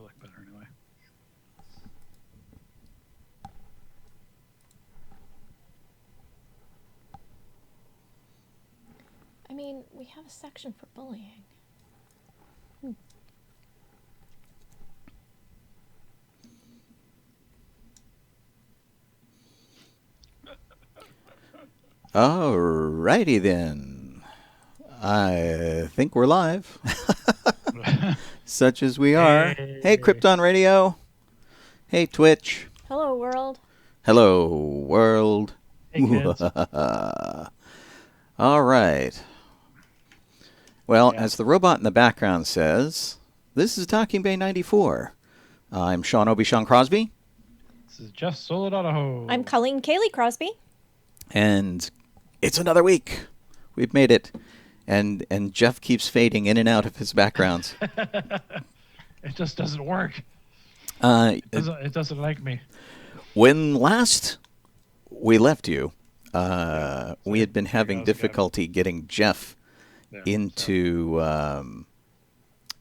look better anyway. I mean, we have a section for bullying. Alrighty then. I think we're live. Such as we are. Hey, Krypton Radio. Hey, Twitch. Hello, world. Hello, world. Hey, kids. All right. Well, Yeah. as the robot in the background says, this is Talking Bay 94. I'm Sean Sean Crosby. This is Jeff Soledadaho. I'm Colleen Kaylee Crosby. And it's another week. We've made it. And Jeff keeps fading in and out of his backgrounds. It just doesn't work. It doesn't like me. When last we left you, we had been having difficulty getting Jeff into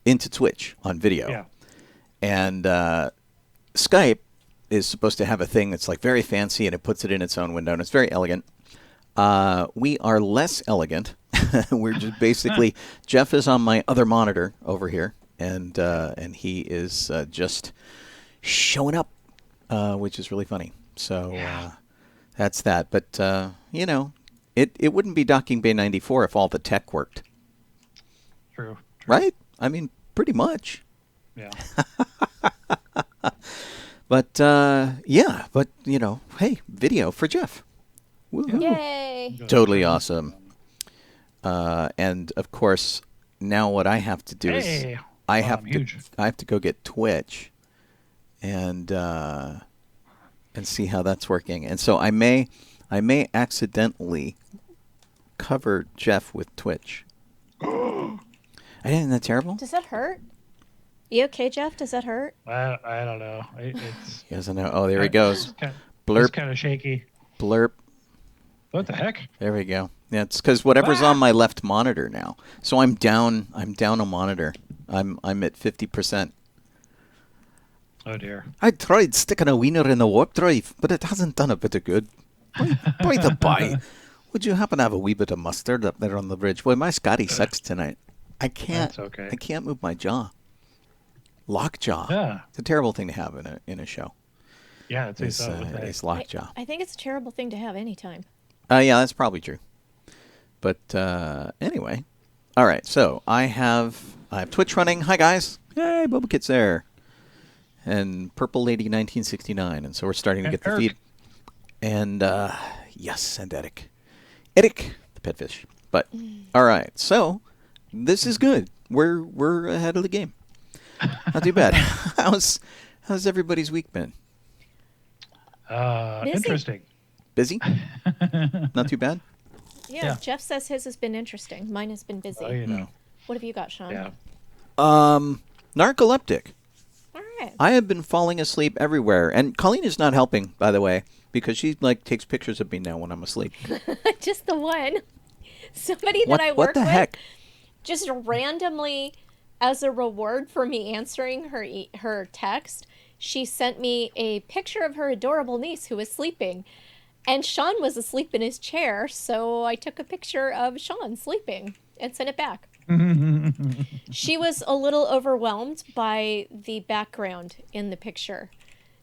Twitch on video. Yeah. And Skype is supposed to have a thing that's like very fancy, and it puts it in its own window, and it's very elegant. We are less elegant. We're just basically Jeff is on my other monitor over here, and he is just showing up, which is really funny. So that's that. But it wouldn't be Docking Bay 94 if all the tech worked. True. Right? I mean, pretty much. Yeah. But hey, video for Jeff. Woo-hoo. Yay! Totally awesome. And of course, now what I have to do is I have to go get Twitch and see how that's working. And so I may accidentally cover Jeff with Twitch. Isn't that terrible? Does that hurt? You okay, Jeff? Does that hurt? I don't know. It's. He doesn't know. Oh, there he goes. Blurp. It's kind of shaky. Blurp. What the heck? There we go. Yeah, it's because whatever's on my left monitor now. So I'm down a monitor. I'm at 50%. Oh dear. I tried sticking a wiener in the warp drive, but it hasn't done a bit of good. By the by, would you happen to have a wee bit of mustard up there on the bridge? Boy, my Scotty sucks tonight. I can't. That's okay. I can't move my jaw. Lockjaw. Yeah. It's a terrible thing to have in a show. Yeah, It's lockjaw. I think it's a terrible thing to have anytime. Yeah, that's probably true. But anyway, all right. So I have Twitch running. Hi guys. Hey, Boba Kit's there, and Purple Lady 1969, and so we're starting to get the feed. And yes, and Eric, the pet fish. But all right. So this is good. We're ahead of the game. Not too bad. How's everybody's week been? Interesting. Busy? Not too bad? Yeah, Jeff says his has been interesting. Mine has been busy. Oh, you know. What have you got, Sean? Yeah. Narcoleptic. All right. I have been falling asleep everywhere. And Colleen is not helping, by the way, because she takes pictures of me now when I'm asleep. Just the one. Somebody that I work what the heck? Just randomly, as a reward for me answering her text, she sent me a picture of her adorable niece who was sleeping. And Sean was asleep in his chair, so I took a picture of Sean sleeping and sent it back. She was a little overwhelmed by the background in the picture.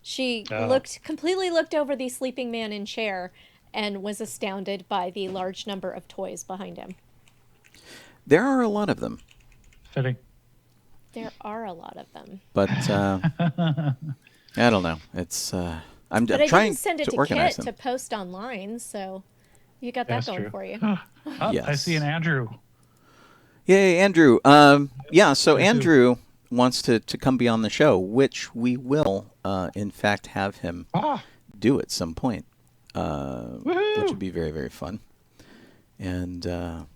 She completely looked over the sleeping man in chair and was astounded by the large number of toys behind him. There are a lot of them. Fitting. There are a lot of them. But I don't know. It's I'm but trying I didn't send it to to organize Kit them. to post online, so you got that going for you. Yes. I see an Andrew. Yay, Andrew. So Andrew wants to come be on the show, which we will, in fact, have him do at some point, which would be very, very fun. And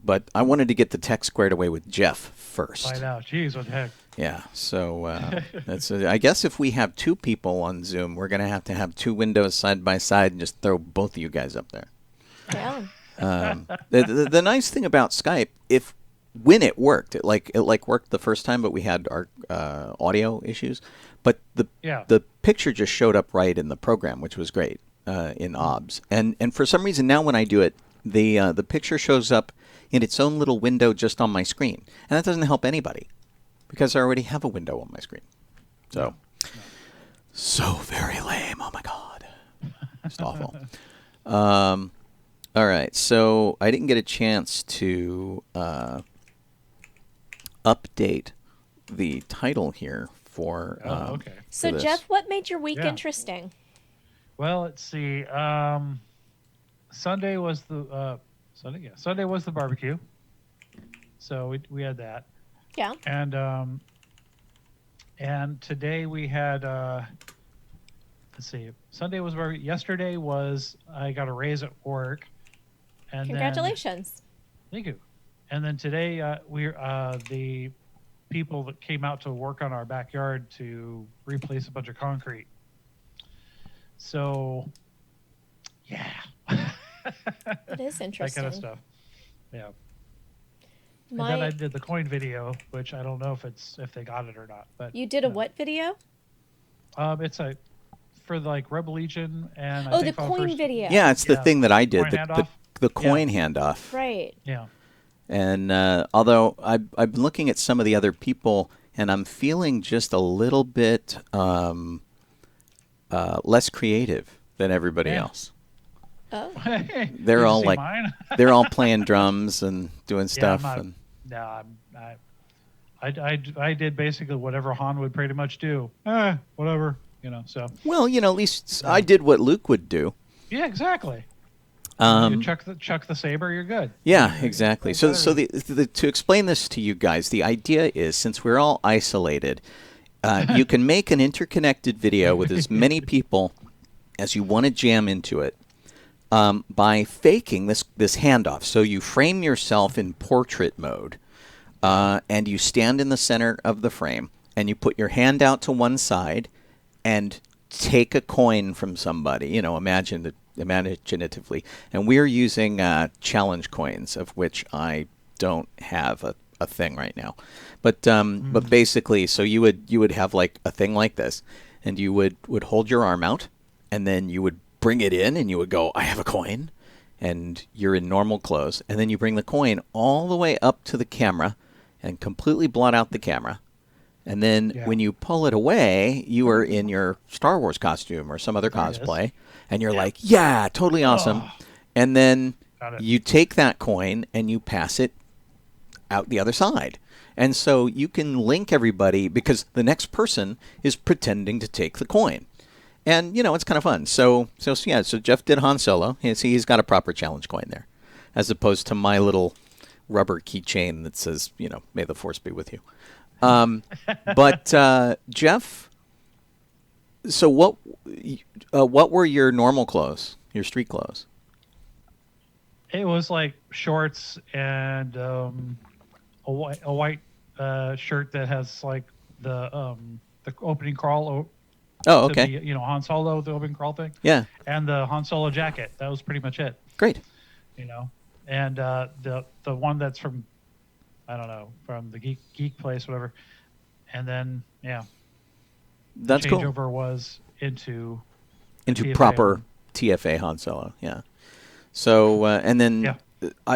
but I wanted to get the tech squared away with Jeff first. I know. Jeez, what the heck? Yeah, so I guess if we have two people on Zoom, we're going to have two windows side by side and just throw both of you guys up there. Yeah. The nice thing about Skype, if when it worked, it worked the first time, but we had our audio issues. But the picture just showed up right in the program, which was great in OBS. And for some reason now when I do it, the picture shows up in its own little window just on my screen, and that doesn't help anybody because I already have a window on my screen. So, so very lame. Oh my god, just awful. All right, so I didn't get a chance to update the title here for. Okay. So, for Jeff, what made your week Yeah. interesting? Well, let's see. Sunday was the Sunday was the barbecue. So we had that. Yeah. And today we had let's see. Sunday was barbecue. Yesterday was I got a raise at work. And Congratulations. Thank you. And then today we're the people that came out to work on our backyard to replace a bunch of concrete. So, yeah. It is interesting. That kind of stuff. Yeah. And then I did the coin video, which I don't know if they got it or not. But you did a what video? It's for like Rebel Legion and the coin video. Yeah, it's the thing that I did. The coin handoff. Right. Yeah. And although I've been looking at some of the other people, and I'm feeling just a little bit less creative than everybody else. Oh. They're all like mine? they're all playing drums and doing stuff. I did basically whatever Han would pretty much do. Whatever, So. Well, at least I did what Luke would do. Yeah, exactly. You chuck the saber, you're good. Yeah, exactly. So to explain this to you guys, the idea is since we're all isolated, you can make an interconnected video with as many people as you want to jam into it by faking this handoff. So you frame yourself in portrait mode, and you stand in the center of the frame, and you put your hand out to one side and take a coin from somebody, imaginatively. And we're using challenge coins, of which I don't have a thing right now. But basically, so you would have like a thing like this, and you would hold your arm out, and then you would bring it in, and you would go, I have a coin, and you're in normal clothes, and then you bring the coin all the way up to the camera and completely blot out the camera. And then when you pull it away, you are in your Star Wars costume or some other cosplay, and you're like, yeah, totally awesome. Oh. And then you take that coin and you pass it out the other side. And so you can link everybody because the next person is pretending to take the coin. And, it's kind of fun. So Jeff did Han Solo. He's got a proper challenge coin there, as opposed to my little rubber keychain that says, may the Force be with you. But Jeff, so what were your normal clothes, your street clothes? It was like shorts and a white shirt that has like the opening crawl. Oh, okay. The, Han Solo, the opening crawl thing. Yeah. And the Han Solo jacket. That was pretty much it. Great. And the one that's from, I don't know, from the geek place, whatever. And then, that's cool. Changeover was into TFA. Proper TFA Han Solo, yeah. So and then,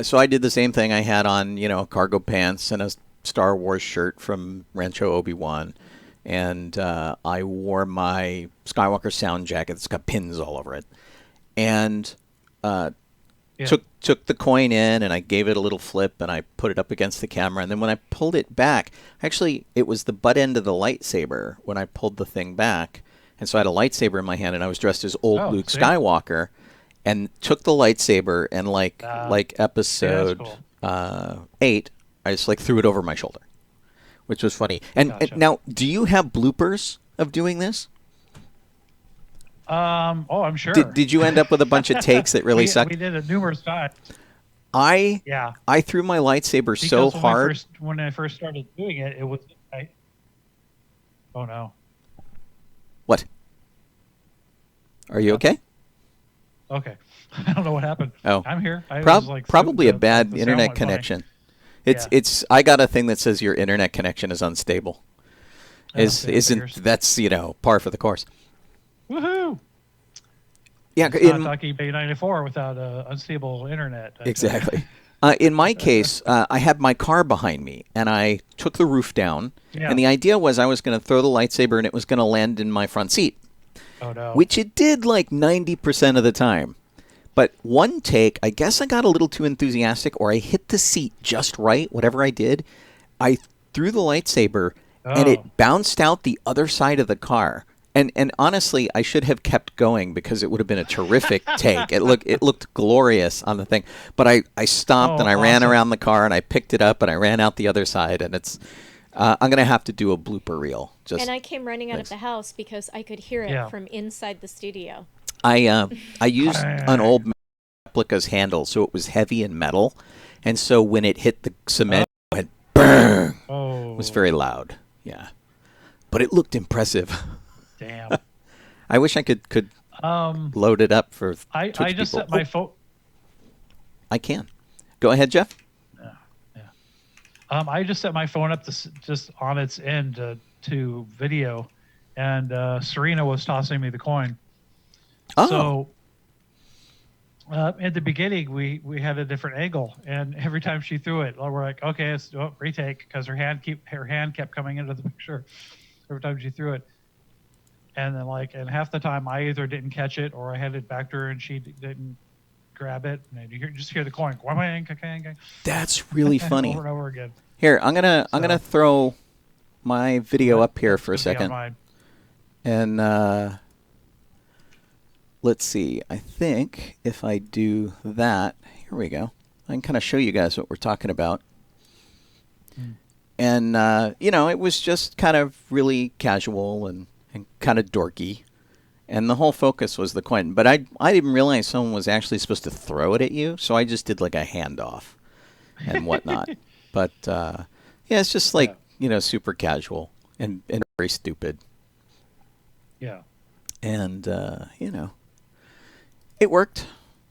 so I did the same thing. I had on, cargo pants and a Star Wars shirt from Rancho Obi-Wan, and I wore my Skywalker sound jacket that's got pins all over it, and took the coin in, and I gave it a little flip, and I put it up against the camera, and then when I pulled it back, actually it was the butt end of the lightsaber when I pulled the thing back, and so I had a lightsaber in my hand, and I was dressed as old Luke Skywalker, and took the lightsaber, and like episode 8, I just threw it over my shoulder, which was funny. And now, do you have bloopers of doing this? I'm sure. Did you end up with a bunch of takes that really sucked? We did it numerous times. I threw my lightsaber so hard. When I first started doing it, it was. Oh no. What? Are you okay? Okay. I don't know what happened. Oh, I'm here. probably a bad internet connection. It's. I got a thing that says your internet connection is unstable. Oh, Isn't that's par for the course? Woohoo! Yeah, It's not talking DB94 without unstable internet. Exactly. In my case, I had my car behind me, and I took the roof down. Yeah. And the idea was I was going to throw the lightsaber, and it was going to land in my front seat. Oh no! Which it did like 90% of the time. But one take, I guess I got a little too enthusiastic, or I hit the seat just right. Whatever I did, I threw the lightsaber, and it bounced out the other side of the car. And honestly, I should have kept going because it would have been a terrific take. It looked glorious on the thing. But I stopped and I ran around the car and I picked it up and I ran out the other side. And it's I'm gonna have to do a blooper reel. And I came running out of the house because I could hear it from inside the studio. I used an old replica's handle, so it was heavy and metal, and so when it hit the cement, it went bang. It was very loud. Yeah, but it looked impressive. Damn. I wish I could load it up for I Twitch just people. set my phone. I can. Go ahead, Jeff. Yeah. I just set my phone up to just on its end to video, and Serena was tossing me the coin. Oh. So at the beginning, we had a different angle, and every time she threw it, we're like, okay, let's retake, because her hand kept coming into the picture every time she threw it. And then, and half the time, I either didn't catch it or I had it back to her and she didn't grab it. And you just hear the coin. That's really funny. Over and over again. Here, I'm gonna throw my video up here for a second. And let's see. I think if I do that, here we go. I can kind of show you guys what we're talking about. And it was just kind of really casual and kind of dorky, and the whole focus was the coin. But I didn't realize someone was actually supposed to throw it at you, so I just did like a handoff and whatnot. But it's just like super casual and very stupid. Yeah. And it worked.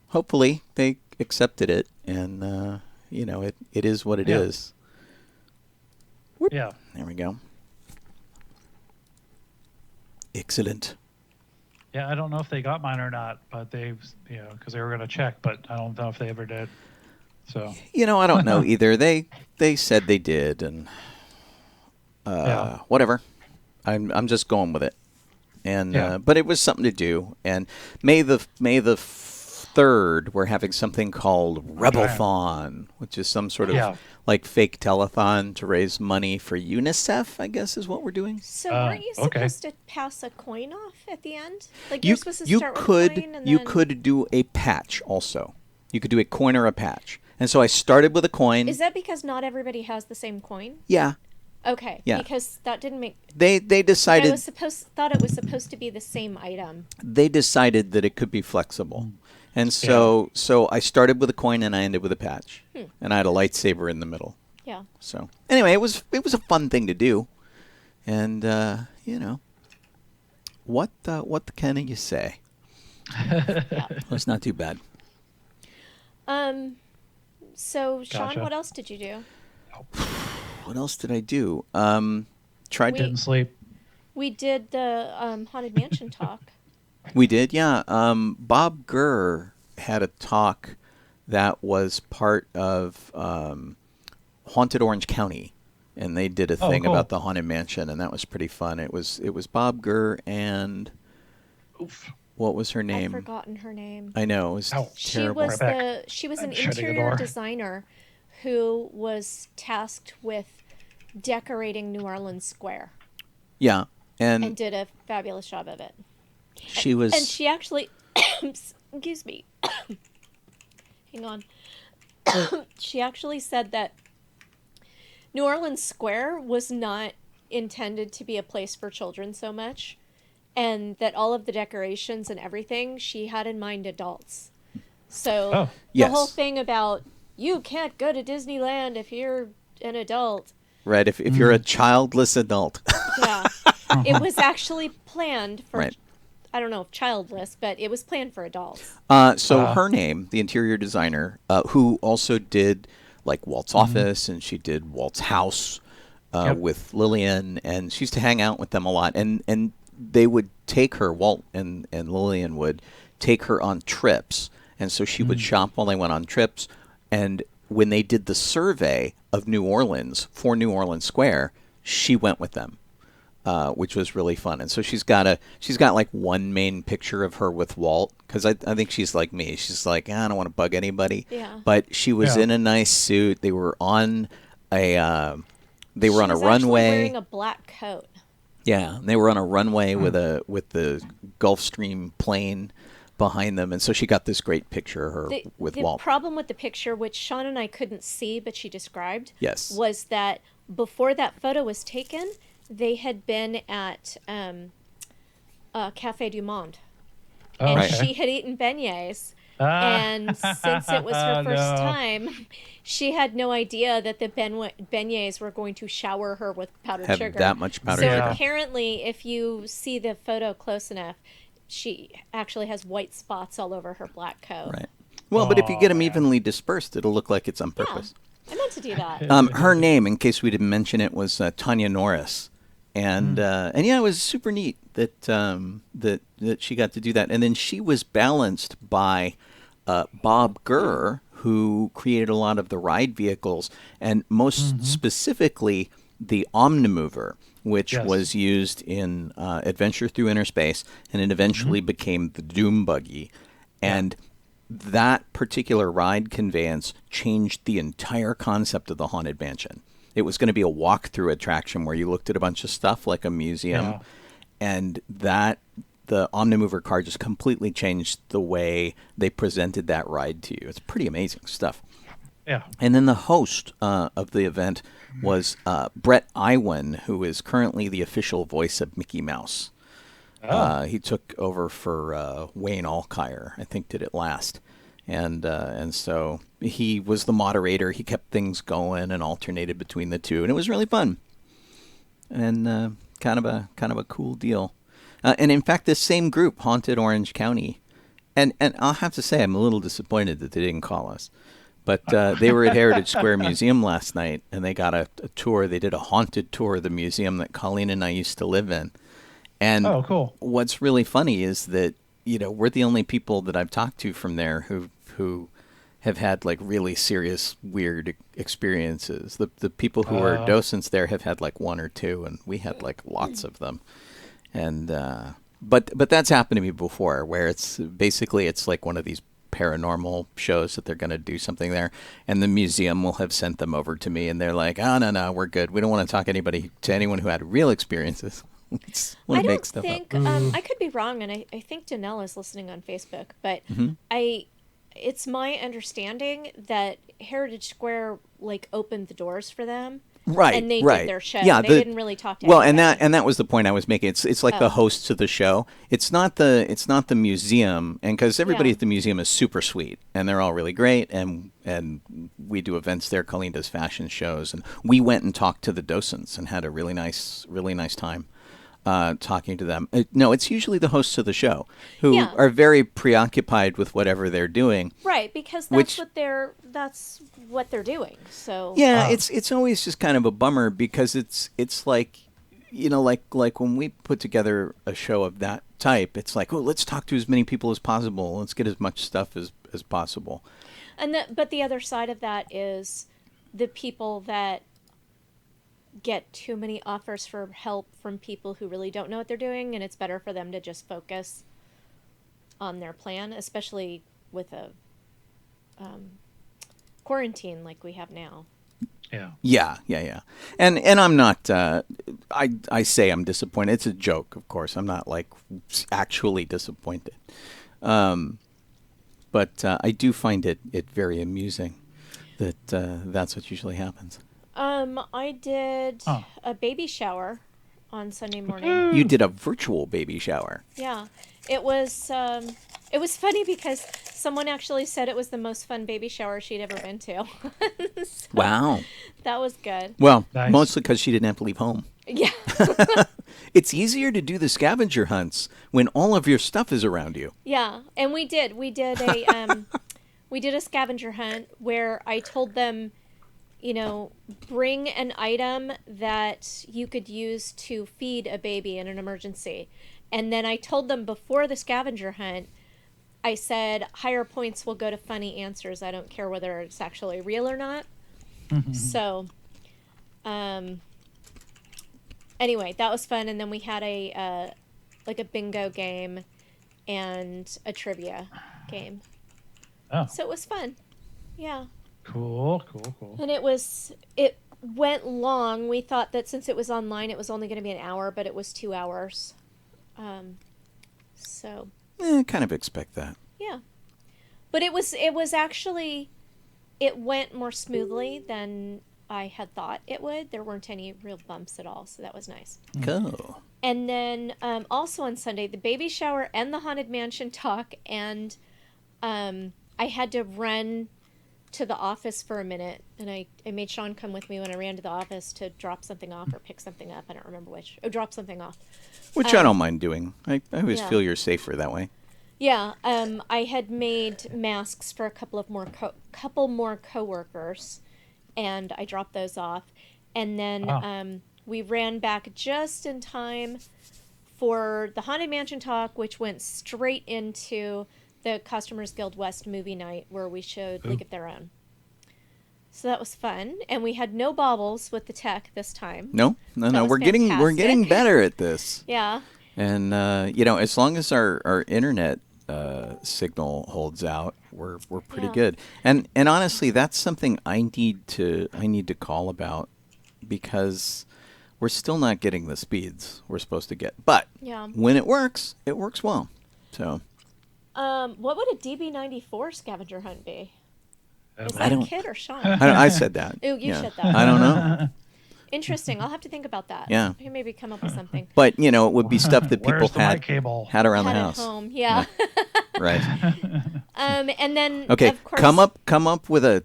Hopefully they accepted it, and it is what it is. Whoop. Yeah. There we go. Excellent. Yeah, I don't know if they got mine or not, but they, because they were going to check, but I don't know if they ever did. So. I don't know either. They said they did, and whatever. I'm just going with it, and but it was something to do. And May the 3rd, we're having something called Rebelthon, which is some sort of like fake telethon to raise money for UNICEF, I guess is what we're doing. So weren't you supposed to pass a coin off at the end? Like you're supposed to start with a coin and you then... could do a patch also. You could do a coin or a patch. And so I started with a coin. Is that because not everybody has the same coin? Yeah. Okay. Yeah. Because that didn't make... They decided... thought it was supposed to be the same item. They decided that it could be flexible. And so I started with a coin and I ended with a patch. And I had a lightsaber in the middle. Yeah. So anyway, it was a fun thing to do. And what can you say? Well, it's not too bad. So Sean, what else did you do? What else did I do? Didn't sleep. We did the Haunted Mansion talk. We did, yeah. Bob Gurr had a talk that was part of Haunted Orange County, and they did a thing about the Haunted Mansion, and that was pretty fun. It was Bob Gurr and what was her name? I've forgotten her name. I know, it was terrible. She was an interior designer who was tasked with decorating New Orleans Square. Yeah, and did a fabulous job of it. She was... And she actually... excuse me. Hang on. She actually said that New Orleans Square was not intended to be a place for children so much, and that all of the decorations and everything, she had in mind adults. So the whole thing about you can't go to Disneyland if you're an adult. Right, if you're a childless adult. Yeah. It was actually planned for... Right. I don't know if childless, but it was planned for adults. So her name, the interior designer, who also did like Walt's office, and she did Walt's house with Lillian, and she used to hang out with them a lot. And they would take her, Walt and Lillian would take her on trips, and so she would shop while they went on trips. And when they did the survey of New Orleans for New Orleans Square, she went with them. Which was really fun. And so she's got like one main picture of her with Walt, because I think she's like me. She's like, I don't want to bug anybody. Yeah. But she was in a nice suit. They were on a She was actually runway. wearing a black coat. Yeah, they were on a runway with the Gulfstream plane behind them, and so she got this great picture of her with the Walt. The problem with the picture, which Sean and I couldn't see but she described, Yes. was that before that photo was taken, they had been at Café du Monde, and Okay. she had eaten beignets. And since it was her first time, she had no idea that the beignets were going to shower her with powdered Have sugar. that much powdered So sugar. apparently, if you see the photo close enough, she actually has white spots all over her black coat. Right. Well, but if you get them man. evenly dispersed, it'll look like it's on Yeah, purpose. I meant to do that. Her name, in case we didn't mention it, was Tanya Norris, and yeah, it was super neat that that she got to do that. And then she was balanced by Bob Gurr, who created a lot of the ride vehicles, and most specifically the Omnimover, which was used in Adventure Through Inner Space, and it eventually became the Doom Buggy, and that particular ride conveyance changed the entire concept of the Haunted Mansion. It was going to be a walkthrough attraction where you looked at a bunch of stuff like a museum, and the Omnimover car just completely changed the way they presented that ride to you. It's pretty amazing stuff. Yeah. And then the host of the event was Brett Iwan, who is currently the official voice of Mickey Mouse. He took over for Wayne Alkire, I think, did it last. And so he was the moderator. He kept things going and alternated between the two, and it was really fun. And kind of a cool deal. And in fact, this same group, Haunted Orange County, and I'll have to say I'm a little disappointed that they didn't call us. But they were at Heritage Square Museum last night, and they got a tour. They did a haunted tour of the museum that Colleen and I used to live in. And cool. What's really funny is that, we're the only people that I've talked to from there who have had like really serious, weird experiences. The people who are docents there have had like one or two, and we had like lots of them. And but that's happened to me before, where it's like one of these paranormal shows that they're going to do something there, and the museum will have sent them over to me, and they're like, "Oh no, we're good. We don't want to talk to anyone who had real experiences." I don't think I could be wrong, and I think Danelle is listening on Facebook, but it's my understanding that Heritage Square like opened the doors for them. Right, and they right. did their show. Yeah, they didn't really talk to well, anybody. and that was the point I was making. It's like the hosts of the show. It's not the museum, and because everybody at the museum is super sweet, and they're all really great, and we do events there. Colleen does fashion shows, and we went and talked to the docents and had a really nice time talking to them. No, it's usually the hosts of the show who are very preoccupied with whatever they're doing. Right, because that's what they're doing. So it's always just kind of a bummer, because it's like, like when we put together a show of that type, it's like, oh, let's talk to as many people as possible. Let's get as much stuff as possible. But the other side of that is the people that get too many offers for help from people who really don't know what they're doing, and it's better for them to just focus on their plan, especially with a quarantine like we have now. Yeah. And I'm not, I say I'm disappointed. It's a joke, of course. I'm not like actually disappointed. But I do find it very amusing that that's what usually happens. I did a baby shower on Sunday morning. You did a virtual baby shower. Yeah. It was funny because someone actually said it was the most fun baby shower she'd ever been to. So Wow. that was good. Well, Nice. mostly because she didn't have to leave home. Yeah. It's easier to do the scavenger hunts when all of your stuff is around you. Yeah, and we did a we did a scavenger hunt where I told them bring an item that you could use to feed a baby in an emergency. And then I told them before the scavenger hunt, I said, higher points will go to funny answers. I don't care whether it's actually real or not. So, anyway, that was fun. And then we had a bingo game and a trivia game. Oh, So it was fun. Yeah. cool. And it went long. We thought that since it was online, it was only going to be an hour, but it was 2 hours. So. Kind of expect that. Yeah. But it was actually, it went more smoothly than I had thought it would. There weren't any real bumps at all, so that was nice. Cool. And then also on Sunday, the baby shower and the Haunted Mansion talk, and I had to run to the office for a minute, and I made Sean come with me when I ran to the office to drop something off or pick something up. I don't remember which. Oh, drop something off. Which I don't mind doing. I always Yeah. feel you're safer that way. Yeah, I had made masks for a couple more coworkers, and I dropped those off, and then Wow. we ran back just in time for the Haunted Mansion talk, which went straight into the Costumers Guild West movie night, where we showed League of Their Own. So that was fun, and we had no bobbles with the tech this time. No. That was We're getting fantastic. better at this. Yeah. And as long as our internet signal holds out, we're pretty Yeah. good. And honestly, that's something I need to call about, because we're still not getting the speeds we're supposed to get. But Yeah. when it works well. So What would a DB94 scavenger hunt be? Is I that don't- Kid or Sean? I said that. Oh, you Yeah. said that. I don't know. Interesting. I'll have to think about that. Yeah. I can maybe come up with something. But it would be stuff that people Where's the mic cable? had around Had the at house. home, yeah. Right. And then Okay, of course, come up with a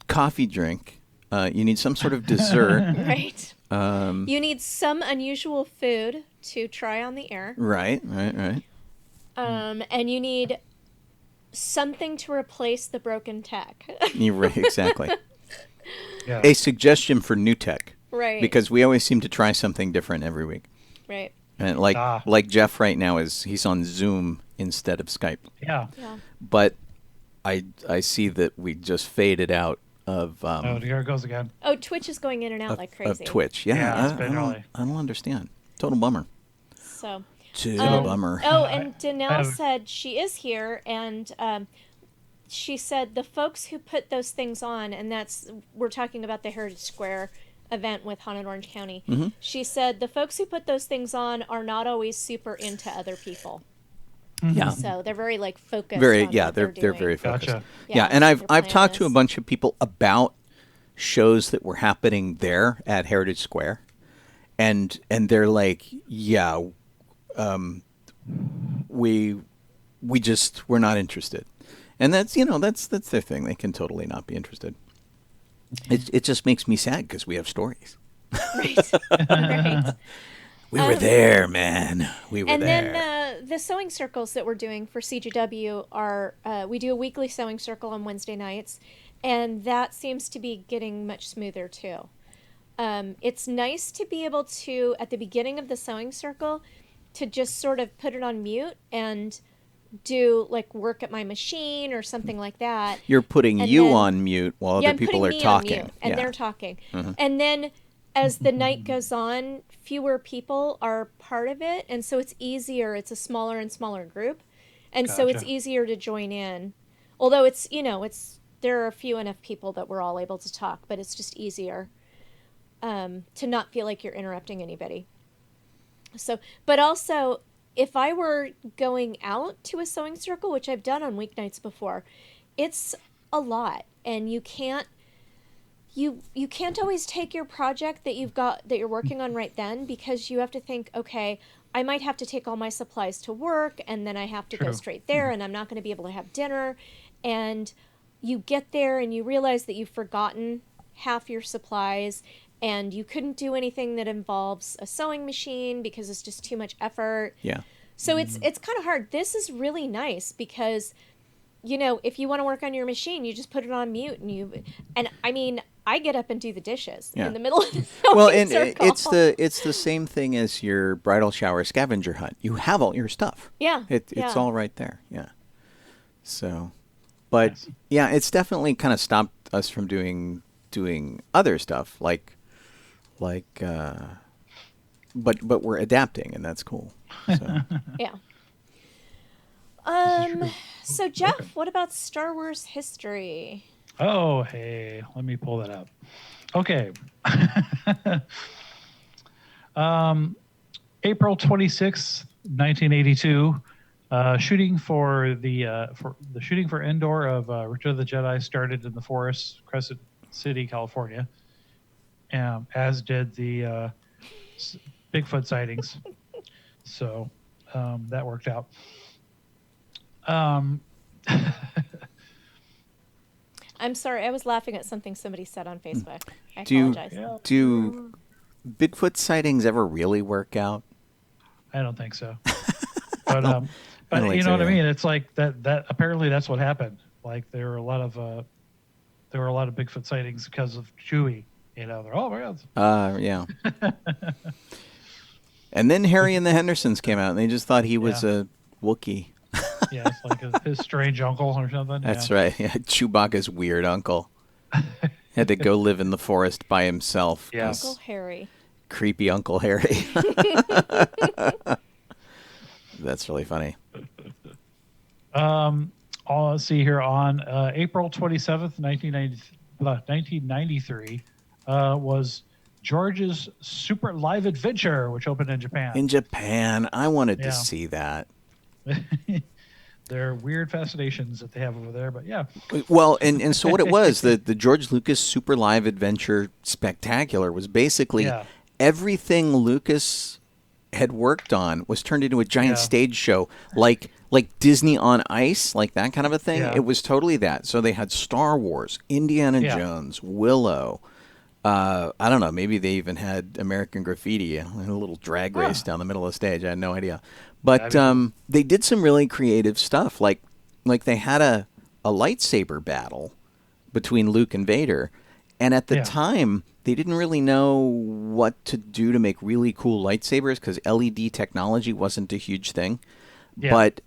coffee drink. You need some sort of dessert. Right. Um, You need some unusual food to try on the air. right. And you need something to replace the broken tech. You're right, exactly. Yeah. A suggestion for new tech, Right. because we always seem to try something different every week. Right. And Ah. like Jeff right now he's on Zoom instead of Skype. Yeah. Yeah. But I see that we just faded out of Oh, here it goes again. Oh, Twitch is going in and out like crazy. of Twitch. Yeah, Yeah, it's I been don't, really- I don't understand. Total bummer. So. Total bummer. Oh, and Danelle have- said she is here, and she said the folks who put those things on, and we're talking about the Heritage Square event with Haunted Orange County. Mm-hmm. She said the folks who put those things on are not always super into other people, Yeah. so they're very focused. Very on yeah, what they're doing. very focused. Gotcha. Yeah, Yeah, and their I've talked plan to a is- bunch of people about shows that were happening there at Heritage Square, and they're like, yeah, we're not interested, and that's that's their thing. They can totally not be interested. It just makes me sad because we have stories. Right. Right. We were there, man. We were And there. then the sewing circles that we're doing for CGW are we do a weekly sewing circle on Wednesday nights, and that seems to be getting much smoother too. It's nice to be able to, at the beginning of the sewing circle, to just sort of put it on mute and do work at my machine or something like that. You're putting and you then- on mute while Yeah, other I'm people putting are me on talking. mute, and Yeah. they're talking. And then as the night goes on, fewer people are part of it, and so it's easier. It's a smaller and smaller group, and so it's Gotcha. easier to join in. Although it's there are few enough people that we're all able to talk, but it's just easier to not feel like you're interrupting anybody. So, but also, if I were going out to a sewing circle, which I've done on weeknights before, it's a lot, and you can't always take your project that you're working on right then, because you have to think, okay, I might have to take all my supplies to work, and then I have to go True. straight there, and I'm not going to be able to have dinner. And you get there and you realize that you've forgotten half your supplies, and you couldn't do anything that involves a sewing machine because it's just too much effort. Yeah. So it's kind of hard. This is really nice because, if you want to work on your machine, you just put it on mute, and I mean, I get up and do the dishes Yeah. in the middle of the Well, sewing and circle. it's the same thing as your bridal shower scavenger hunt. You have all your stuff. Yeah. It's yeah. all right there. Yeah. So, but Yes. yeah, it's definitely kind of stopped us from doing other stuff like but we're adapting, and that's cool. So Yeah. This is true. So Jeff, what about Star Wars history? Oh, hey, let me pull that up. Okay. April 26th, 1982, shooting for the shooting for Endor of Return of the Jedi started in the forest, Crescent City, California, as did the Bigfoot sightings. So that worked out. I'm sorry, I was laughing at something somebody said on Facebook. I do apologize. Yeah. do Bigfoot sightings ever really work out? I don't think so. But I don't but think you so know what I either. mean? It's like that apparently that's what happened. Like there were a lot of Bigfoot sightings because of Chewie. You know, they're oh my god. Yeah. And then Harry and the Hendersons came out, and they just thought he was Yeah. a Wookiee. Yeah, it's like his strange uncle or something. That's yeah. right. Yeah, Chewbacca's weird uncle had to go live in the forest by himself. Yeah. 'cause Uncle Harry. creepy Uncle Harry. That's really funny. Let's see here on April 27th, 1993 was George's Super Live Adventure, which opened in Japan. In Japan, I wanted to Yeah. see that. There are weird fascinations that they have over there, but yeah. Well, and so what it was, the George Lucas Super Live Adventure Spectacular was basically Yeah. everything Lucas had worked on was turned into a giant Yeah. stage show, like Disney on Ice, like that kind of a thing. Yeah. It was totally that. So they had Star Wars, Indiana Yeah. Jones, Willow. I don't know. Maybe they even had American Graffiti, a little drag race down the middle of the stage. I had no idea. But That'd be cool. they did some really creative stuff. Like they had a lightsaber battle between Luke and Vader. And at the Yeah. time, they didn't really know what to do to make really cool lightsabers because LED technology wasn't a huge thing. Yeah. But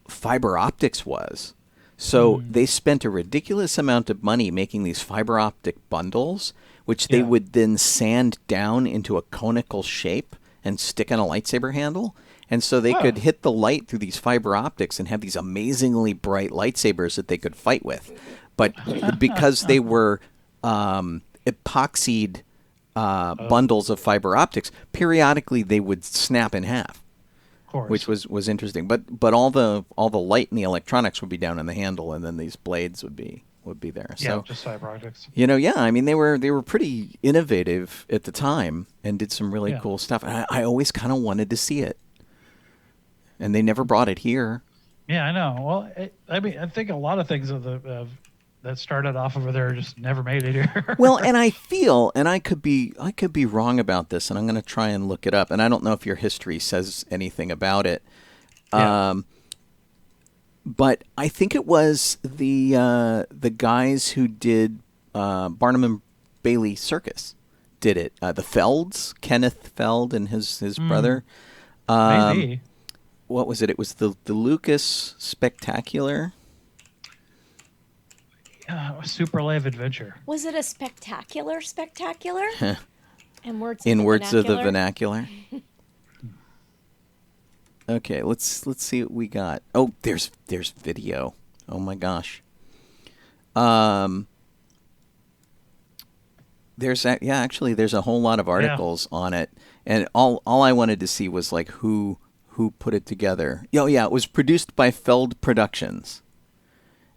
fiber optics was. So they spent a ridiculous amount of money making these fiber optic bundles, which they Yeah. would then sand down into a conical shape and stick on a lightsaber handle. And so they could hit the light through these fiber optics and have these amazingly bright lightsabers that they could fight with. But because they were epoxied bundles of fiber optics, periodically they would snap in half. Of course. Which was interesting, but all the light and the electronics would be down in the handle, and then these blades would be there. yeah, So just fiber optics. yeah, I mean they were pretty innovative at the time and did some really Yeah. cool stuff. And I always kind of wanted to see it, and they never brought it here. Yeah, I know. Well, I mean, I think a lot of things that started off over there just never made it here. Well, and I feel, and I could be wrong about this, and I'm going to try and look it up. And I don't know if your history says anything about it. Yeah. But I think it was the guys who did Barnum and Bailey Circus did it. The Felds, Kenneth Feld and his brother. Maybe. What was it? It was the Lucas Spectacular. Super Live Adventure. Was it a spectacular? In words Of the vernacular. Okay, let's see what we got. Oh, there's video. Oh my gosh. There's a whole lot of articles on it, and all I wanted to see was like who put it together. Oh yeah, it was produced by Feld Productions.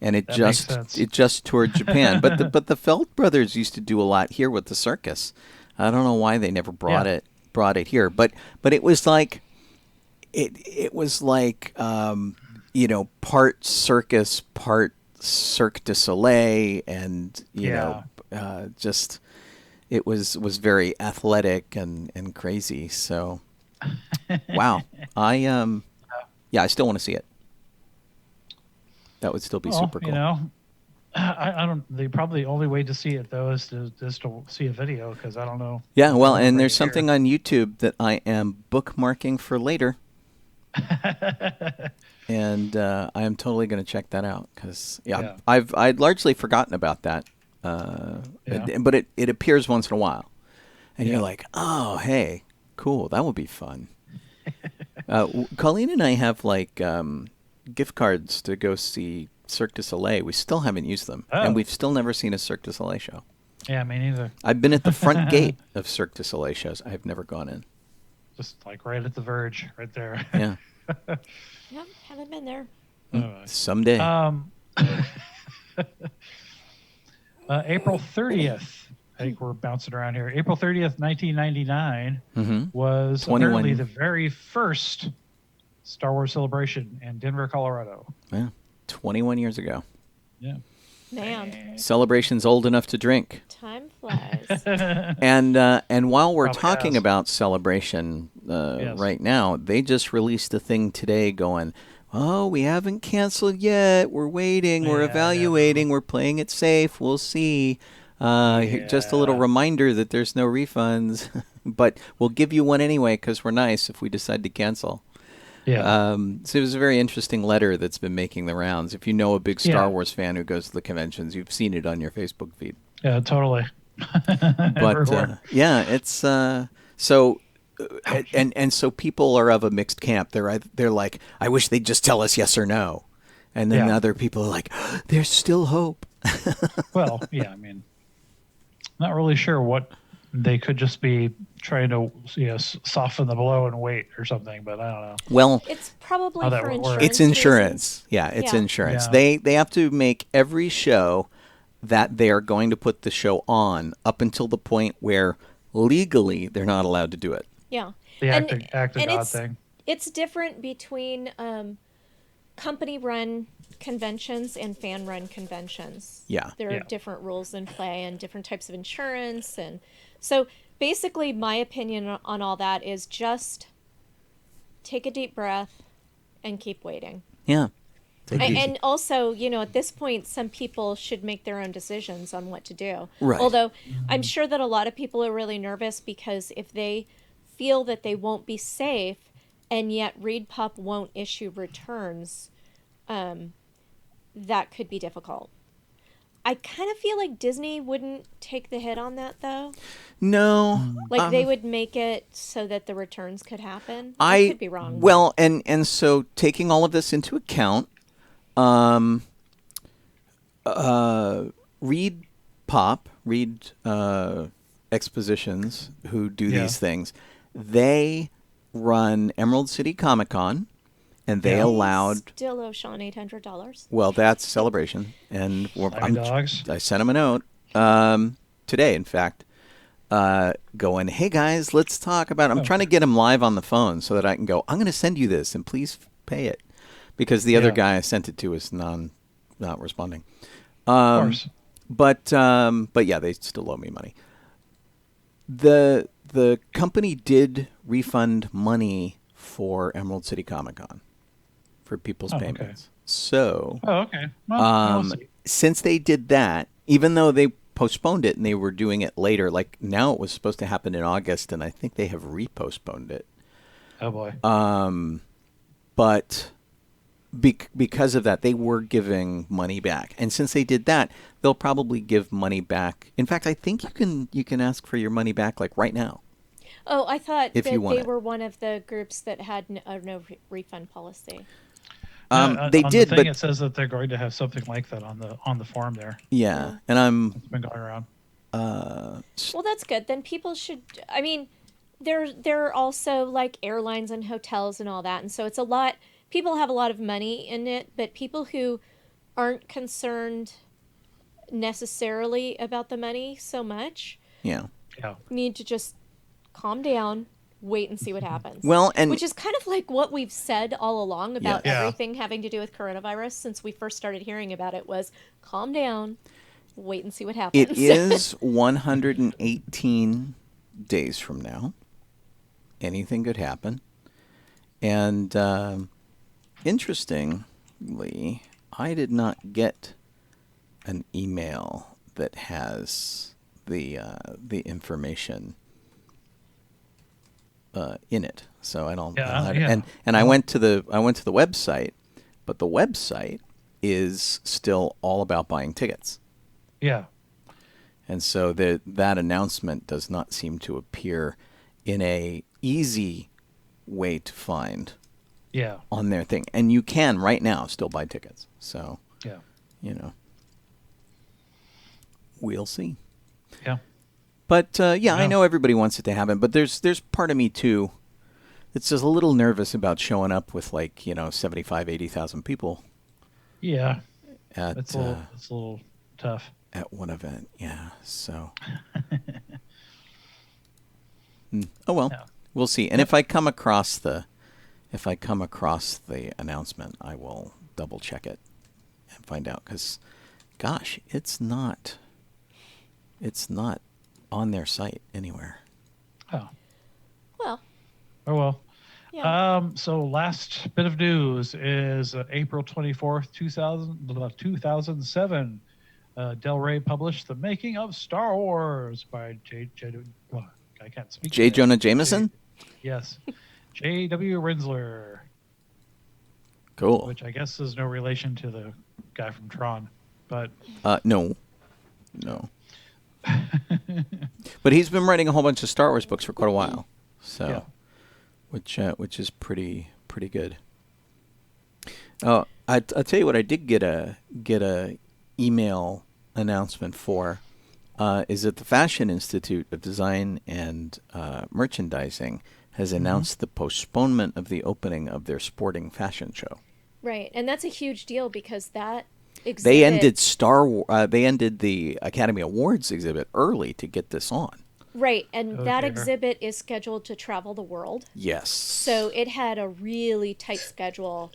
And it That makes sense. just toured Japan, but the Feld brothers used to do a lot here with the circus. I don't know why they never brought it here, but it was like it was like part circus, part Cirque du Soleil, and you know just it was very athletic and crazy. So wow, I still want to see it. That would still be super cool. You know, I don't. The probably only way to see it though is to see a video because I don't know. Yeah, I don't well, have it and right there's something here. on YouTube that I am bookmarking for later, and I am totally going to check that out because Yeah. I'd largely forgotten about that, Yeah. but it appears once in a while, and you're Yeah. like, oh, hey, cool, that would be fun. Colleen and I have like gift cards to go see Cirque du Soleil. We still haven't used them, and Oh. we've still never seen a Cirque du Soleil show. Yeah, me neither. I've been at the front gate of Cirque du Soleil shows. I have never gone in. Just like right at the verge, right there. Yeah. Yep, haven't been there. Someday. April 30th. I think we're bouncing around here. April 30th, 1999 was 21. apparently the very first Star Wars celebration in Denver, Colorado. Yeah. 21 years ago. Yeah. Man, Celebration's old enough to drink. time flies. And while we're Probably talking has. about Celebration Yes. right now, they just released a thing today going, oh, we haven't canceled yet. We're waiting. We're Yeah, I evaluating. know. We're playing it safe. We'll see. Just a little Yeah. reminder that there's no refunds, but we'll give you one anyway because we're nice if we decide to cancel. Yeah. So it was a very interesting letter that's been making the rounds. If you know a big Star Yeah. Wars fan who goes to the conventions, you've seen it on your Facebook feed. Yeah, totally. But Everywhere. yeah, it's so so people are of a mixed camp. They're like, I wish they'd just tell us yes or no, and then Yeah. other people are like, there's still hope. Well, yeah, I mean, not really sure what they could just be trying to, soften the blow and wait or something, but I don't know. Well, It's probably How that for would work. insurance. it's insurance. reasons. Yeah, it's Yeah. insurance. Yeah. They have to make every show that they are going to put the show on up until the point where legally they're not allowed to do it. Yeah. The And- act of and God it's- thing. It's different between company-run conventions and fan-run conventions. Yeah. There are Yeah. different rules in play and different types of insurance, and so basically, my opinion on all that is just take a deep breath and keep waiting. Yeah. Take it easy. And also, at this point, some people should make their own decisions on what to do. Right. Although I'm sure that a lot of people are really nervous because if they feel that they won't be safe and yet ReedPup won't issue returns, that could be difficult. I kind of feel like Disney wouldn't take the hit on that, though. No. Like they would make it so that the returns could happen. I I could be wrong. Well, and so taking all of this into account, Reed Expositions, who do Yeah. these things, they run Emerald City Comic Con, and they Yeah. allowed. Still owe Sean $800. Well, that's Celebration, and Slimy dogs. I sent him a note today, in fact, going, "Hey guys, let's talk about." I'm trying to get him live on the phone so that I can go. I'm going to send you this, and please pay it, because the other Yeah. guy I sent it to is not responding. Of course. But yeah, they still owe me money. The company did refund money for Emerald City Comic Con for people's Oh, okay. payments. So Oh, okay. Well, we'll see. since they did that, even though they postponed it and they were doing it later, like now it was supposed to happen in August, and I think they have repostponed it. Oh boy. But because of that, they were giving money back, and since they did that, they'll probably give money back. In fact, I think you can ask for your money back like right now. Oh, I thought If that you want they it. were one of the groups that had no refund policy. They on did, the thing, but it says that they're going to have something like that on the form there. yeah, and I'm It's been going around. Well, that's good. Then people should. I mean, there are also like airlines and hotels and all that, and so it's a lot. People have a lot of money in it, but people who aren't concerned necessarily about the money so much yeah. Yeah. need to just calm down, wait and see what happens. Well, and which is kind of like what we've said all along about Yeah. everything having to do with coronavirus since we first started hearing about it was calm down, wait and see what happens. it is 118 days from now. Anything could happen. And interestingly, I did not get an email that has the information in it. So I don't. Yeah, I don't- yeah. And I went to the website, but the website is still all about buying tickets. Yeah. And so that announcement does not seem to appear in a easy way to find Yeah. on their thing. And you can right now still buy tickets. So, Yeah. We'll see. Yeah. But I Yeah. know everybody wants it to happen. But there's part of me too that's just a little nervous about showing up with 75, 80,000 people Yeah. at It's a little tough. at one event. Yeah. So. Oh well, Yeah. we'll see. And if I come across the announcement, I will double check it and find out. Because, gosh, it's not on their site anywhere. Oh. Well, Oh well. yeah. So last bit of news is April 24th, 2007. Del Rey published The Making of Star Wars by well, I can't speak. J. today. Jonah Jameson? Yes. J.W. Rinsler, Cool. which I guess is no relation to the guy from Tron, but No. But he's been writing a whole bunch of Star Wars books for quite a while. So, Yeah. which is pretty good. Oh, I'll tell you what I did get a email announcement for is that the Fashion Institute of Design and Merchandising has announced the postponement of the opening of their sporting fashion show. Right. And that's a huge deal because that exhibit... They ended the Academy Awards exhibit early to get this on. Right. And Oh, that dear. exhibit is scheduled to travel the world. Yes. So it had a really tight schedule.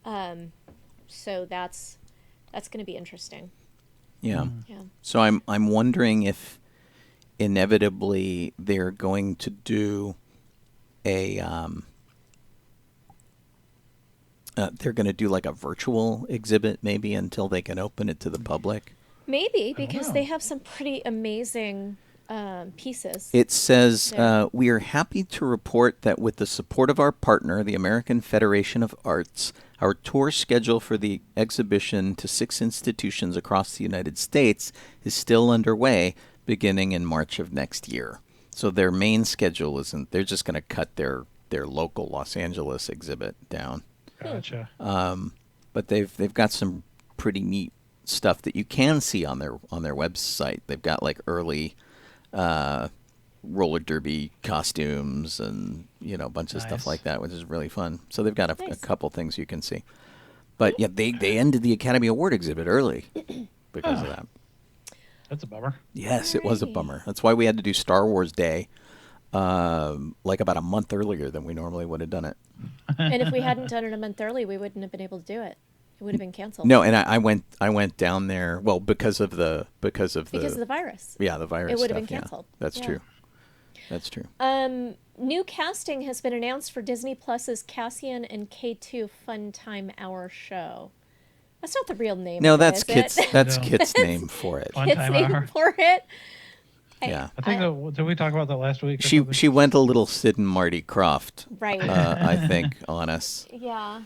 So that's going to be interesting. Yeah. Yeah. So I'm wondering if inevitably they're going to do they're going to do like a virtual exhibit maybe until they can open it to the public. Maybe, don't because know. they have some pretty amazing pieces. It says, Yeah. we are happy to report that with the support of our partner, the American Federation of Arts, our tour schedule for the exhibition to 6 institutions across the United States is still underway, beginning in March of next year. So their main schedule isn't, they're just going to cut their local Los Angeles exhibit down. Gotcha. But they've got some pretty neat stuff that you can see on their website. They've got like early roller derby costumes and a bunch of stuff Nice. like that, which is really fun. So they've got a Nice. couple things you can see. But yeah, they ended the Academy Award exhibit early because of that. That's a bummer. Yes, it was a Alrighty. bummer. That's why we had to do Star Wars Day like about a month earlier than we normally would have done it. And if we hadn't done it a month early, we wouldn't have been able to do it. It would have been canceled. No, and I went down there. Well, because of the Because of the virus. yeah, the virus. It would have stuff, been yeah. canceled. That's Yeah. true. That's true. New casting has been announced for Disney Plus's Cassian and K2 Fun Time Hour show. That's not the real name. No, of it, that's is Kit's. it? That's No. Kit's name for it. Fun Kit's Time name Hour. for it. Yeah. I think did we talk about that last week? Or She something? she went a little Sid and Marty Croft, Right. I think, on us. Yeah.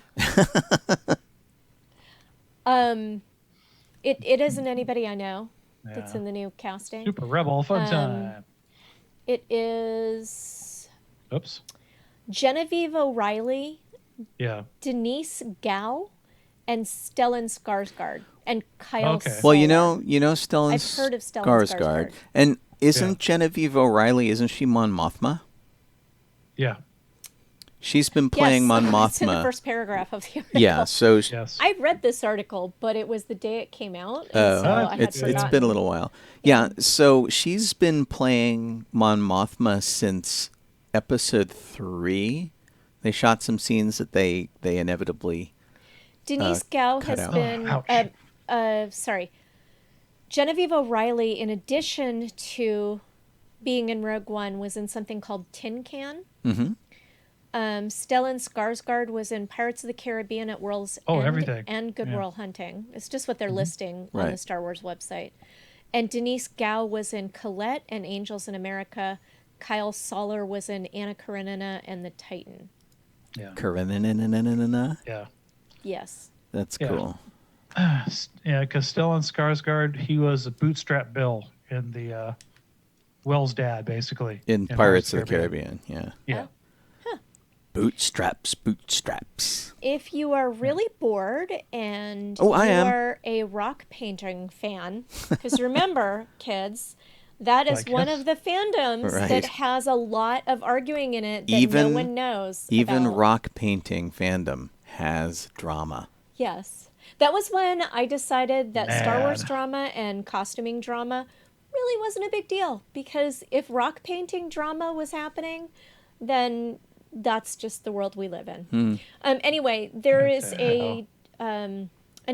It isn't anybody I know that's Yeah. in the new casting. Super Rebel Fun Time. It is Oops. Genevieve O'Reilly, Yeah. Denise Gao, and Stellan Skarsgård, and Kyle. Okay. Well, Soller. Stellan I've heard of Stellan Skarsgård. Skarsgård. And isn't Yeah. Genevieve O'Reilly, isn't she Mon Mothma? Yeah. She's been playing Mon Yes, it's in the Mothma. first paragraph of the article. Yeah, so Yes. I read this article, but it was the day it came out, and Oh, so I had it's forgotten. been a little while. Yeah, so she's been playing Mon Mothma since episode 3. They shot some scenes that they inevitably Denise Gao cut has out. been, Ouch. sorry, Genevieve O'Reilly, in addition to being in Rogue One, was in something called Tin Can. Mm-hmm. Stellan Skarsgård was in Pirates of the Caribbean at World's Oh, End everything. and Good Yeah. Will Hunting. It's just what they're listing on Right. the Star Wars website. And Denise Gow was in Colette and Angels in America. Kyle Soller was in Anna Karenina and the Titan. Yeah. Karenina. Yeah. Yes. That's Yeah. cool. Yeah, because Stellan Skarsgård, he was a Bootstrap Bill in the Will's dad, basically. In Pirates of the Caribbean, yeah. Yeah. Bootstraps. If you are really bored and Oh, I you am. are a rock painting fan, because remember, kids, that is Like one us. of the fandoms Right. that has a lot of arguing in it that no Even- one knows. Even about. rock painting fandom has drama. Yes. That was when I decided that Star Wars Man. drama and costuming drama really wasn't a big deal. Because if rock painting drama was happening, then that's just the world we live in. Anyway, there What is the an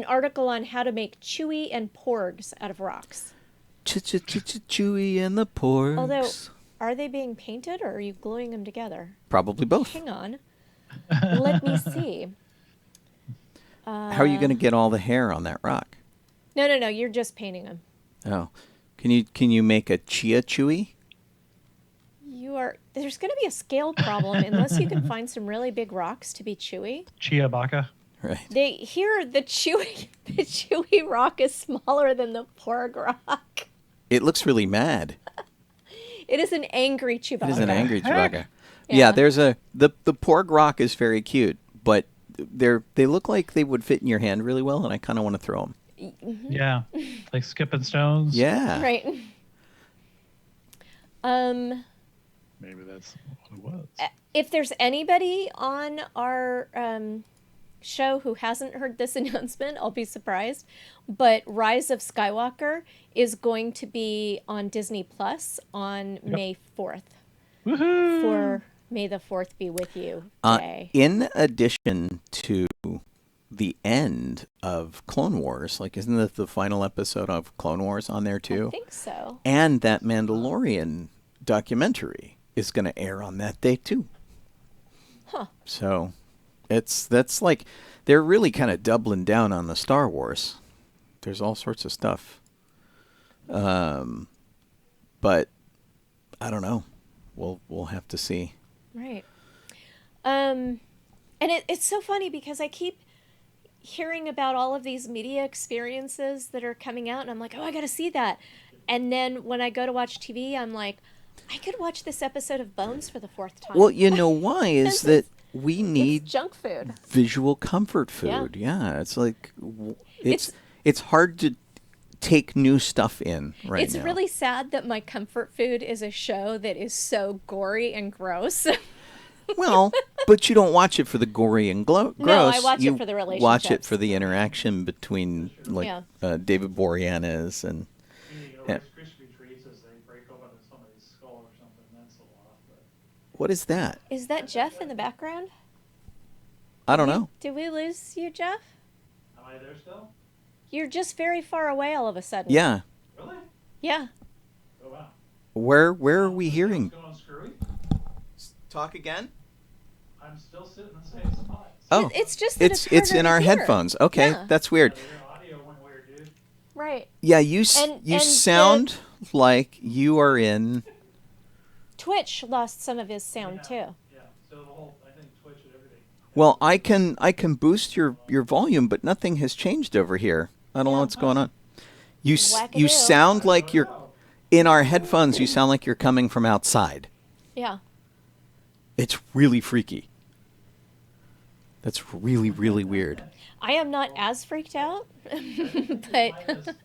article on how to make Chewie and Porgs out of rocks. Chewy and the porgs. Although, are they being painted or are you gluing them together? Probably both. Hang on. Let me see. How are you going to get all the hair on that rock? No. You're just painting them. Oh, can you make a chia chewy? There's going to be a scale problem unless you can find some really big rocks to be chewy. Chiabaka. Right. The chewy rock is smaller than the porg rock. It looks really mad. It is an angry Chewbacca. It is an angry heck? Chewbacca. Yeah. Yeah, there's the porg rock is very cute, but they look like they would fit in your hand really well, and I kind of want to throw them. Yeah. Like skipping stones. Yeah. Right. Maybe that's what it was. If there's anybody on our show who hasn't heard this announcement, I'll be surprised. But Rise of Skywalker is going to be on Disney Plus on May 4th. Woohoo! For May the 4th be with you day. In addition to the end of Clone Wars, like isn't that the final episode of Clone Wars on there too? I think so. And that Mandalorian documentary is going to air on that day too. Huh. So that's like they're really kind of doubling down on the Star Wars. There's all sorts of stuff. But I don't know. We'll have to see. Right. And it's so funny because I keep hearing about all of these media experiences that are coming out, and I'm like, oh, I got to see that. And then when I go to watch TV, I'm like, I could watch this episode of Bones for the 4th time. Well, you know why is This that we need it's junk food. visual comfort food. Yeah, it's like it's hard to take new stuff in right It's now. really sad that my comfort food is a show that is so gory and gross. Well, but you don't watch it for the gory and gross. No, I watch it you for the Watch it relationships. for the interaction between Yeah. David Boreanaz and Yeah. Rice Krispie treats as they break open somebody's skull or something. That's a lot. But what is that? Is that Jeff in the background? I don't know. Did we lose you, Jeff? am I there still? You're just very far away all of a sudden. Yeah, Really? Yeah. Oh wow. where are we hearing? What's going screwy? Talk again. I'm still sitting in the same spot. Oh, It's just that it's harder in to our hear. headphones. Okay, Yeah. that's weird. Your audio went weird, dude. Right. Yeah, you And sound like you are in. Twitch lost some of his sound too. Yeah. So the whole, I think Twitch and everything. Well, I can boost your volume, but nothing has changed over here. I don't know what's going on. You Wackadoo. sound like you're in our headphones. You sound like you're coming from outside. Yeah. It's really freaky. That's really really weird. I am not as freaked out, but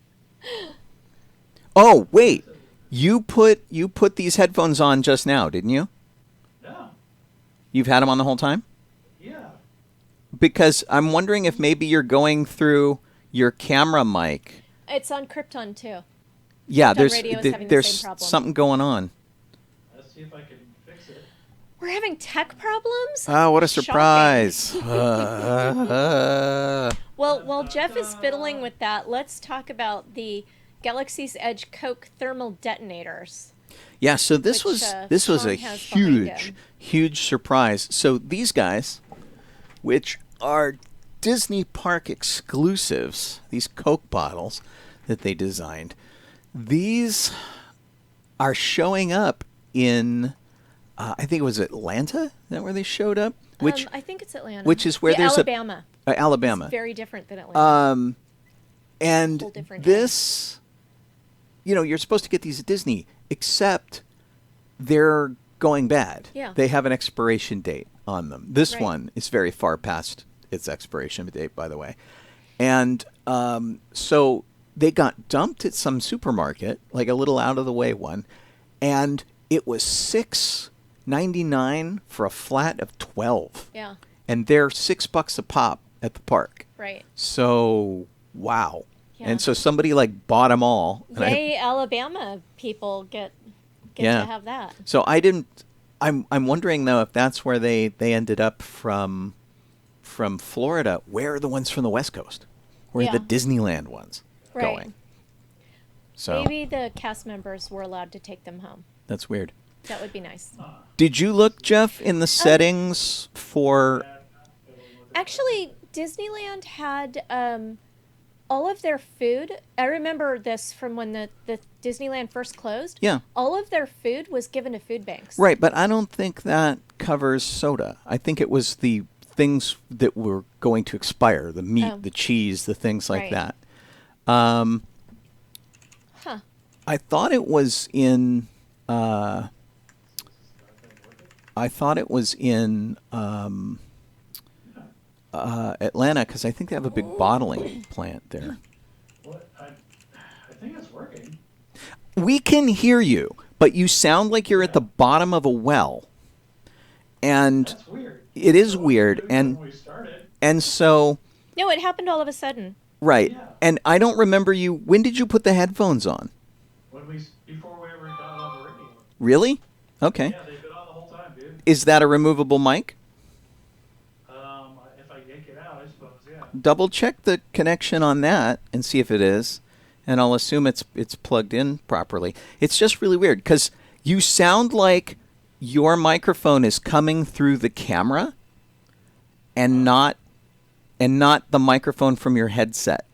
Oh wait, you put these headphones on just now, didn't you? No. You've had them on the whole time? Yeah. Because I'm wondering if maybe you're going through your camera mic. it's on Krypton too. Yeah, Krypton there's Radio is having the there's same problem. something going on. Let's see if I can fix it. We're having tech problems? Oh, what a Shocking. surprise! Well, while Jeff is fiddling with that, let's talk about the Galaxy's Edge Coke thermal detonators. Yeah, so this which, was a Sean has behind huge, him. huge surprise. So these guys, which are Disney Park exclusives, these Coke bottles that they designed, these are showing up in, I think it was Atlanta. Is that where they showed up? Which I think it's Atlanta. which is where Yeah, there's Alabama. Alabama. It's very different than Atlanta. And Whole different this, you're supposed to get these at Disney, except they're going bad. Yeah. They have an expiration date on them. This Right. one is very far past its expiration date, by the way. And so they got dumped at some supermarket, like a little out of the way one, and it was $6.99 for a flat of 12. Yeah, And they're $6 a pop at the park. right. So, wow. Yeah. And so somebody like bought them all. And Yay, Alabama people get Yeah. to have that. So I didn't. I'm wondering though if that's where they ended up from Florida. Where are the ones from the West Coast? Where are the Yeah. Disneyland ones Right. going? So Maybe the cast members were allowed to take them home. that's weird. That would be nice. Did you look, Jeff, in the settings for? Actually, Disneyland had all of their food. I remember this from when the Disneyland first closed. Yeah. All of their food was given to food banks. Right, but I don't think that covers soda. I think it was the things that were going to expire, the meat, Oh. the cheese, the things like Right. that. Huh. I thought it was in. Atlanta because I think they have a big bottling plant there. What? I think it's working. We can hear you, but you sound like you're at the bottom of a well, and That's weird. it is weird. When we started. And so No, it happened all of a sudden. right, Yeah. and I don't remember you. When did you put the headphones on? Before we ever got on the radio. Really? Okay. Yeah, they've been on the whole time, dude. Is that a removable mic? If I yank it out, I suppose, yeah. Double check the connection on that and see if it is, and I'll assume it's plugged in properly. It's just really weird because you sound like your microphone is coming through the camera and not the microphone from your headset.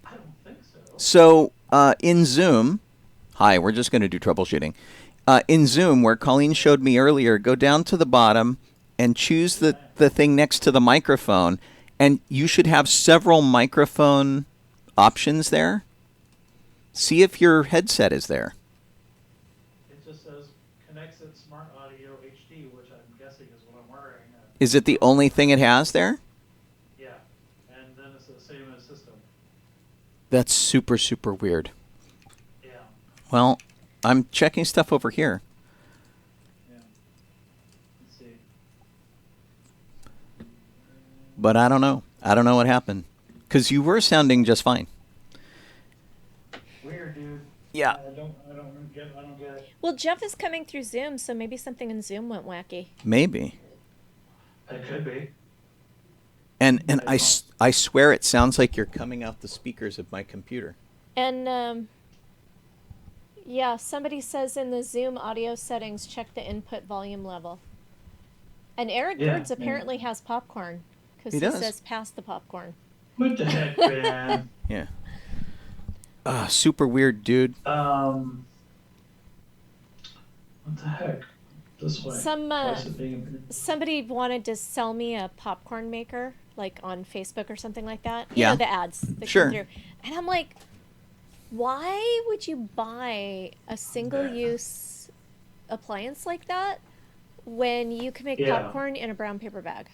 I don't think so. So in Zoom, hi, we're just going to do troubleshooting. In Zoom, where Colleen showed me earlier, go down to the bottom and choose the thing next to the microphone, and you should have several microphone options there. See if your headset is there. It just says connects it Smart Audio HD, which I'm guessing is what I'm wearing. Is it the only thing it has there? Yeah. And then it's the same as system. That's super, super weird. Yeah. Well, I'm checking stuff over here. Yeah. Let's see. But I don't know. I don't know what happened. Because you were sounding just fine. Weird, dude. Yeah. I don't get it. Well, Jeff is coming through Zoom, so maybe something in Zoom went wacky. Maybe. It could be. And I swear it sounds like you're coming out the speakers of my computer. And yeah, somebody says in the Zoom audio settings, check the input volume level. And Eric Yeah, Birds apparently has popcorn because He he does. says pass the popcorn. What the heck, man? Yeah. Super weird, dude. What the heck? This way. Why is it being- Somebody wanted to sell me a popcorn maker, like on Facebook or something like that. Yeah. You know, the ads that Sure. come through. And I'm like, why would you buy a single-use appliance like that when you can make Yeah. popcorn in a brown paper bag?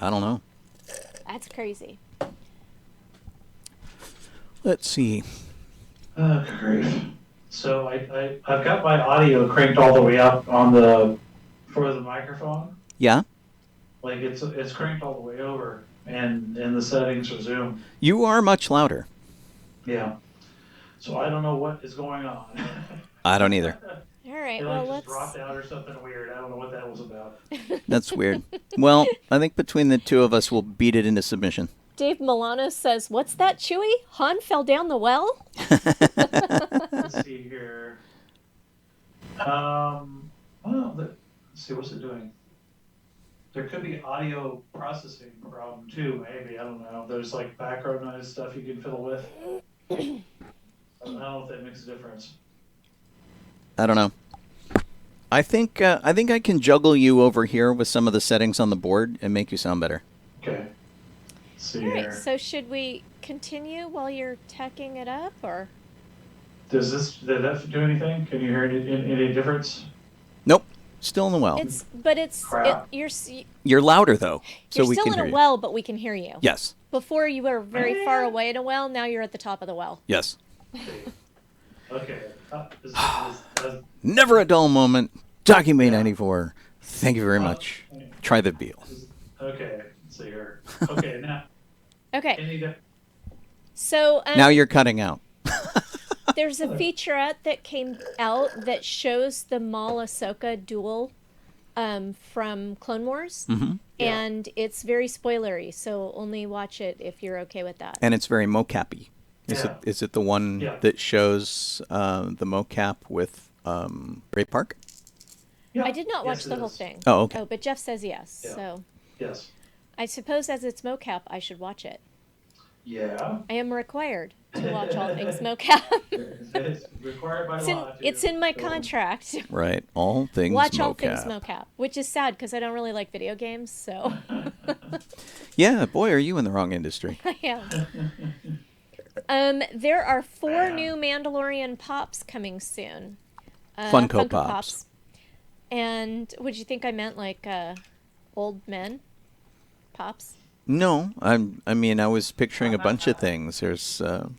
I don't know. That's crazy. Let's see. Oh, good grief. So I've got my audio cranked all the way up on for the microphone. Yeah? Like it's cranked all the way over and in the settings for Zoom. You are much louder. Yeah. So I don't know what is going on. I don't either. All right, It well, just let's... dropped out or something weird. I don't know what that was about. That's weird. Well, I think between the two of us, we'll beat it into submission. Dave Milano says, what's that, Chewy? Han fell down the well? Let's see here. Well, let's see, what's it doing? There could be audio processing problem too, maybe. I don't know. There's like background noise stuff you can fiddle with. I don't know if that makes a difference. I don't know. I think I can juggle you over here with some of the settings on the board and make you sound better. Okay. Let's see All right, here. so should we continue while you're teching it up, or? Did that do anything? Can you hear any difference? Nope. Still in the well. Crap. You're louder though, so you're we still can in hear a you. well, but we can hear you. Yes. Before you were very far away in a well, now you're at the top of the well. Yes. Okay. Never a dull moment. DB94. Thank you very much. Try the Beal. Okay. Let's see here. Okay, now. Okay. So Now you're cutting out. there's a featurette that came out that shows the Maul Ahsoka duel from Clone Wars. Mm-hmm. And it's very spoilery, so only watch it if you're okay with that. And it's very mocap-y. Is it the one that shows the mocap with Bray Park? Yeah. I did not watch the whole thing. Oh, okay. Oh, but Jeff says yes. Yeah. So Yes. I suppose as it's mocap, I should watch it. Yeah. I am required to watch all things mocap. It's required by law. It's in my contract. Right. All things Watch mocap. all things mocap, which is sad because I don't really like video games, so Yeah, boy, are you in the wrong industry. I am. There are 4 new Mandalorian pops coming soon. Funko Pops. And would you think I meant like old men pops? No, I mean, I was picturing a bunch of things. There's, soda.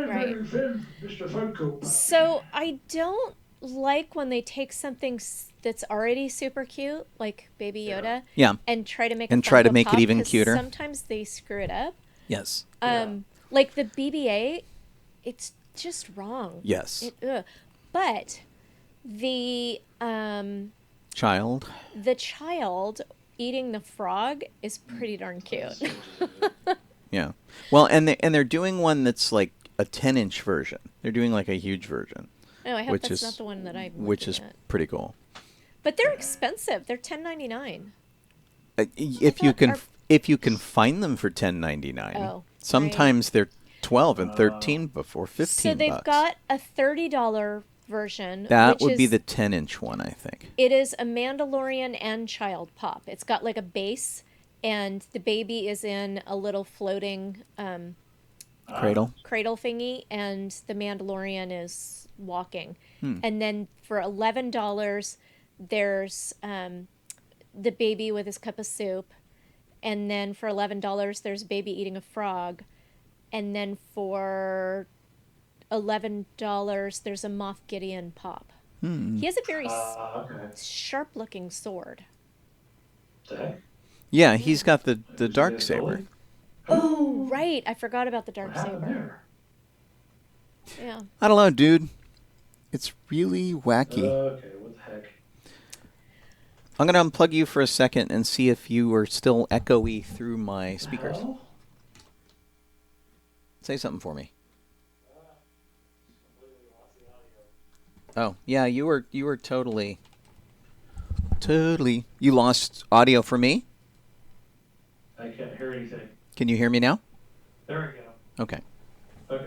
Right. Mr. Funko. So I don't like when they take something that's already super cute, like Baby Yoda, Yeah. and try to make And a try to Funko make it Pop, even 'cause cuter. Sometimes they screw it up. Yes. Like the BB-8, it's just wrong. Yes. But the Child. child eating the frog is pretty darn cute. Yeah. Well, and they're doing one that's like a 10-inch version. They're doing like a huge version. Oh, I hope which that's is, not the one that I'm Which looking is at. pretty cool. But they're expensive. They're $10.99. If you can find them for $10.99. Oh, sometimes they're $12 and $13 before $15. So they've got a $30 version. That which would be is, the 10-inch one, I think. It is a Mandalorian and child pop. It's got like a base, and the baby is in a little floating Cradle. thingy, and the Mandalorian is walking. And then for $11, there's the baby with his cup of soup, and then for $11, there's baby eating a frog, and then for $11, there's a Moff Gideon pop. He has a very sharp-looking sword. Yeah, he's got the dark saber. Oh, right. I forgot about the dark saber. Yeah. I don't know, dude. It's really wacky. Okay, what the heck? I'm going to unplug you for a second and see if you are still echoey through my speakers. Hell? Say something for me. Oh, yeah, you were totally. You lost audio for me? I can't hear anything. Can you hear me now? There we go. Okay. Okay.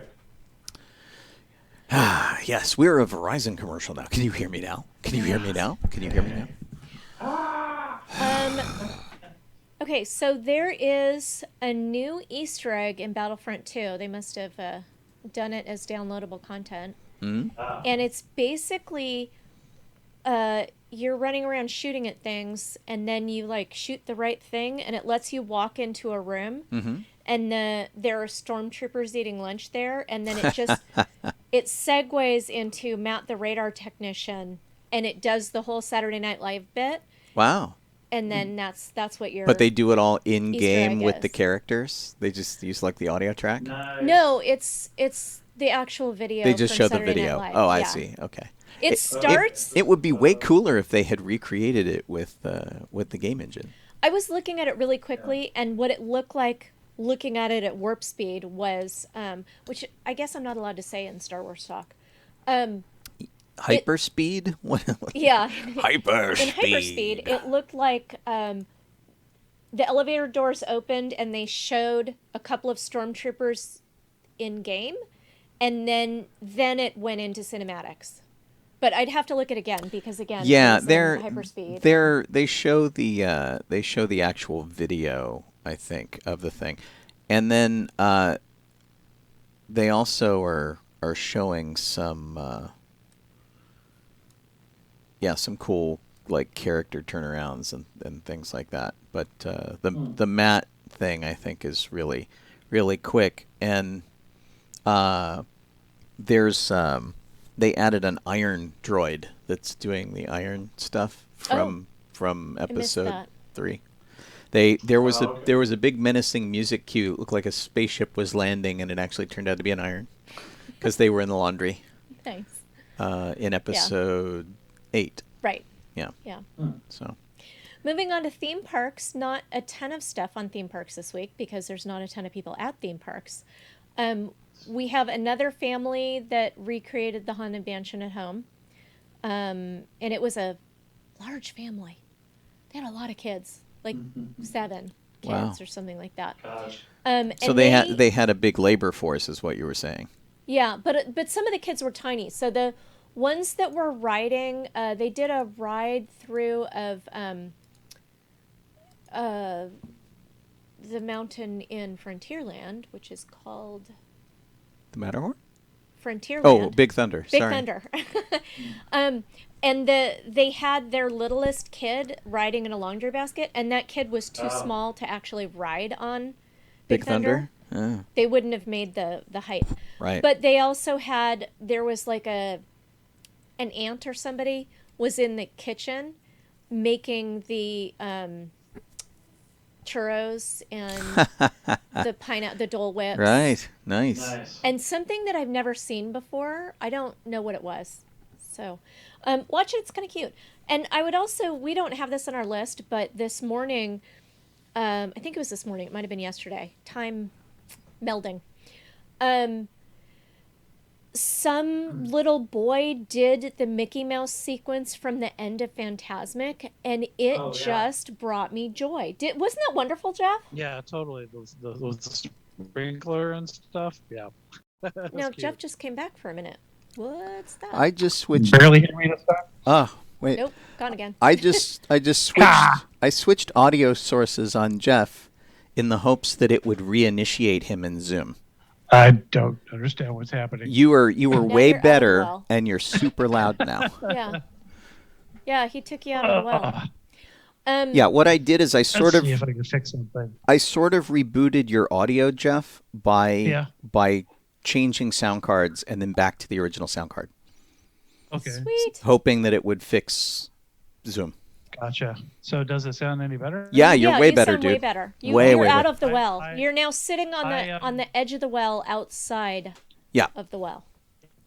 Ah, yes, we're a Verizon commercial now. Can you hear me now? Can you hear me now? Can you hear me now? Okay, so there is a new Easter egg in Battlefront 2. They must have done it as downloadable content. Mm-hmm. And it's basically you're running around shooting at things, and then you like shoot the right thing, and it lets you walk into a room, and there are stormtroopers eating lunch there, and then it just it segues into Matt the radar technician, and it does the whole Saturday Night Live bit. Wow. And then that's what you're. But they do it all in Easter game egg with is. the characters. They just use like the audio track. Nice. No, it's the actual video. They just from show the Saturday Night video. Live. Oh, I Yeah. see. Okay. It starts. It would be way cooler if they had recreated it with the game engine. I was looking at it really quickly, and what it looked like looking at it at warp speed was, which I guess I'm not allowed to say in Star Wars talk. Hyperspeed? Yeah. Hyperspeed. In hyperspeed, it looked like the elevator doors opened and they showed a couple of stormtroopers in game, and then it went into cinematics. But I'd have to look at it again because again, yeah, it was they're in hyperspeed. they show the actual video, I think, of the thing, and then they also are showing some some cool like character turnarounds and things like that. But the matte thing I think is really quick, and there's they added an iron droid that's doing the iron stuff from episode 3. There was a big menacing music cue. It looked like a spaceship was landing, and it actually turned out to be an iron because they were in the laundry. Nice. In episode 8. Right. Yeah. Yeah. So. Moving on to theme parks, not a ton of stuff on theme parks this week because there's not a ton of people at theme parks. We have another family that recreated the Haunted Mansion at home. And it was a large family. They had a lot of kids, like 7 kids or something like that. Gosh. So they had a big labor force, is what you were saying. Yeah, but some of the kids were tiny. So the ones that were riding, they did a ride through of the mountain in Frontierland, which is called The Matterhorn? Frontierland. Oh, Big Thunder. Big Sorry. Thunder. And they had their littlest kid riding in a laundry basket, and that kid was too small to actually ride on Big Thunder. Oh. They wouldn't have made the height. Right. But they also there was like an aunt or somebody was in the kitchen making the churros and the Dole Whips. Right. Nice. And something that I've never seen before. I don't know what it was. So watch it. It's kind of cute. And I would also, we don't have this on our list, but this morning, I think it was this morning. It might have been yesterday. Time melding. Some little boy did the Mickey Mouse sequence from the end of Fantasmic, and it just brought me joy. Wasn't that wonderful, Jeff? Yeah, totally. Those sprinkler and stuff. Yeah. Now, Jeff just came back for a minute. What's that? I just switched. Barely hear me this time. Oh, wait. Nope, gone again. I just switched. I switched audio sources on Jeff in the hopes that it would reinitiate him in Zoom. I don't understand what's happening. You were way you're out of the better, well. and you're super loud now. Yeah, he took you out of the well. Yeah, what I did is I Let's sort of see if I can fix something. rebooted your audio, Jeff, by changing sound cards and then back to the original sound card, Okay. Sweet. hoping that it would fix Zoom. Gotcha. So does it sound any better? Yeah, you're way better, sound dude. way better. Way You're out better. of the well. You're now sitting on the edge of the well outside of the well.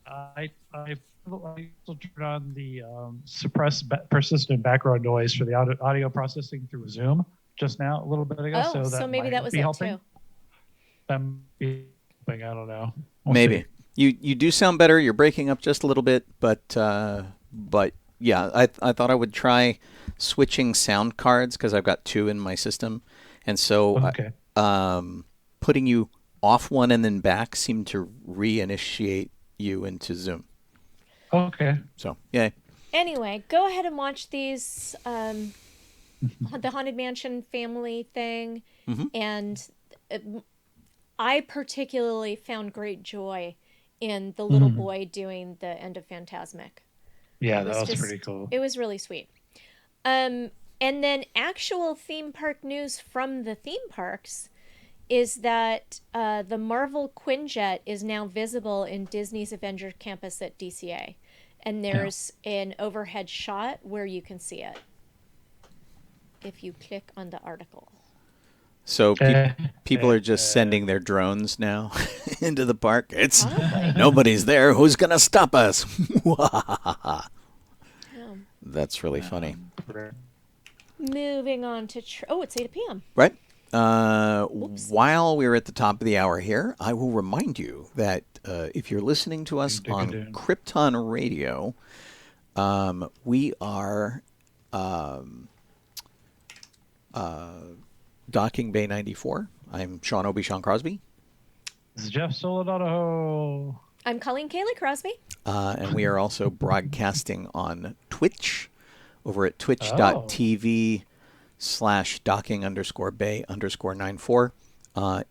I still turn on the suppress persistent background noise for the audio processing through Zoom just now, a little bit ago. Oh, so maybe that was be it helping. too. That might be helping. I don't know. Maybe See. you do sound better. You're breaking up just a little bit, but yeah, I thought I would try switching sound cards because I've got 2 in my system, and so putting you off one and then back seemed to reinitiate you into Zoom. Okay. So yay. Anyway, go ahead and watch these the Haunted Mansion family thing, and I particularly found great joy in the little boy doing the end of Fantasmic. Yeah, that was pretty cool. It was really sweet. And then actual theme park news from the theme parks is that the Marvel Quinjet is now visible in Disney's Avenger Campus at DCA. And there's an overhead shot where you can see it if you click on the article. So people are just sending their drones now into the park. It's Probably. nobody's there. Who's gonna stop us? Yeah. That's really funny. Moving on to... it's 8 p.m. Right? While we're at the top of the hour here, I will remind you that if you're listening to us on Krypton Radio, we are Docking Bay 94. I'm Sean Obi, Sean Crosby. This is Jeff Soledado. I'm Colleen Kaylee Crosby. And we are also broadcasting on Twitch over at twitch.tv/docking_bay_94.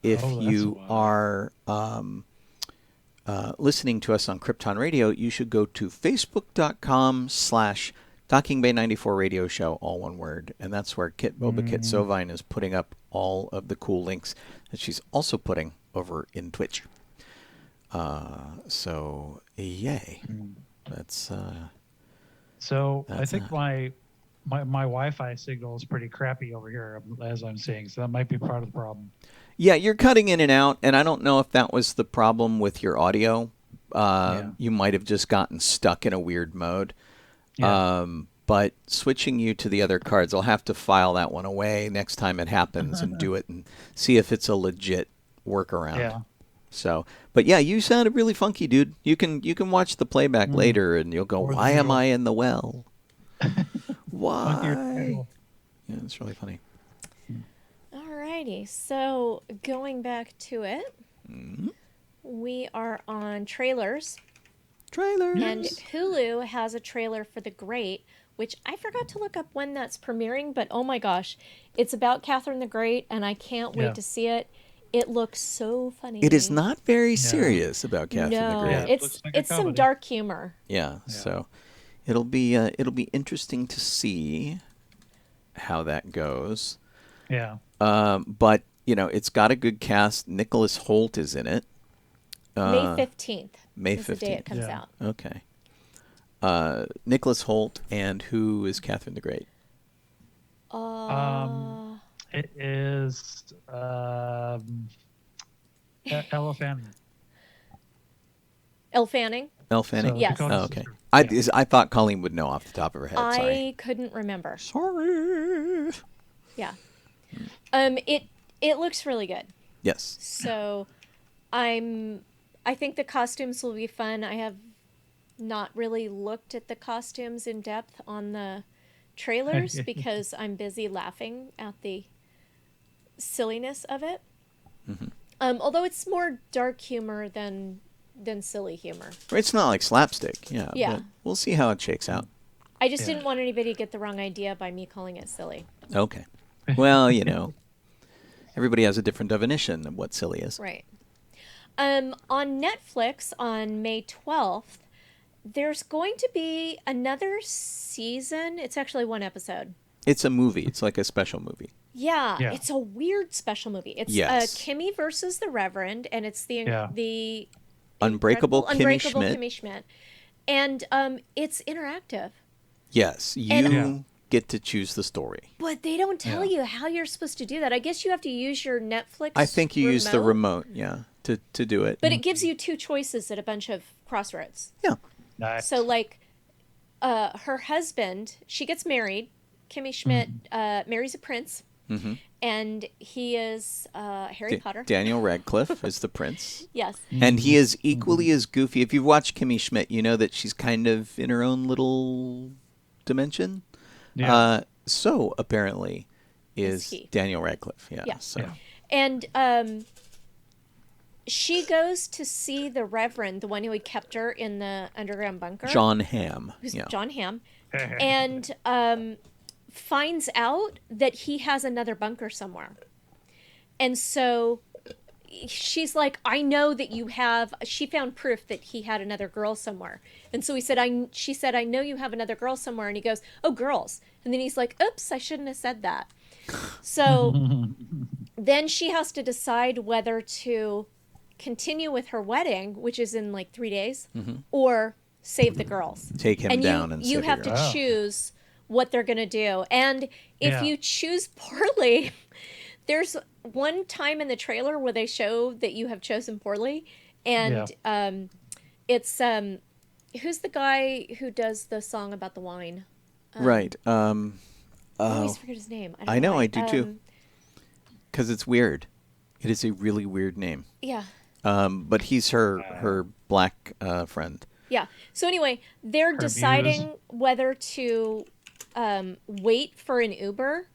If you are listening to us on Krypton Radio, you should go to facebook.com/DockingBay94 Radio Show, all one word. And that's where Boba Kit Sovine is putting up all of the cool links that she's also putting over in Twitch. So, yay. That's So I that's think my Wi-Fi signal is pretty crappy over here, as I'm seeing. So that might be part of the problem. Yeah, you're cutting in and out, and I don't know if that was the problem with your audio. You might have just gotten stuck in a weird mode. Yeah. But switching you to the other cards, I'll have to file that one away next time it happens and do it and see if it's a legit workaround. Yeah. So, but yeah, you sounded really funky, dude. You can watch the playback later, and you'll go, "Why am I in the well? Why?" Yeah, it's really funny. Alrighty, so going back to it, we are on trailers. Trailers. And Hulu has a trailer for The Great, which I forgot to look up when that's premiering, but oh my gosh, it's about Catherine the Great, and I can't wait to see it. It looks so funny. It is not very serious about Catherine the Great. Yeah, it's some dark humor. Yeah, so it'll be interesting to see how that goes. Yeah. But it's got a good cast. Nicholas Hoult is in it. May 15th. May is the day it 15th. comes out. Okay. Nicholas Hoult, and who is Catherine the Great? It is Ella Fanning. Elle Fanning? Elle Fanning? So Yes. Dakota's Oh, okay. sister. I thought Colleen would know off the top of her head. Sorry. I couldn't remember. Sorry. Yeah. It looks really good. Yes. So I think the costumes will be fun. I have not really looked at the costumes in depth on the trailers because I'm busy laughing at the silliness of it. Although it's more dark humor than silly humor. It's not like slapstick. Yeah. Yeah. But we'll see how it shakes out. I just didn't want anybody to get the wrong idea by me calling it silly. Okay. Well, everybody has a different definition of what silly is. Right. On Netflix on May 12th, there's going to be another season. It's actually one episode. It's a movie. It's like a special movie. Yeah. Yeah. It's a weird special movie. It's Yes. Kimmy versus the Reverend, and it's the Unbreakable Kimmy Schmidt. Kimmy Schmidt. And it's interactive. Yes. You And- get to choose the story. But they don't tell you how you're supposed to do that. I guess you have to use your Netflix I think you use the remote, to do it. But it gives you two choices at a bunch of crossroads. Yeah. Nice. So, like, her husband, she gets married. Kimmy Schmidt marries a prince. And he is Harry Potter. Daniel Radcliffe is the prince. Yes. And he is equally as goofy. If you've watched Kimmy Schmidt, you know that she's kind of in her own little dimension. Yeah. So apparently Is is he. Daniel Radcliffe. Yeah. Yeah. So. Yeah. And she goes to see the Reverend, the one who had kept her in the underground bunker. John Hamm. Who's Yeah. John Hamm. And finds out that he has another bunker somewhere. And so she's like, I know that you have, she found proof that he had another girl somewhere. And so she said, I know you have another girl somewhere. And he goes, oh, girls. And then he's like, oops, I shouldn't have said that. So then she has to decide whether to continue with her wedding, which is in like 3 days, or save the girls. Take him down and you save have the to girls. choose what they're going to do. And if you choose poorly, there's one time in the trailer where they show that you have chosen poorly. And it's who's the guy who does the song about the wine? Right. I always forget his name. I know, why. I do too. because it's weird. It is a really weird name. Yeah. But he's her black friend. Yeah. So anyway, they're Her deciding muse. whether to wait for an Uber.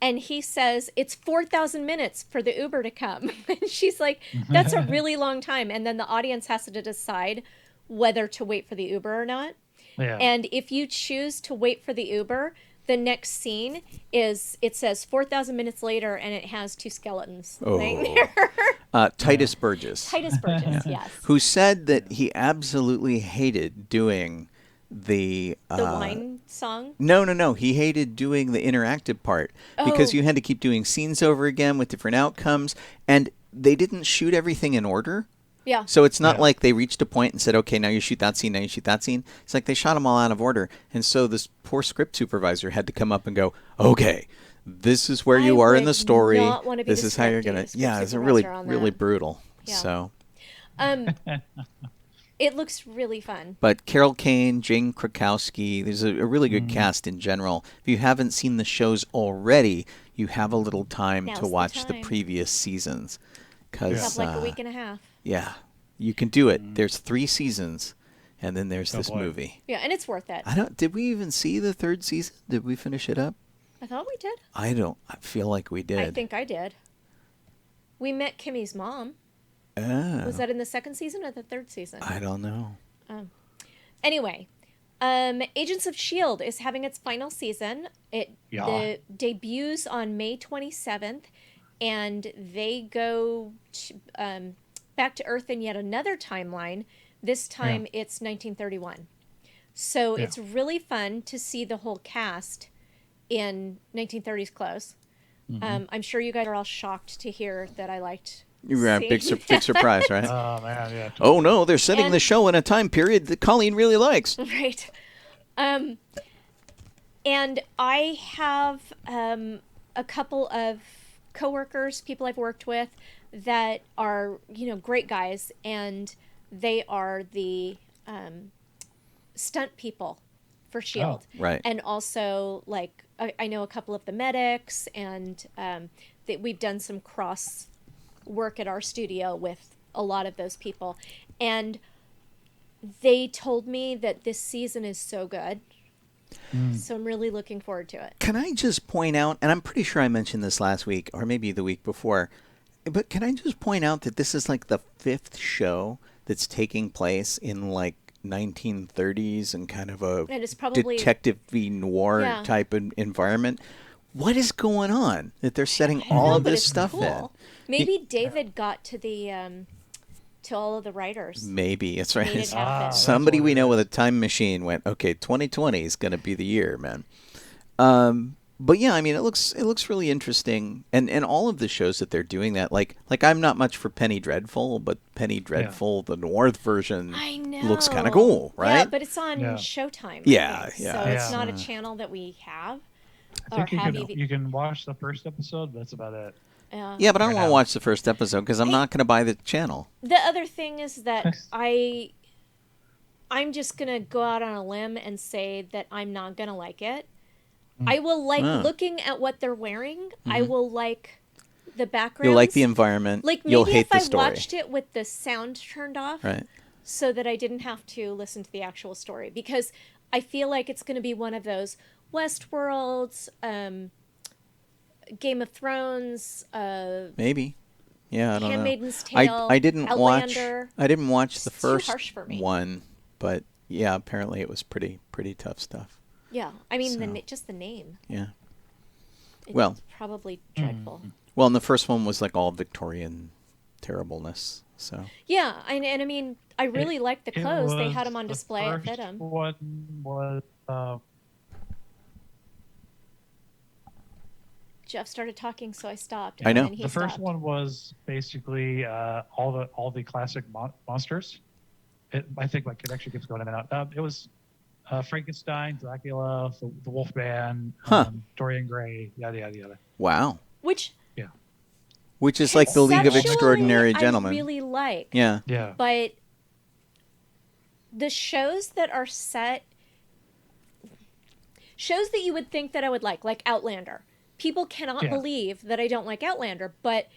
And he says, it's 4,000 minutes for the Uber to come. And she's like, that's a really long time. And then the audience has to decide whether to wait for the Uber or not. Yeah. And if you choose to wait for the Uber, the next scene is, it says 4,000 minutes later, and it has two skeletons laying there. Titus Burgess, Titus Burgess, yes. who said that he absolutely hated doing the wine song? No. He hated doing the interactive part because Oh. you had to keep doing scenes over again with different outcomes, and they didn't shoot everything in order. Yeah. So it's not like they reached a point and said, okay, now you shoot that scene, now you shoot that scene. It's like they shot them all out of order. And so this poor script supervisor had to come up and go, okay, this is where you are in the would story. not wanna be This the is how you're script going to. script Yeah, it's a really, supervisor on really that. brutal. Yeah. So, It looks really fun. but Carol Kane, Jane Krakowski, there's a really good cast in general. If you haven't seen the shows already, you have a little time Now's to the watch the time. previous seasons. We Because, have like a week and a half. yeah, you can do it. There's 3 seasons, and then there's this boy. movie. Yeah, and it's worth it. I don't. Did we even see the 3rd season? Did we finish it up? I thought we did. I don't. I feel like we did. I think I did. We met Kimmy's mom. Oh, Was that in the 2nd season or the 3rd season? I don't know. Anyway, Agents of S.H.I.E.L.D. is having its final season. The debuts on May 27th, and they go back to Earth in yet another timeline. This time it's 1931. So it's really fun to see the whole cast in 1930s clothes. I'm sure you guys are all shocked to hear that I liked You're a big surprise, right? Oh man, yeah. Oh no, they're setting the And- show in a time period that Colleen really likes. Right. And I have a couple of coworkers, people I've worked with that are, great guys, and they are the stunt people for S.H.I.E.L.D. Right. And also, like, I know a couple of the medics, and that we've done some cross work at our studio with a lot of those people. And they told me that this season is so good. So I'm really looking forward to it. Can I just point out, and I'm pretty sure I mentioned this last week or maybe the week before, but can I just point out that this is like the 5th show that's taking place in like 1930s and kind of a And it's probably detective-y noir type environment. What is going on that they're setting all of but this it's stuff cool. in? Maybe David got to the to all of the writers. Maybe it's right. Made it happen. Somebody That's we what it know is. with a time machine went, okay, 2020 is going to be the year, man. But yeah, I mean, it looks really interesting, and all of the shows that they're doing that, like I'm not much for Penny Dreadful, but Penny Dreadful, the North version, I know. looks kind of cool, right? Yeah, but it's on Yeah. Showtime. I Yeah, think. yeah. So it's Yeah. not a channel that we have. I think have you can watch the first episode, but that's about it. Yeah, but I don't Right want to now. watch the first episode because I'm not going to buy the channel. The other thing is that I'm just gonna go out on a limb and say that I'm not gonna like it. I will like looking at what they're wearing. I will like the background. You'll like the environment. Like maybe You'll hate if the I story. watched it with the sound turned off, Right. so that I didn't have to listen to the actual story, because I feel like it's going to be one of those Westworlds, Game of Thrones, Maybe. Yeah, I don't know. Handmaid's Tale, I didn't Outlander. watch the It's too first harsh for me. one, but yeah, apparently it was pretty tough stuff. Yeah, I mean So. just the name. Yeah. It's Well. probably dreadful. Well, and the first one was like all Victorian terribleness. So Yeah, and I mean, I really liked the It clothes. They had was them on the display at first Fitum. One was Jeff started talking, so I stopped. I know. And then he the first stopped. one was basically all the classic monsters. I think like it actually keeps going in and out. It was Frankenstein, Dracula, the Wolfman, Huh. Dorian Gray, yada yada yada. wow, Which which is like the League of conceptually, Extraordinary Gentlemen. I really like. Yeah. Yeah. But the shows that are shows that you would think that I would like Outlander. people cannot Yeah. believe that I don't like Outlander, but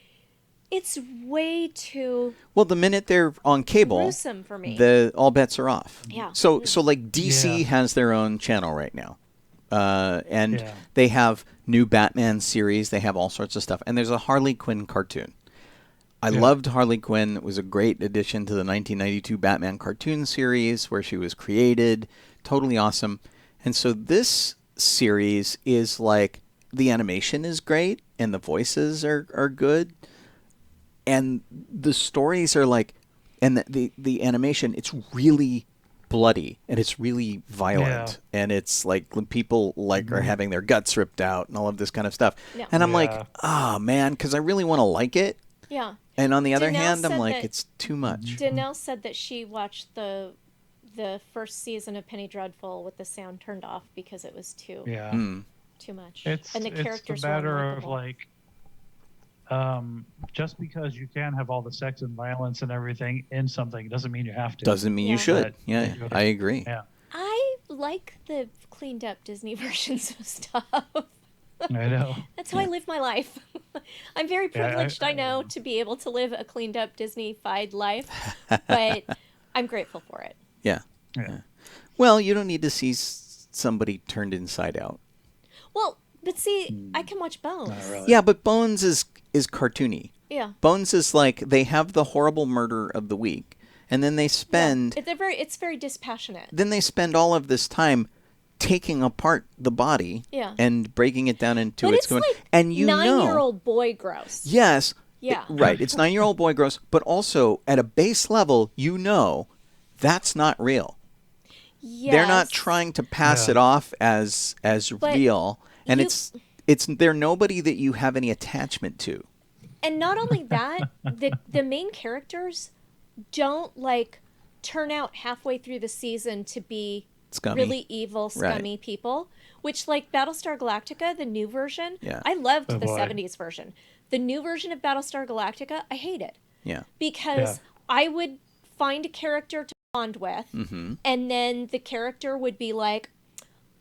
it's way too Well, the minute they're on cable, gruesome for me. all bets are off. Yeah. So like DC Yeah. has their own channel right now, and Yeah. they have new Batman series. They have all sorts of stuff, and there's a Harley Quinn cartoon. I Yeah. loved Harley Quinn. It was a great addition to the 1992 Batman cartoon series where she was created. Totally awesome. And so this series is like the animation is great and the voices are good. And the stories are like, and the animation, it's really bloody and it's really violent. Yeah. And it's like when people like are having their guts ripped out and all of this kind of stuff. Yeah. And I'm like, Yeah. oh man, because I really want to like it. Yeah. And on the other Danelle hand, I'm said like, that- it's too much. Danelle said that she watched the first season of Penny Dreadful with the sound turned off because it was too Yeah. too much. It's and the characters a matter were of unlikable. like, just because you can have all the sex and violence and everything in something doesn't mean you have to. Doesn't mean you Yeah. should. But- Yeah, I agree. Yeah. I like the cleaned up Disney versions of stuff. I know. That's how I live my life. I'm very Yeah, privileged, I know, to be able to live a cleaned up Disney-fied life, but I'm grateful for it. Yeah. Yeah. Well, you don't need to see somebody turned inside out. Well, but see, I can watch Bones. Not really. Yeah, but Bones is cartoony. Yeah. Bones is like they have the horrible murder of the week, and then they spend It's very dispassionate. then they spend all of this time taking apart the body Yeah. and breaking it down into But its it's going. like And you know, 9-year-old boy gross. yes, Yeah. right. It's 9-year-old boy gross, but also at a base level, you know, that's not real. Yes. They're not trying to pass Yeah. it off as But real, and you- it's they're nobody that you have any attachment to. And not only that, the main characters don't like turn out halfway through the season to be Scummy. really evil, Right. scummy people. Which, like Battlestar Galactica, the new version, Yeah. I loved Oh, the boy. 70s version. The new version of Battlestar Galactica, I hated Yeah. because Yeah. I would find a character to bond with, Mm-hmm. and then the character would be like,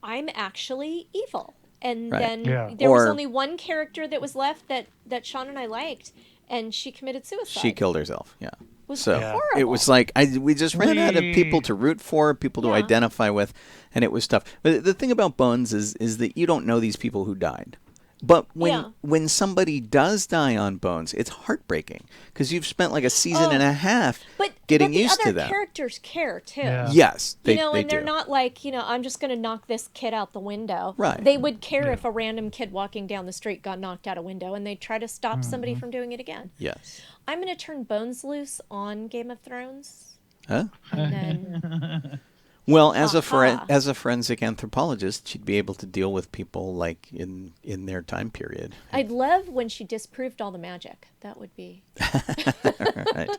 I'm actually evil. And Right. then Yeah. there was Or- only one character that was left that Sean and I liked, and she committed suicide. She killed herself. Yeah. Was So Yeah. horrible. it was like we just ran out of people to root for, people to Yeah. identify with, and it was tough. But the thing about Bones is that you don't know these people who died. But Yeah. when somebody does die on Bones, it's heartbreaking because you've spent like a season and a half but getting the used other to that. characters care too. Yeah. Yes, they And they're do. not like, I'm just going to knock this kid out the window. Right. They would care if a random kid walking down the street got knocked out a window, and they'd try to stop somebody Mm-hmm. from doing it again. Yes. I'm going to turn Bones loose on Game of Thrones, Huh? and then Well, as Aha. as a forensic anthropologist, she'd be able to deal with people like in their time period. I'd love when she disproved all the magic. That would be... Right.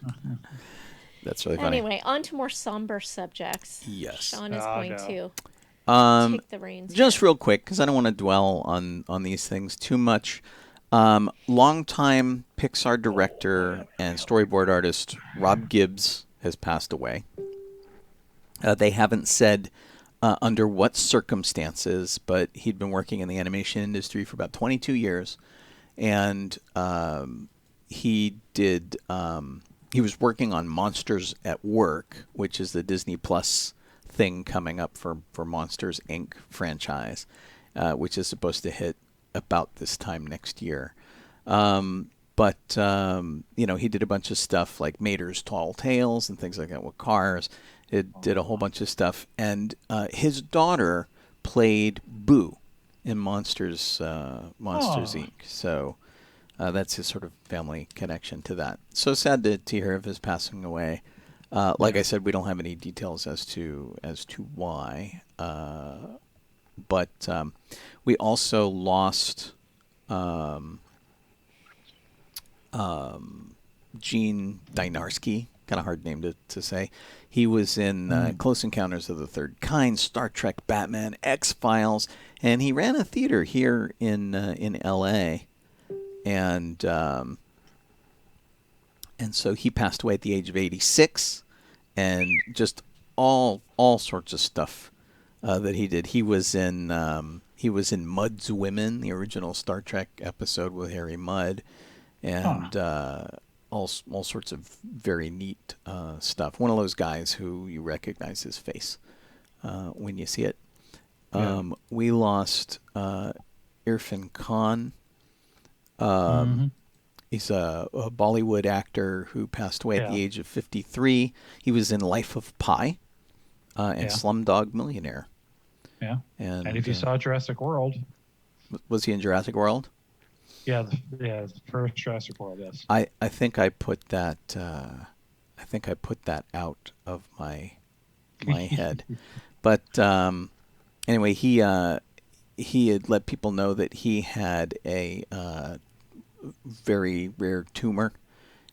That's really funny. Anyway, on to more somber subjects. Yes. Sean is Oh, going no. to take the reins. Just here. real quick, because I don't want to dwell on these things too much. Longtime Pixar director and storyboard artist Rob Gibbs has passed away. They haven't said under what circumstances, but he'd been working in the animation industry for about 22 years, and he did. He was working on Monsters at Work, which is the Disney Plus thing coming up for Monsters Inc. franchise, which is supposed to hit about this time next year. But he did a bunch of stuff like Mater's Tall Tales and things like that with cars. It did a whole bunch of stuff, and his daughter played Boo in Monsters Inc. So that's his sort of family connection to that. So sad to hear of his passing away. Like I said, we don't have any details as to why. But we also lost Gene Dynarski, kind of hard name to say. He was in Close Encounters of the Third Kind, Star Trek, Batman, X-Files, and he ran a theater here in L.A. And so he passed away at the age of 86, and just all sorts of stuff that he did. He was in Mudd's Women, the original Star Trek episode with Harry Mudd, and all sorts of very neat stuff. One of those guys who you recognize his face when you see it. We lost Irfan Khan. He's a Bollywood actor who passed away at the age of 53. He was in Life of Pi and Slumdog Millionaire. Yeah. And if you saw Jurassic World. Was he in Jurassic World? Yeah, the first Jurassic World, yes. I think I put that out of my head. But anyway, he had let people know that he had a very rare tumor,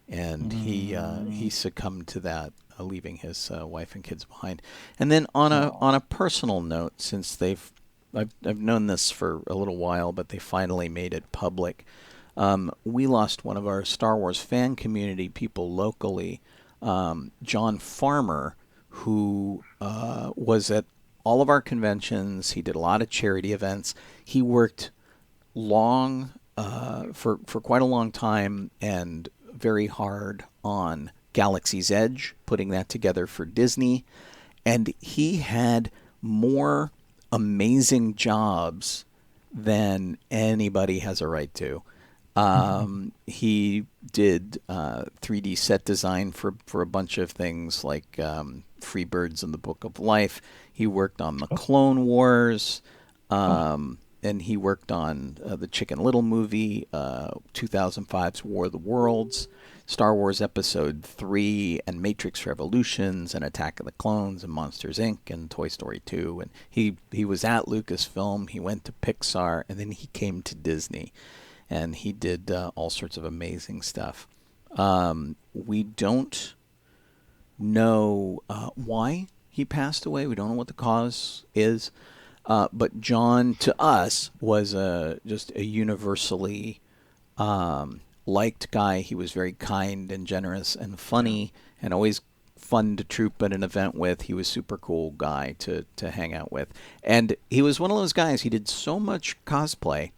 and he succumbed to that, leaving his wife and kids behind. And then on a personal note, since I've known this for a little while, but they finally made it public. We lost one of our Star Wars fan community people locally, John Farmer, who was at all of our conventions. He did a lot of charity events. He worked for quite a long time and very hard on Galaxy's Edge, putting that together for Disney. And he had more amazing jobs than anybody has a right to. He did 3D set design for a bunch of things like Freebirds and the Book of Life. He worked on the Clone Wars, and he worked on the Chicken Little movie, 2005's War of the Worlds, Star Wars Episode 3, and Matrix Revolutions, and Attack of the Clones, and Monsters, Inc., and Toy Story 2. And he was at Lucasfilm, he went to Pixar, and then he came to Disney. And he did all sorts of amazing stuff. We don't know why he passed away. We don't know what the cause is. But John, to us, was just a universally liked guy. He was very kind and generous and funny, and always fun to troop at an event with. He was a super cool guy to hang out with. And he was one of those guys, he did so much cosplay.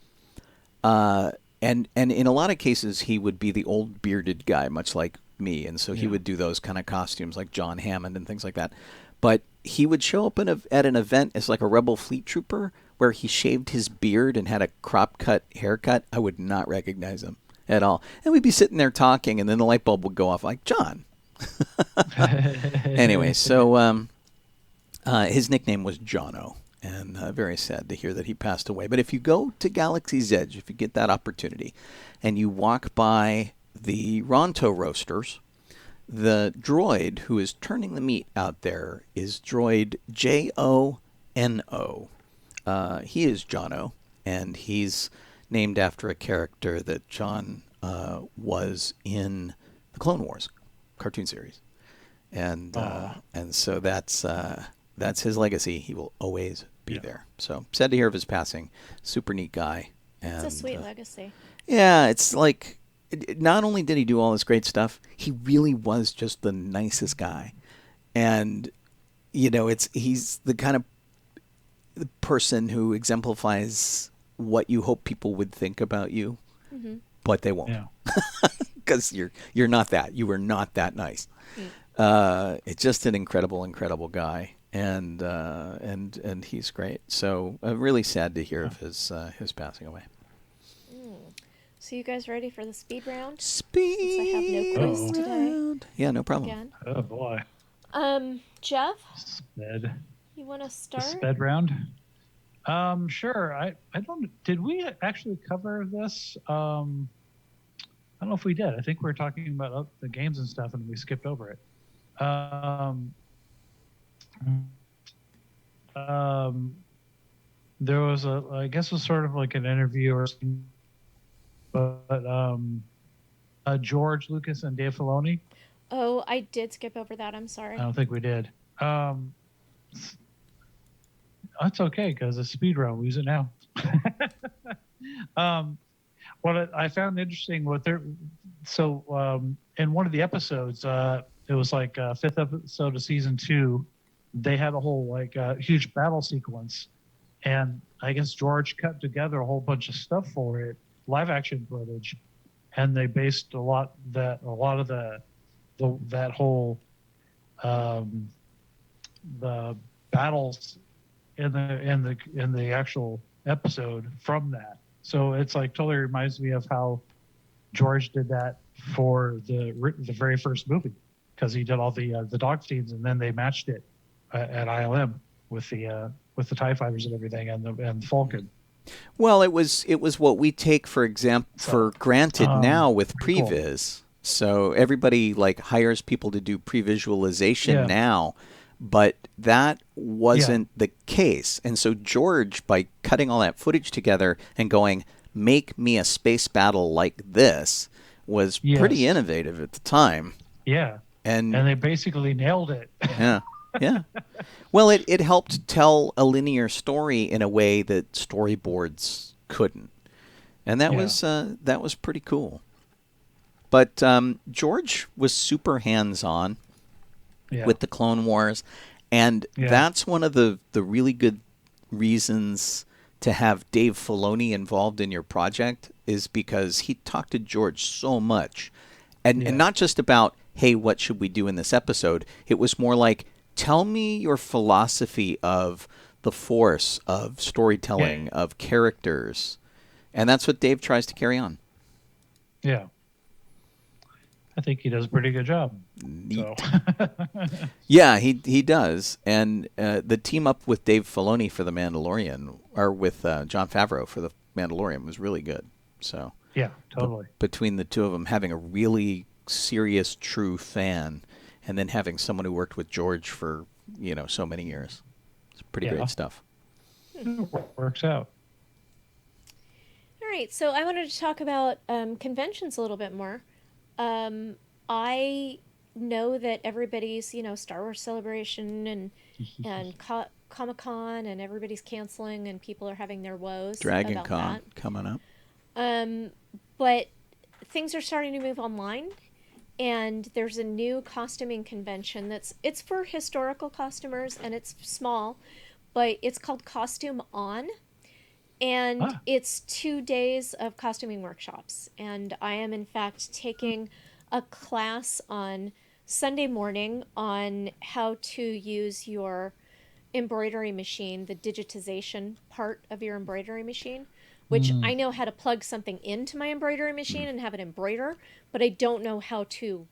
And in a lot of cases, he would be the old bearded guy, much like me. And so he would do those kind of costumes like John Hammond and things like that. But he would show up at an event as like a Rebel Fleet Trooper where he shaved his beard and had a crop cut haircut. I would not recognize him at all. And we'd be sitting there talking, and then the light bulb would go off like, John. Anyway, so his nickname was Jono. And very sad to hear that he passed away. But if you go to Galaxy's Edge, if you get that opportunity, and you walk by the Ronto Roasters, the droid who is turning the meat out there is droid Jono. He is Jono, and he's named after a character that John was in the Clone Wars cartoon series. And so that's his legacy. He will always be there. So sad to hear of his passing. Super neat guy. And, it's a sweet legacy. Yeah, it's like, not only did he do all this great stuff, he really was just the nicest guy. And, he's the kind of the person who exemplifies what you hope people would think about you, but they won't. Because you're not that. You were not that nice. It's just an incredible guy. And he's great. So really sad to hear of his passing away. So you guys ready for the speed round? Speed. Since I have no quiz today. Yeah, no problem. Again. Oh boy. Jeff. Sped. You want to start? The sped round. Sure. I don't. Did we actually cover this? I don't know if we did. I think we were talking about the games and stuff, and we skipped over it. There was I guess it was sort of like an interview or something, but George Lucas and Dave Filoni. Oh, I did skip over that. I'm sorry. I don't think we did. That's okay, because it's speed round. We use it now. What I found interesting, in one of the episodes, it was like fifth episode of season 2. they had a whole like huge battle sequence, and I guess George cut together a whole bunch of stuff for it, live action footage, and they based a lot of the that whole the battles in the actual episode from that. So it's like totally reminds me of how George did that for the very first movie, because he did all the dog scenes and then they matched it at ILM with the TIE fighters and everything and the Falcon. Well, it was what we take for granted now with pretty cool. previs. So everybody like hires people to do pre-visualization now, but that wasn't the case. And so George, by cutting all that footage together and going, make me a space battle like this, was pretty innovative at the time. Yeah. And they basically nailed it. Yeah. Yeah. Well, it helped tell a linear story in a way that storyboards couldn't. And that was pretty cool. But George was super hands-on with the Clone Wars, and that's one of the really good reasons to have Dave Filoni involved in your project, is because he talked to George so much. And not just about, hey, what should we do in this episode? It was more like, tell me your philosophy of the Force, of storytelling, of characters. And that's what Dave tries to carry on. Yeah. I think he does a pretty good job. So. Yeah, he does. And the team up with Dave Filoni for The Mandalorian, or with Jon Favreau for The Mandalorian, was really good. So yeah, totally. Between the two of them, having a really serious, true fan, and then having someone who worked with George for so many years, it's pretty great stuff. It works out. All right, so I wanted to talk about conventions a little bit more. I know that everybody's, Star Wars Celebration and Comic-Con, and everybody's canceling and people are having their woes Dragon about Con that. coming up. But things are starting to move online, and there's a new costuming convention it's for historical costumers, and it's small, but it's called Costume On. And it's 2 days of costuming workshops. And I am, in fact, taking a class on Sunday morning on how to use your embroidery machine, the digitization part of your embroidery machine, which I know how to plug something into my embroidery machine and have it embroider, but I don't know how to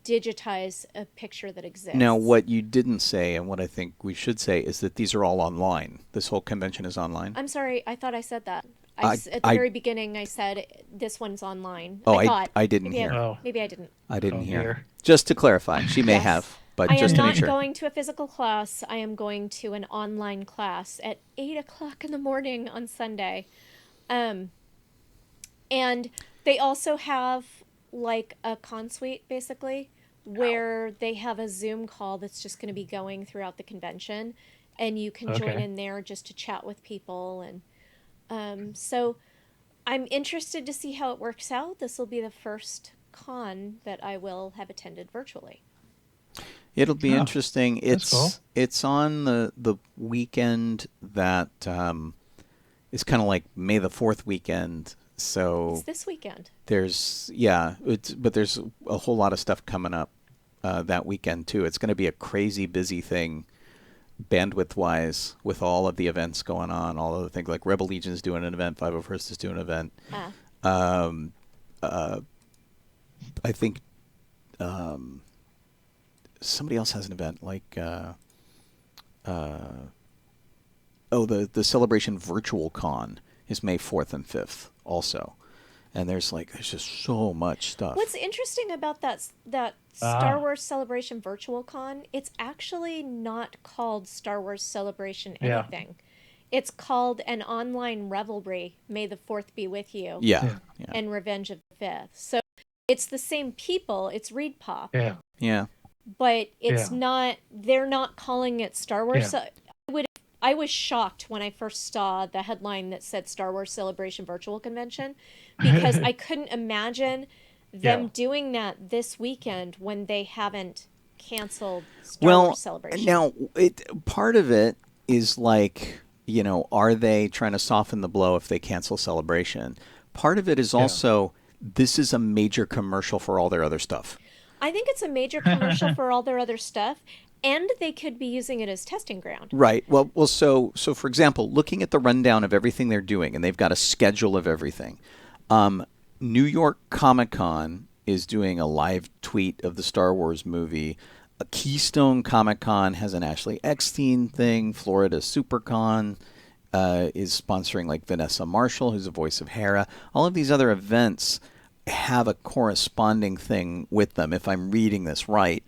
digitize a picture that exists. Now, what you didn't say, and what I think we should say, is that these are all online. This whole convention is online. I'm sorry, I thought I said that. At the very beginning, I said this one's online. Oh, I didn't maybe hear. Maybe I didn't. I didn't hear. Just to clarify, she may have, but I just am to make not sure. going to a physical class. I am going to an online class at 8 o'clock in the morning on Sunday. And they also have like a con suite, basically, where they have a Zoom call that's just going to be going throughout the convention, and you can join in there just to chat with people. And so I'm interested to see how it works out. This will be the first con that I will have attended virtually. It'll be interesting. Cool. It's on the weekend that is kind of like May the 4th weekend. So it's this weekend. There's but there's a whole lot of stuff coming up that weekend too. It's going to be a crazy busy thing, bandwidth wise, with all of the events going on. All of the things like Rebel Legion's doing an event, 501st is doing an event. I think somebody else has an event like the Celebration Virtual Con is May 4th and 5th also. And there's just so much stuff. What's interesting about that Star Wars Celebration Virtual Con, it's actually not called Star Wars Celebration anything. It's called an online revelry, May the 4th be with you. Yeah. And Revenge of the 5th. So it's the same people, it's Reed Pop. Yeah. But it's not, they're not calling it Star Wars. I was shocked when I first saw the headline that said Star Wars Celebration Virtual Convention, because I couldn't imagine them doing that this weekend when they haven't canceled Star Wars Celebration. Now, part of it is like, are they trying to soften the blow if they cancel Celebration? Part of it is also, this is a major commercial for all their other stuff. I think it's a major commercial for all their other stuff, and they could be using it as testing ground. Right. Well. So for example, looking at the rundown of everything they're doing, and they've got a schedule of everything. New York Comic Con is doing a live tweet of the Star Wars movie. A Keystone Comic Con has an Ashley Eckstein thing. Florida SuperCon is sponsoring like Vanessa Marshall, who's the voice of Hera. All of these other events have a corresponding thing with them, if I'm reading this right.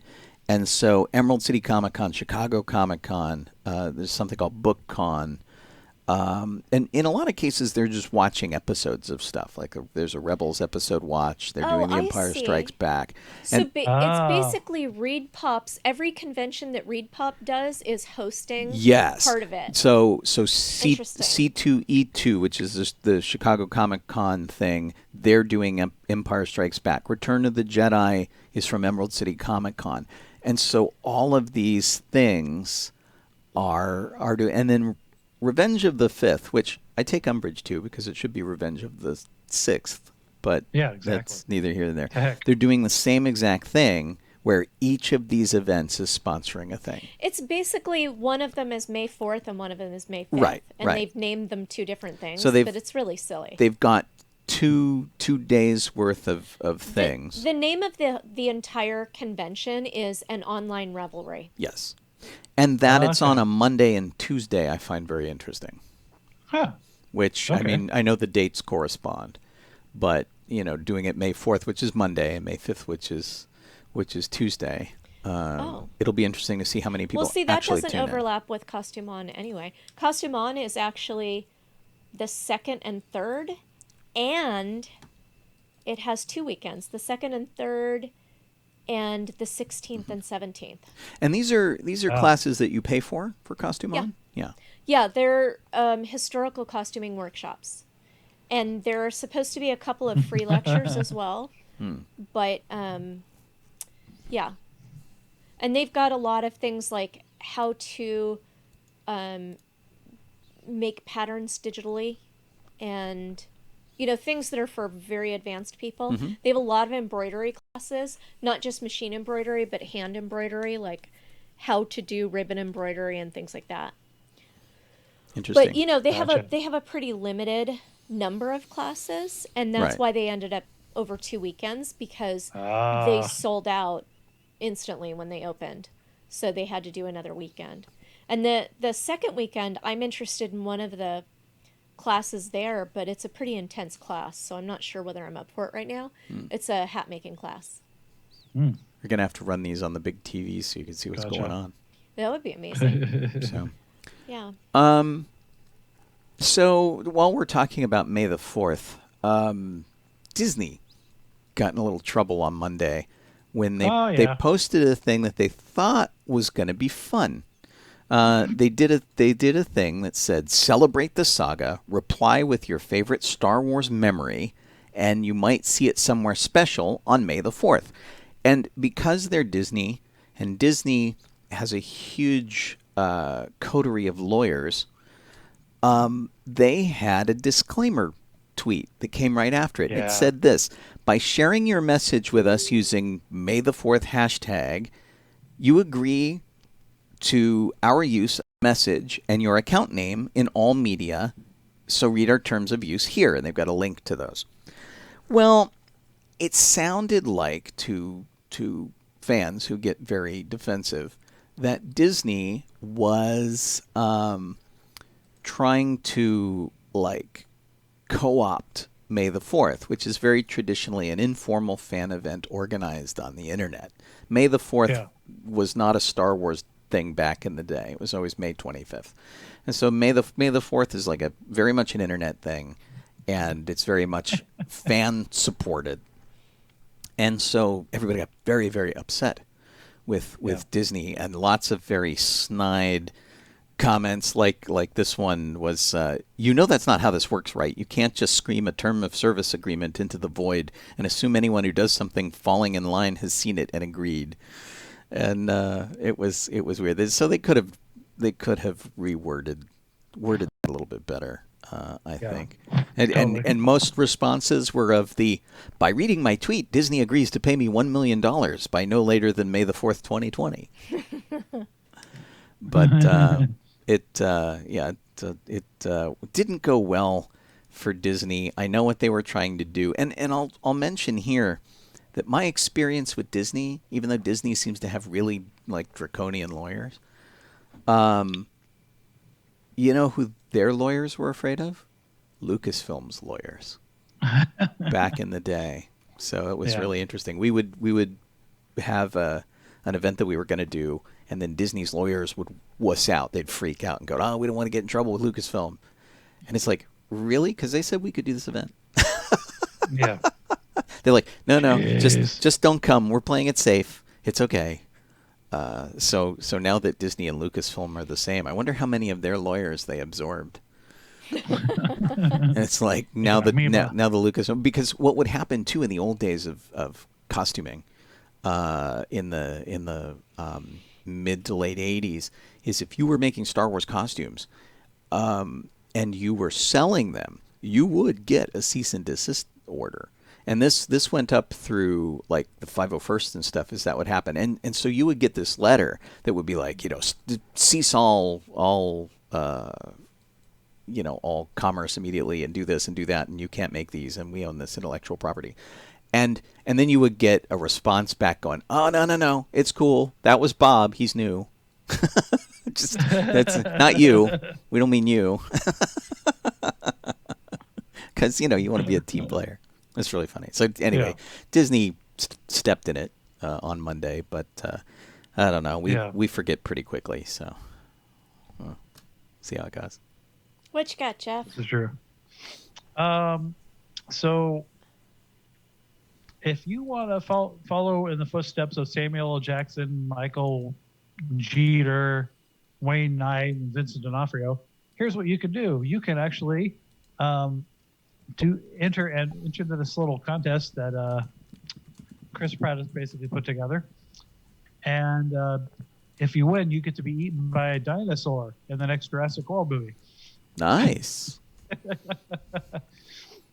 And so Emerald City Comic Con, Chicago Comic Con, there's something called Book Con. And in a lot of cases, they're just watching episodes of stuff. Like there's a Rebels episode watch. They're doing The Empire Strikes Back. So it's basically Reed Pop's, every convention that Reed Pop does is hosting part of it. So C2E2, which is the Chicago Comic Con thing, they're doing Empire Strikes Back. Return of the Jedi is from Emerald City Comic Con. And so all of these things are doing, and then Revenge of the Fifth, which I take umbrage to because it should be Revenge of the Sixth, but that's neither here nor there. Heck. They're doing the same exact thing where each of these events is sponsoring a thing. It's basically one of them is May 4th and one of them is May 5th. Right, and they've named them two different things, but it's really silly. They've got two days worth of things. The name of the entire convention is An Online Revelry. Yes. And that it's on a Monday and Tuesday, I find very interesting. Huh. Which, I mean, I know the dates correspond, but, doing it May 4th, which is Monday, and May 5th, which is Tuesday, it'll be interesting to see how many people actually tune in. Well, see, that doesn't overlap with Costume On anyway. Costume On is actually the 2nd and 3rd, and it has 2 weekends, the 2nd and 3rd, and the 16th and 17th. And these are classes that you pay for Costume On? Yeah. Yeah, they're historical costuming workshops. And there are supposed to be a couple of free lectures as well. But, yeah. And they've got a lot of things like how to make patterns digitally and things that are for very advanced people. Mm-hmm. They have a lot of embroidery classes, not just machine embroidery, but hand embroidery, like how to do ribbon embroidery and things like that. Interesting. But they have a pretty limited number of classes, and that's why they ended up over 2 weekends, because they sold out instantly when they opened. So they had to do another weekend. And the second weekend, I'm interested in one of the classes there, but it's a pretty intense class, so I'm not sure whether I'm up for it right now. It's a hat making class. You're gonna have to run these on the big TV so you can see what's going on. That would be amazing. So yeah. So while we're talking about May the 4th, Disney got in a little trouble on Monday when they posted a thing that they thought was going to be fun. They did a thing that said, celebrate the saga, reply with your favorite Star Wars memory, and you might see it somewhere special on May the 4th. And because they're Disney, and Disney has a huge coterie of lawyers, they had a disclaimer tweet that came right after it. It said this: by sharing your message with us using May the 4th hashtag, you agree to our use of message and your account name in all media, so read our terms of use here. And they've got a link to those. Well, it sounded like to fans who get very defensive that Disney was trying to co-opt May the 4th, which is very traditionally an informal fan event organized on the internet. May the 4th was not a Star Wars thing back in the day. It was always May 25th. And so May the 4th is like a very much an internet thing, and it's very much fan supported. And so everybody got very, very upset with Disney, and lots of very snide comments like this one was, that's not how this works, right? You can't just scream a term of service agreement into the void and assume anyone who does something falling in line has seen it and agreed. and it was weird. So they could have worded that a little bit better. I think, Totally. and most responses were of the, by reading my tweet, Disney agrees to pay me $1 million by no later than May the 4th, 2020. But it didn't go well for Disney. I know what they were trying to do, and I'll mention here that my experience with Disney, even though Disney seems to have really like draconian lawyers, you know who their lawyers were afraid of? Lucasfilm's lawyers back in the day. So it was really interesting. We would have an event that we were going to do, and then Disney's lawyers would wuss out. They'd freak out and go, "Oh, we don't want to get in trouble with Lucasfilm." And it's like, really? Because they said we could do this event. Yeah. They're like, no, Jeez. just don't come. We're playing it safe. It's okay. So now that Disney and Lucasfilm are the same, I wonder how many of their lawyers they absorbed. And it's like now the Lucasfilm, because what would happen too in the old days of costuming, in the mid to late 80s, is if you were making Star Wars costumes, and you were selling them, you would get a cease and desist order. And this went up through like the 501st and stuff, as that would happen. And so you would get this letter that would be like, cease all commerce immediately, and do this and do that, and you can't make these, and we own this intellectual property. And then you would get a response back going, "Oh, no, it's cool. That was Bob. He's new." That's not you. We don't mean you. Because, you want to be a team player. It's really funny. So anyway, Disney stepped in it on Monday, but I don't know. We forget pretty quickly, so see how it goes. What you got, Jeff? This is true. So if you want to follow in the footsteps of Samuel L. Jackson, Michael Jeter, Wayne Knight, and Vincent D'Onofrio, here's what you can do. You can actually enter into this little contest that Chris Pratt has basically put together. And if you win, you get to be eaten by a dinosaur in the next Jurassic World movie. Nice.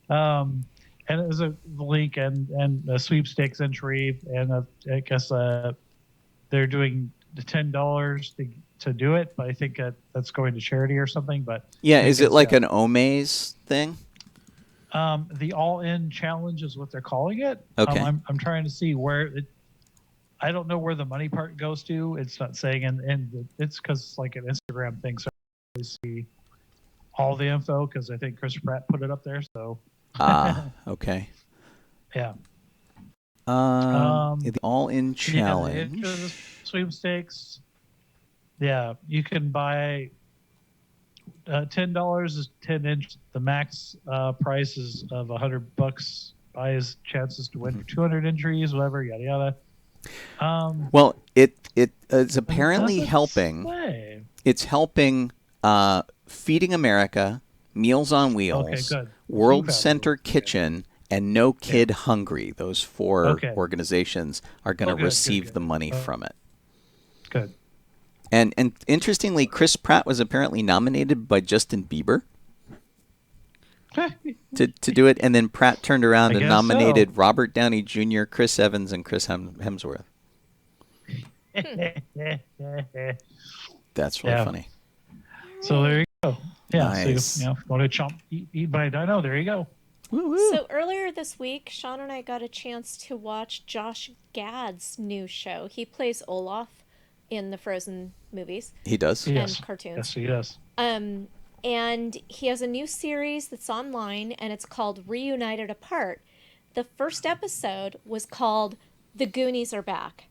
And there's a link and a sweepstakes entry, and I guess they're doing the $10 to do it, but I think that's going to charity or something. But yeah, is it like an Omaze thing? The all-in challenge is what they're calling it. Okay. I'm trying to see where I don't know where the money part goes to. It's not saying, and it's because it's like an Instagram thing, so I see all the info because I think Chris Pratt put it up there. So. Okay. Yeah. The all-in challenge. Yeah, the sweepstakes. Yeah, you can buy $10 is 10 inch. The max price is of $100. Buy his chances to win for 200 entries, whatever, yada yada. Well, it is apparently helping. It's helping Feeding America, Meals on Wheels, World Center Kitchen, and No Kid Hungry. Those four organizations are going to receive the money from it. Good. And interestingly, Chris Pratt was apparently nominated by Justin Bieber to do it, and then Pratt turned around and nominated Robert Downey Jr., Chris Evans, and Chris Hemsworth. That's really funny. So there you go. Yeah, nice. So if you want to eat by a dino, there you go. Woo-woo. So earlier this week, Sean and I got a chance to watch Josh Gad's new show. He plays Olaf in the Frozen movies. He does. And cartoons. Yes, he does. And he has a new series that's online, and it's called Reunited Apart. The first episode was called The Goonies Are Back,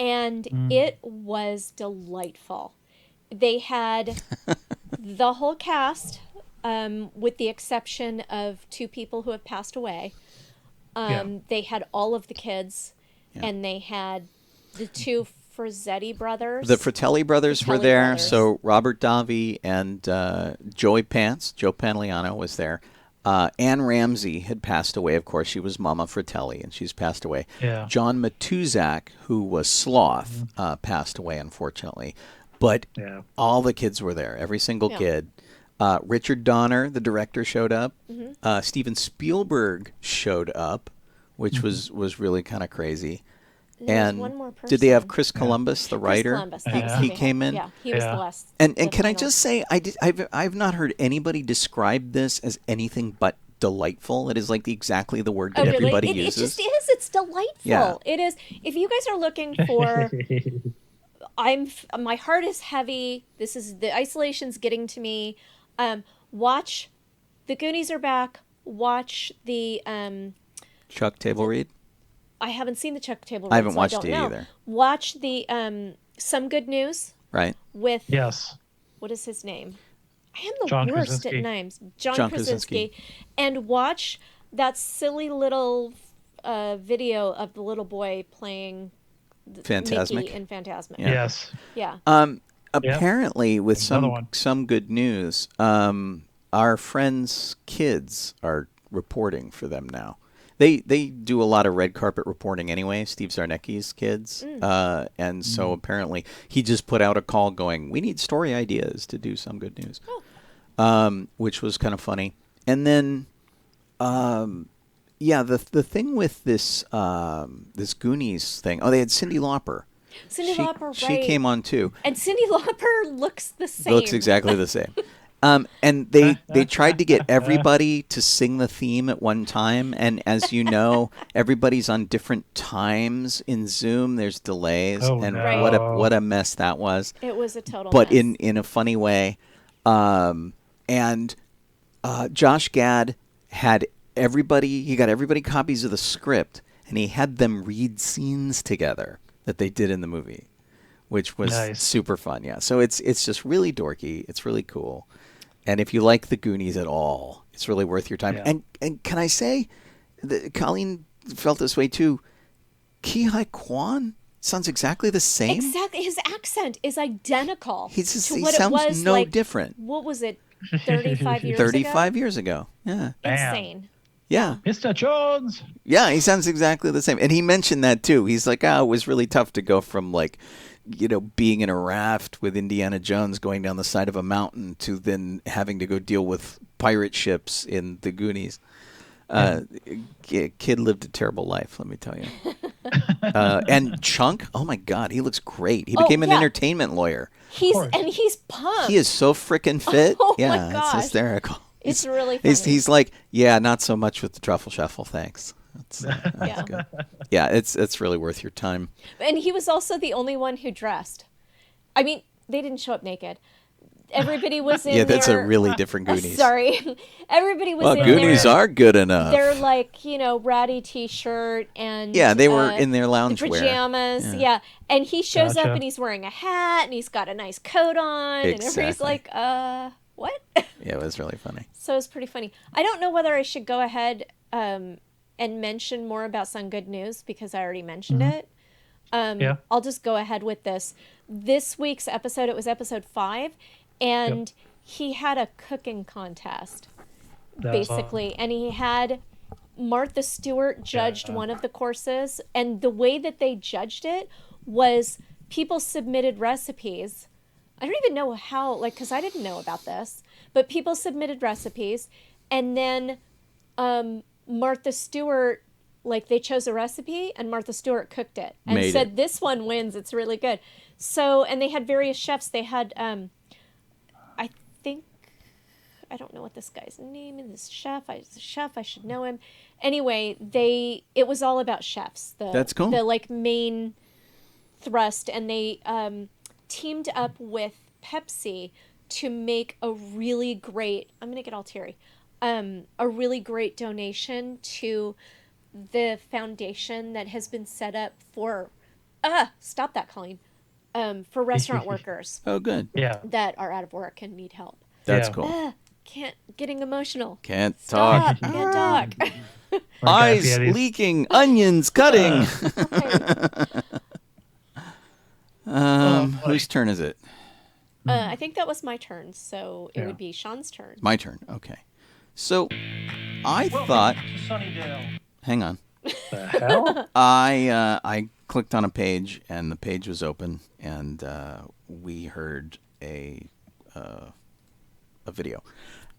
and it was delightful. They had the whole cast, with the exception of two people who have passed away. They had all of the kids, and they had the two Fratelli brothers. The Fratelli brothers were there. So Robert Davi and Joe Pantoliano was there. Anne Ramsey had passed away. Of course, she was Mama Fratelli, and she's passed away. Yeah. John Matuzak, who was Sloth, passed away, unfortunately. But Yeah. all the kids were there, every single Yeah. kid. Richard Donner, the director, showed up. Mm-hmm. Steven Spielberg showed up, which was really kind of crazy. There was And one more person. did they have Chris Columbus, the Chris writer? Columbus, that Yeah. was He who they had. came in. Yeah, he was Yeah. the last. And the can I final. just say, I've not heard anybody describe this as anything but delightful. It is like exactly the word that Oh, really? everybody It uses. just is. It's delightful. Yeah. It is. If you guys are looking for, my heart is heavy. This is the isolation's getting to me. Watch, the Goonies are back. Watch the. Chuck Table Read. I haven't seen the Chuck Table. I haven't so watched don't it know. either. Watch the Some Good News Right. with Yes. what is his name? I am the John worst Krasinski. at names. John John Krasinski. Krasinski. And watch that silly little video of the little boy playing Fantasmic. Mickey in Fantasmic. Yeah. Yes. Yeah. Apparently, with Another one. some good news, our friends' kids are reporting for them now. They do a lot of red carpet reporting anyway. Steve Zarnecki's kids, and so apparently he just put out a call going, "We need story ideas to do some good news," which was kind of funny. And then, the thing with this this Goonies thing. Oh, they had Cyndi Lauper. Cyndi Lauper, right. She came on too. And Cyndi Lauper looks the same. Looks exactly the same. And they tried to get everybody to sing the theme at one time. And as you know, everybody's on different times in Zoom. There's delays. Oh, and no. what a mess that was. It was a total But mess. in a funny way. And Josh Gad had he got everybody copies of the script. And he had them read scenes together that they did in the movie, which was Nice. super fun. Yeah. So it's just really dorky. It's really cool. And if you like the Goonies at all, it's really worth your time. Yeah. And can I say, Colleen felt this way too. Ki-Hai Kwan sounds exactly the same. Exactly. His accent is identical He to sounds what it was no like, different. What was it, 35 years 35 years ago. Yeah. ago? Bam. Insane. Yeah. Mr. Jones. Yeah, he sounds exactly the same. And he mentioned that too. He's like, it was really tough to go from like, being in a raft with Indiana Jones going down the side of a mountain to then having to go deal with pirate ships in the Goonies. Kid lived a terrible life, let me tell you. And Chunk, oh my God, he looks great. He became an yeah. entertainment lawyer. He's course. pumped. He is so freaking fit. Oh my Yeah, gosh. it's hysterical. It's really funny. He's like, yeah, not so much with the truffle shuffle, thanks. That's Yeah. good. Yeah, it's really worth your time. And he was also the only one who dressed. I mean, they didn't show up naked. Everybody was in Yeah, that's a their- really different Goonies. Sorry. Everybody was Well, in Goonies their, are good enough. their like, ratty t-shirt and Yeah, they were in their lounge the wear. pajamas. Yeah. And he shows up Gotcha. and he's wearing a hat and he's got a nice coat on and everybody's Exactly. like, what? Yeah, it was really funny. So it's pretty funny. I don't know whether I should go ahead and mention more about Some Good News because I already mentioned it. Yeah. I'll just go ahead with this. This week's episode, it was episode 5, and he had a cooking contest, That's basically. And he had Martha Stewart judged one of the courses, and the way that they judged it was people submitted recipes. I don't even know how, because I didn't know about this, but people submitted recipes, and then Martha Stewart, they chose a recipe, and Martha Stewart cooked it and Made said, it. this one wins, it's really good. So, and they had various chefs. They had, I don't know what this guy's name is, this chef, I should know him. Anyway, it was all about chefs. That's cool. The, main thrust, and they teamed up with Pepsi to make a really great, I'm going to get all teary, a really great donation to the foundation that has been set up for, stop that, Colleen, for restaurant workers Oh, good. Yeah. that are out of work and need help. That's Yeah. cool. Getting emotional. Can't talk. Stop, can't talk. Eyes Yetis. leaking, onions cutting. boy. Whose turn is it? I think that was my turn, so it would be Sean's turn. My turn. Okay. So I Welcome thought, to Sunnydale. hang on. The hell? I clicked on a page, and the page was open, and we heard a video.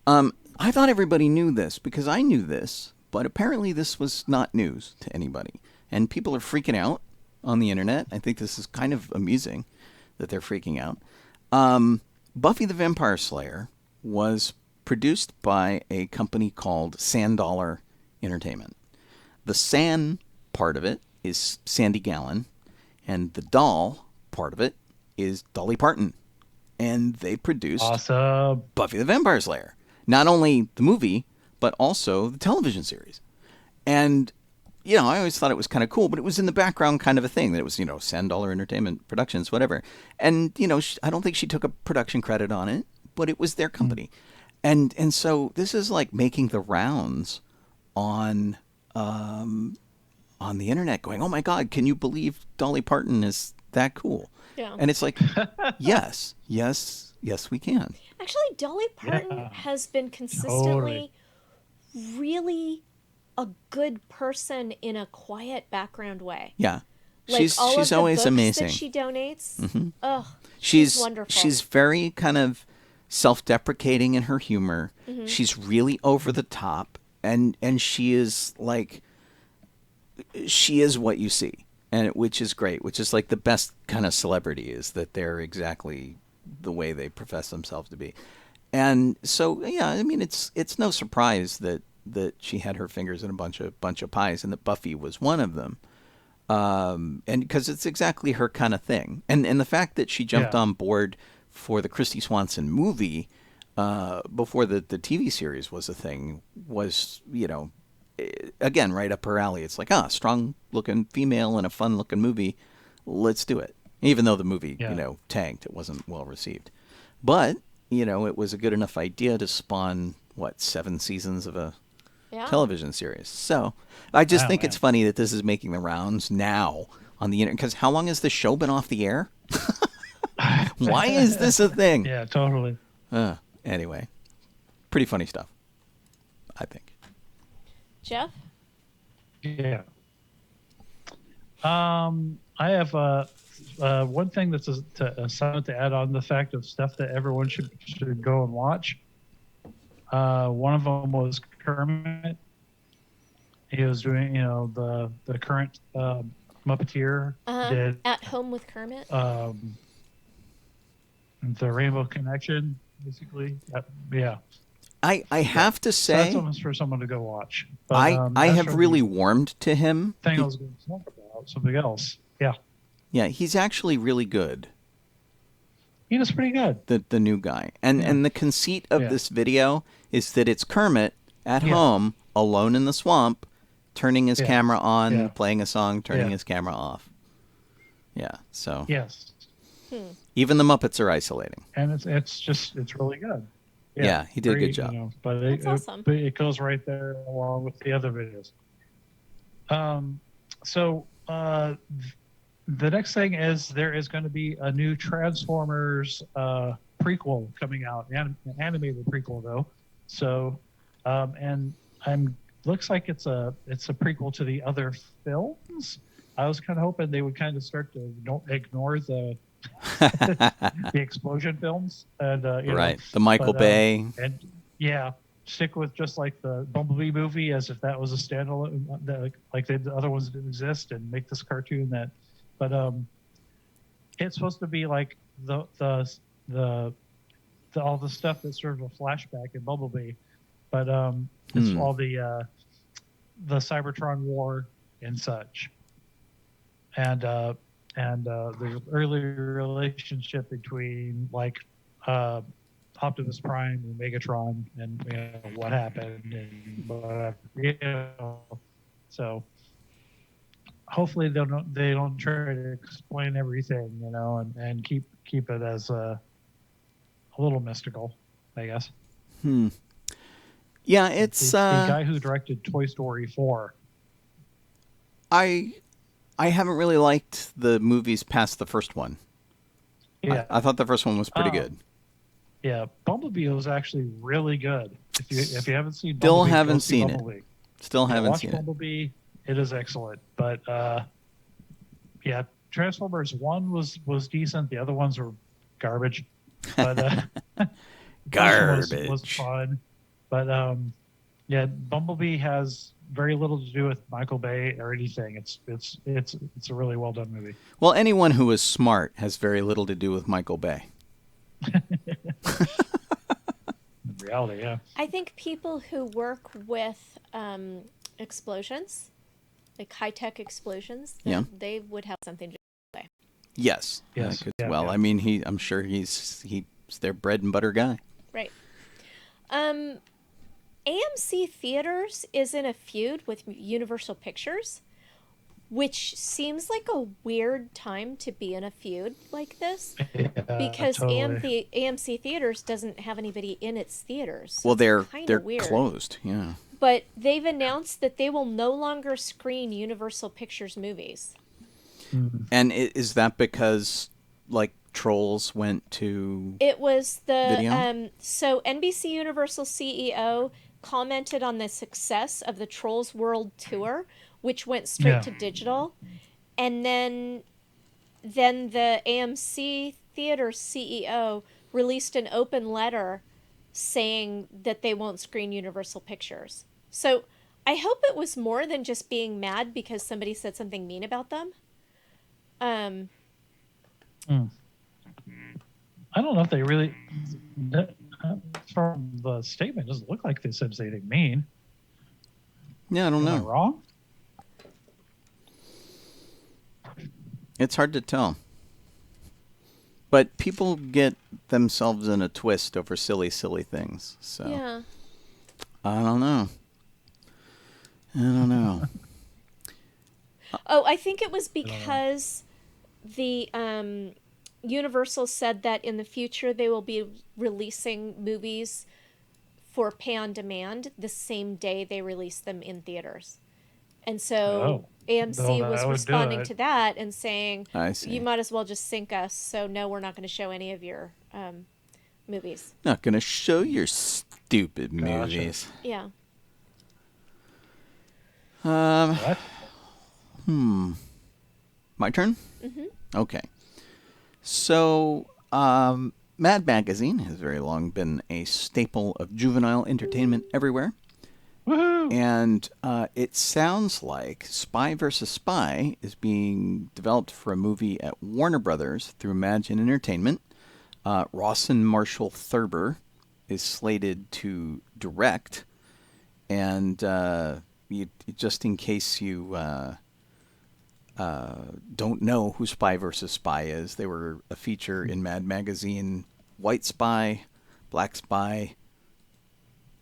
I thought everybody knew this because I knew this, but apparently this was not news to anybody, and people are freaking out on the internet. I think this is kind of amusing that they're freaking out. Buffy the Vampire Slayer was produced by a company called Sand Dollar Entertainment. The Sand part of it is Sandy Gallen, and the doll part of it is Dolly Parton. And they produced Awesome. Buffy the Vampire Slayer. Not only the movie, but also the television series. And, you know, I always thought it was kind of cool, but it was in the background kind of a thing. That it was, you know, Sand Dollar Entertainment Productions, whatever. And, you know, I don't think she took a production credit on it, but it was their company. And so this is like making the rounds on the internet going, oh my God, can you believe Dolly Parton is that cool? Yeah. And it's like, yes, we can. Actually, Dolly Parton Yeah. has been consistently really a good person in a quiet background way. Yeah. Like she's all of the always books amazing. that she donates. Mhm. Ugh, She's wonderful. She's very kind of self-deprecating in her humor. Mm-hmm. She's really over the top, and she is like, she is what you see, and which is great. Which is like the best kind of celebrity, is that they're exactly the way they profess themselves to be. And so, yeah, I mean, it's no surprise that she had her fingers in a bunch of pies, and that Buffy was one of them. And because it's exactly her kind of thing, and the fact that she jumped on board for the Christy Swanson movie before the TV series was a thing was, you know, again, right up her alley. It's like, strong looking female in a fun looking movie, let's do it. Even though the movie, you know, tanked, it wasn't well received, but you know, it was a good enough idea to spawn 7 seasons of a television series. So I just think it's funny that this is making the rounds now on the internet, because how long has the show been off the air? Why is this a thing? Yeah, totally. Anyway, pretty funny stuff, I think. Jeff? Yeah. I have one thing that's something to add on the fact of stuff that everyone should go and watch. One of them was Kermit. He was doing, you know, the current Muppeteer did At Home with Kermit? the Rainbow Connection, basically. Yeah. I have to So that's say, almost for someone to go watch. But, I as have for really the warmed to him. thing I was going to talk about, something else. Yeah. Yeah, he's actually really good. He was pretty good. The new guy. And the conceit of this video is that it's Kermit at home, alone in the swamp, turning his camera on, playing a song, turning his camera off. Yeah, so. Yes. Even the Muppets are isolating. And it's really good. Yeah, he did a good Very, job. You know, but That's awesome. but it goes right there along with the other videos. So the next thing is there is going to be a new Transformers prequel coming out, an animated prequel though. So and looks like it's a prequel to the other films. I was kind of hoping they would kind of start to ignore the explosion films and Right, the Michael Bay. And stick with just like the Bumblebee movie as if that was a standalone, like the other ones didn't exist, and make this cartoon that. But it's supposed to be like the all the stuff that's sort of a flashback in Bumblebee, but it's all the Cybertron war and such, and the early relationship between like Optimus Prime and Megatron, and you know what happened and whatever, you know. So hopefully they don't try to explain everything, you know, and keep it as a little mystical, I guess. Yeah, it's the guy who directed Toy Story 4. I haven't really liked the movies past the first one. Yeah, I thought the first one was pretty good. Yeah, Bumblebee was actually really good. If you haven't seen Still Bumblebee, haven't go see seen it. Bumblebee. Still Yeah, haven't watch seen it. Bumblebee. It is excellent, but yeah, Transformers 1 was decent. The other ones were garbage, but the first one was Garbage. fun. But yeah, Bumblebee has very little to do with Michael Bay or anything. It's a really well done movie. Well, anyone who is smart has very little to do with Michael Bay. In reality, yeah. I think people who work with explosions, like high-tech explosions, Yeah. they would have something to do with it. Yes. Yes. Yeah, well, yeah. I mean, I'm sure he's their bread and butter guy. Right. AMC Theaters is in a feud with Universal Pictures, which seems like a weird time to be in a feud like this, because totally. AMC Theaters doesn't have anybody in its theaters. So Well, they're weird. closed. Yeah. But they've announced that they will no longer screen Universal Pictures movies. And is that because like Trolls went to? It was Video? so NBC Universal CEO commented on the success of the Trolls World Tour, which went straight to digital, and then the AMC Theater CEO released an open letter saying that they won't screen Universal Pictures. So I hope it was more than just being mad because somebody said something mean about them. I don't know if they really. From the statement, it doesn't look like they said anything mean. Yeah, I don't Am I know. wrong? It's hard to tell. But people get themselves in a twist over silly things. So Yeah. I don't know. Oh, I think it was because the Universal said that in the future they will be releasing movies for pay on demand the same day they release them in theaters. And so AMC was responding to that and saying, I see. you might as well just sink us. So no, we're not going to show any of your movies. Not gonna show your stupid movies. Yeah. What? My turn? Mm-hmm. Okay. So, Mad Magazine has very long been a staple of juvenile entertainment everywhere. Woohoo! And it sounds like Spy vs. Spy is being developed for a movie at Warner Brothers through Imagine Entertainment. Rawson Marshall Thurber is slated to direct. And just in case you don't know who Spy vs. Spy is, they were a feature in Mad Magazine. White Spy, Black Spy,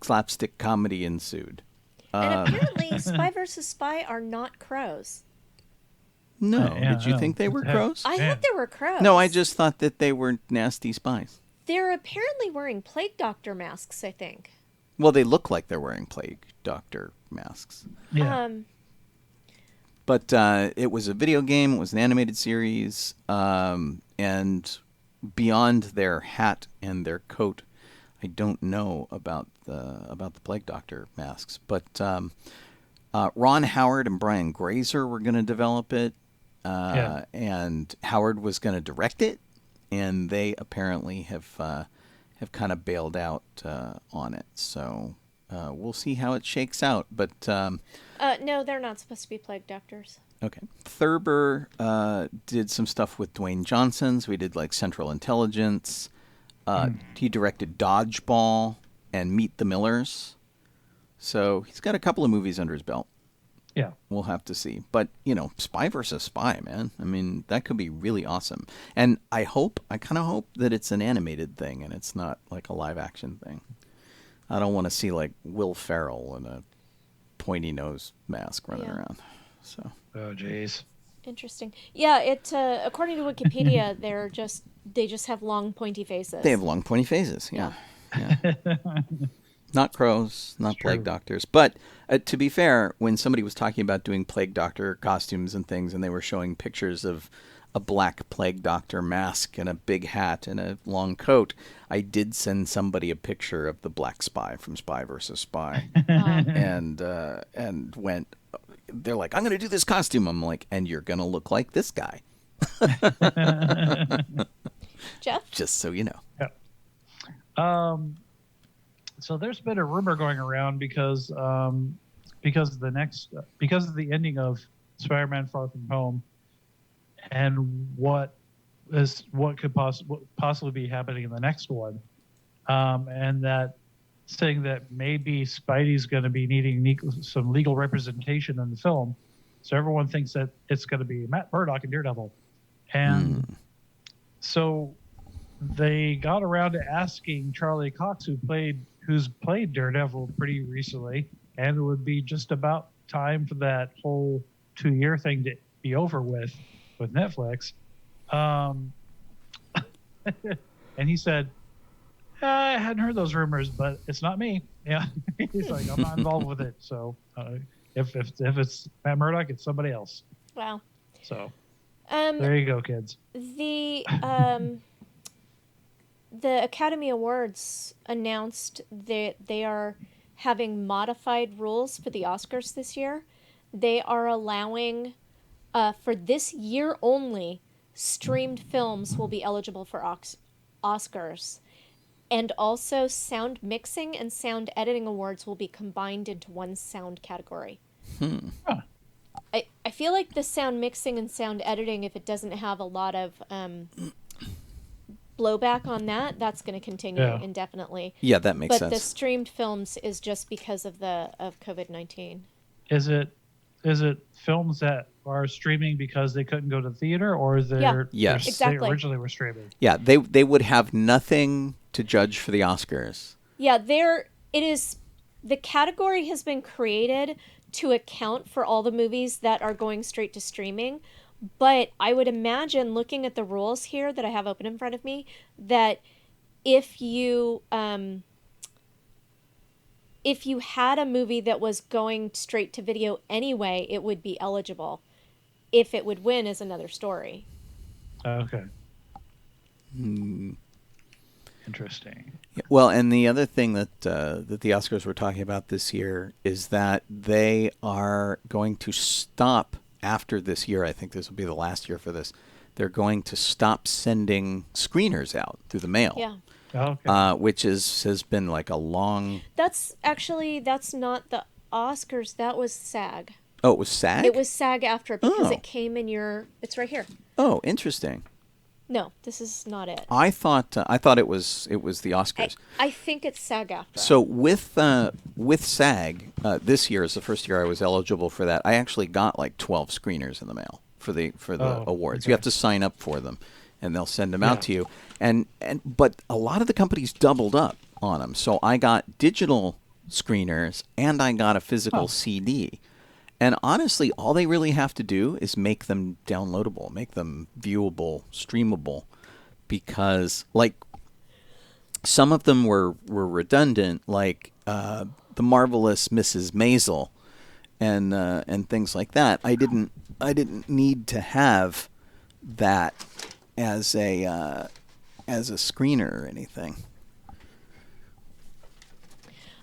slapstick comedy ensued. And apparently Spy vs. Spy are not crows. No, Yeah, did you think they were crows? I thought they were crows. No, I just thought that they were nasty spies. They're apparently wearing plague doctor masks, I think. Well, they look like they're wearing plague doctor masks. Yeah. But it was a video game. It was an animated series. And beyond their hat and their coat, I don't know about the plague doctor masks. But Ron Howard and Brian Grazer were going to develop it. And Howard was going to direct it. And they apparently have kind of bailed out on it. So we'll see how it shakes out. But no, they're not supposed to be plague doctors. okay. Thurber did some stuff with Dwayne Johnson. So we did like Central Intelligence. He directed Dodgeball and Meet the Millers. So he's got a couple of movies under his belt. Yeah. We'll have to see. But, Spy versus Spy, man. I mean, that could be really awesome. And I kind of hope that it's an animated thing and it's not like a live action thing. I don't want to see like Will Ferrell in a pointy nose mask running around. So. Oh, jeez. Interesting. Yeah, it according to Wikipedia, they just have long pointy faces. They have long pointy faces, yeah. Not crows, not plague doctors. But to be fair, when somebody was talking about doing plague doctor costumes and things and they were showing pictures of a black plague doctor mask and a big hat and a long coat, I did send somebody a picture of the black spy from Spy versus Spy, and went. They're like, I'm going to do this costume. I'm like, and you're going to look like this guy. Jeff? Just so you know. Yeah. So there's been a rumor going around because of the ending of Spider-Man: Far From Home, and what could possibly be happening in the next one, and that saying that maybe Spidey's going to be needing some legal representation in the film. So everyone thinks that it's going to be Matt Murdock and Daredevil, and so they got around to asking Charlie Cox, who's played Daredevil pretty recently, and it would be just about time for that whole 2-year thing to be over with Netflix. And he said, I hadn't heard those rumors, but it's not me. Yeah, he's like, I'm not involved with it. So if it's Matt Murdock, it's somebody else. Wow. So there you go, kids. The Academy Awards announced that they are having modified rules for the Oscars this year. They are allowing, for this year only, streamed films will be eligible for Oscars. And also, sound mixing and sound editing awards will be combined into one sound category. Huh. I feel like the sound mixing and sound editing, if it doesn't have a lot of blowback on that, that's going to continue indefinitely. Yeah, that makes sense. But the streamed films is just because of COVID-19. Is it films that are streaming because they couldn't go to the theater, or is there? Yes, exactly. They originally were streaming. Yeah, they would have nothing to judge for the Oscars. Yeah, the category has been created to account for all the movies that are going straight to streaming. But I would imagine, looking at the rules here that I have open in front of me, that if you had a movie that was going straight to video anyway, it would be eligible. If it would win is another story. Okay. Interesting. Well, and the other thing that the Oscars were talking about this year is that they are going to stop after this year. I think this will be the last year for this. They're going to stop sending screeners out through the mail. Yeah. Okay. Which has been like a long... That's not the Oscars. That was SAG. Oh, it was SAG? It was SAG after because Oh. it came in it's right here. Oh, interesting. No, this is not it. I thought it was the Oscars. I think it's SAG after. So with SAG, this year is the first year I was eligible for that. I actually got like 12 screeners in the mail for the awards. Okay. You have to sign up for them, and they'll send them out to you. But a lot of the companies doubled up on them. So I got digital screeners and I got a physical CD. And honestly, all they really have to do is make them downloadable, make them viewable, streamable, because like some of them were redundant, like the Marvelous Mrs. Maisel and things like that. I didn't need to have that as a screener or anything.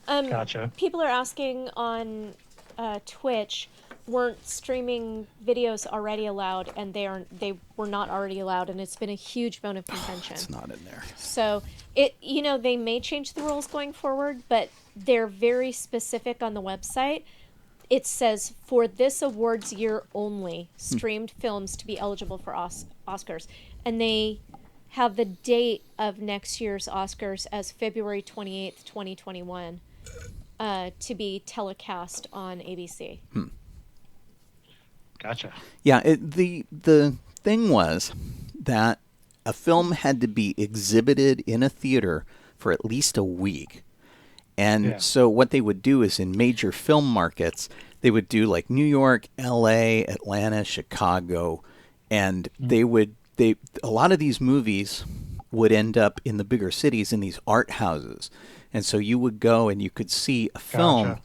Gotcha. People are asking on Twitch, weren't streaming videos already allowed? And they were not already allowed, and it's been a huge bone of contention. It's not in there. So they may change the rules going forward, but they're very specific on the website. It says, for this awards year only, streamed films to be eligible for Oscars. And they have the date of next year's Oscars as February 28th, 2021, to be telecast on ABC. Gotcha. Yeah, the thing was that a film had to be exhibited in a theater for at least a week. And so what they would do is in major film markets, they would do like New York, LA, Atlanta, Chicago, and a lot of these movies would end up in the bigger cities in these art houses. And so you would go and you could see a film. Gotcha.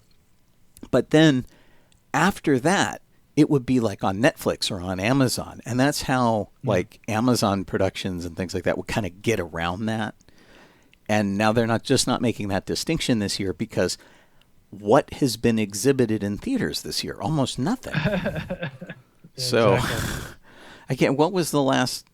But then after that, it would be like on Netflix or on Amazon. And that's how like Amazon productions and things like that would kind of get around that. And now they're not making that distinction this year because what has been exhibited in theaters this year? Almost nothing. So again, what was the last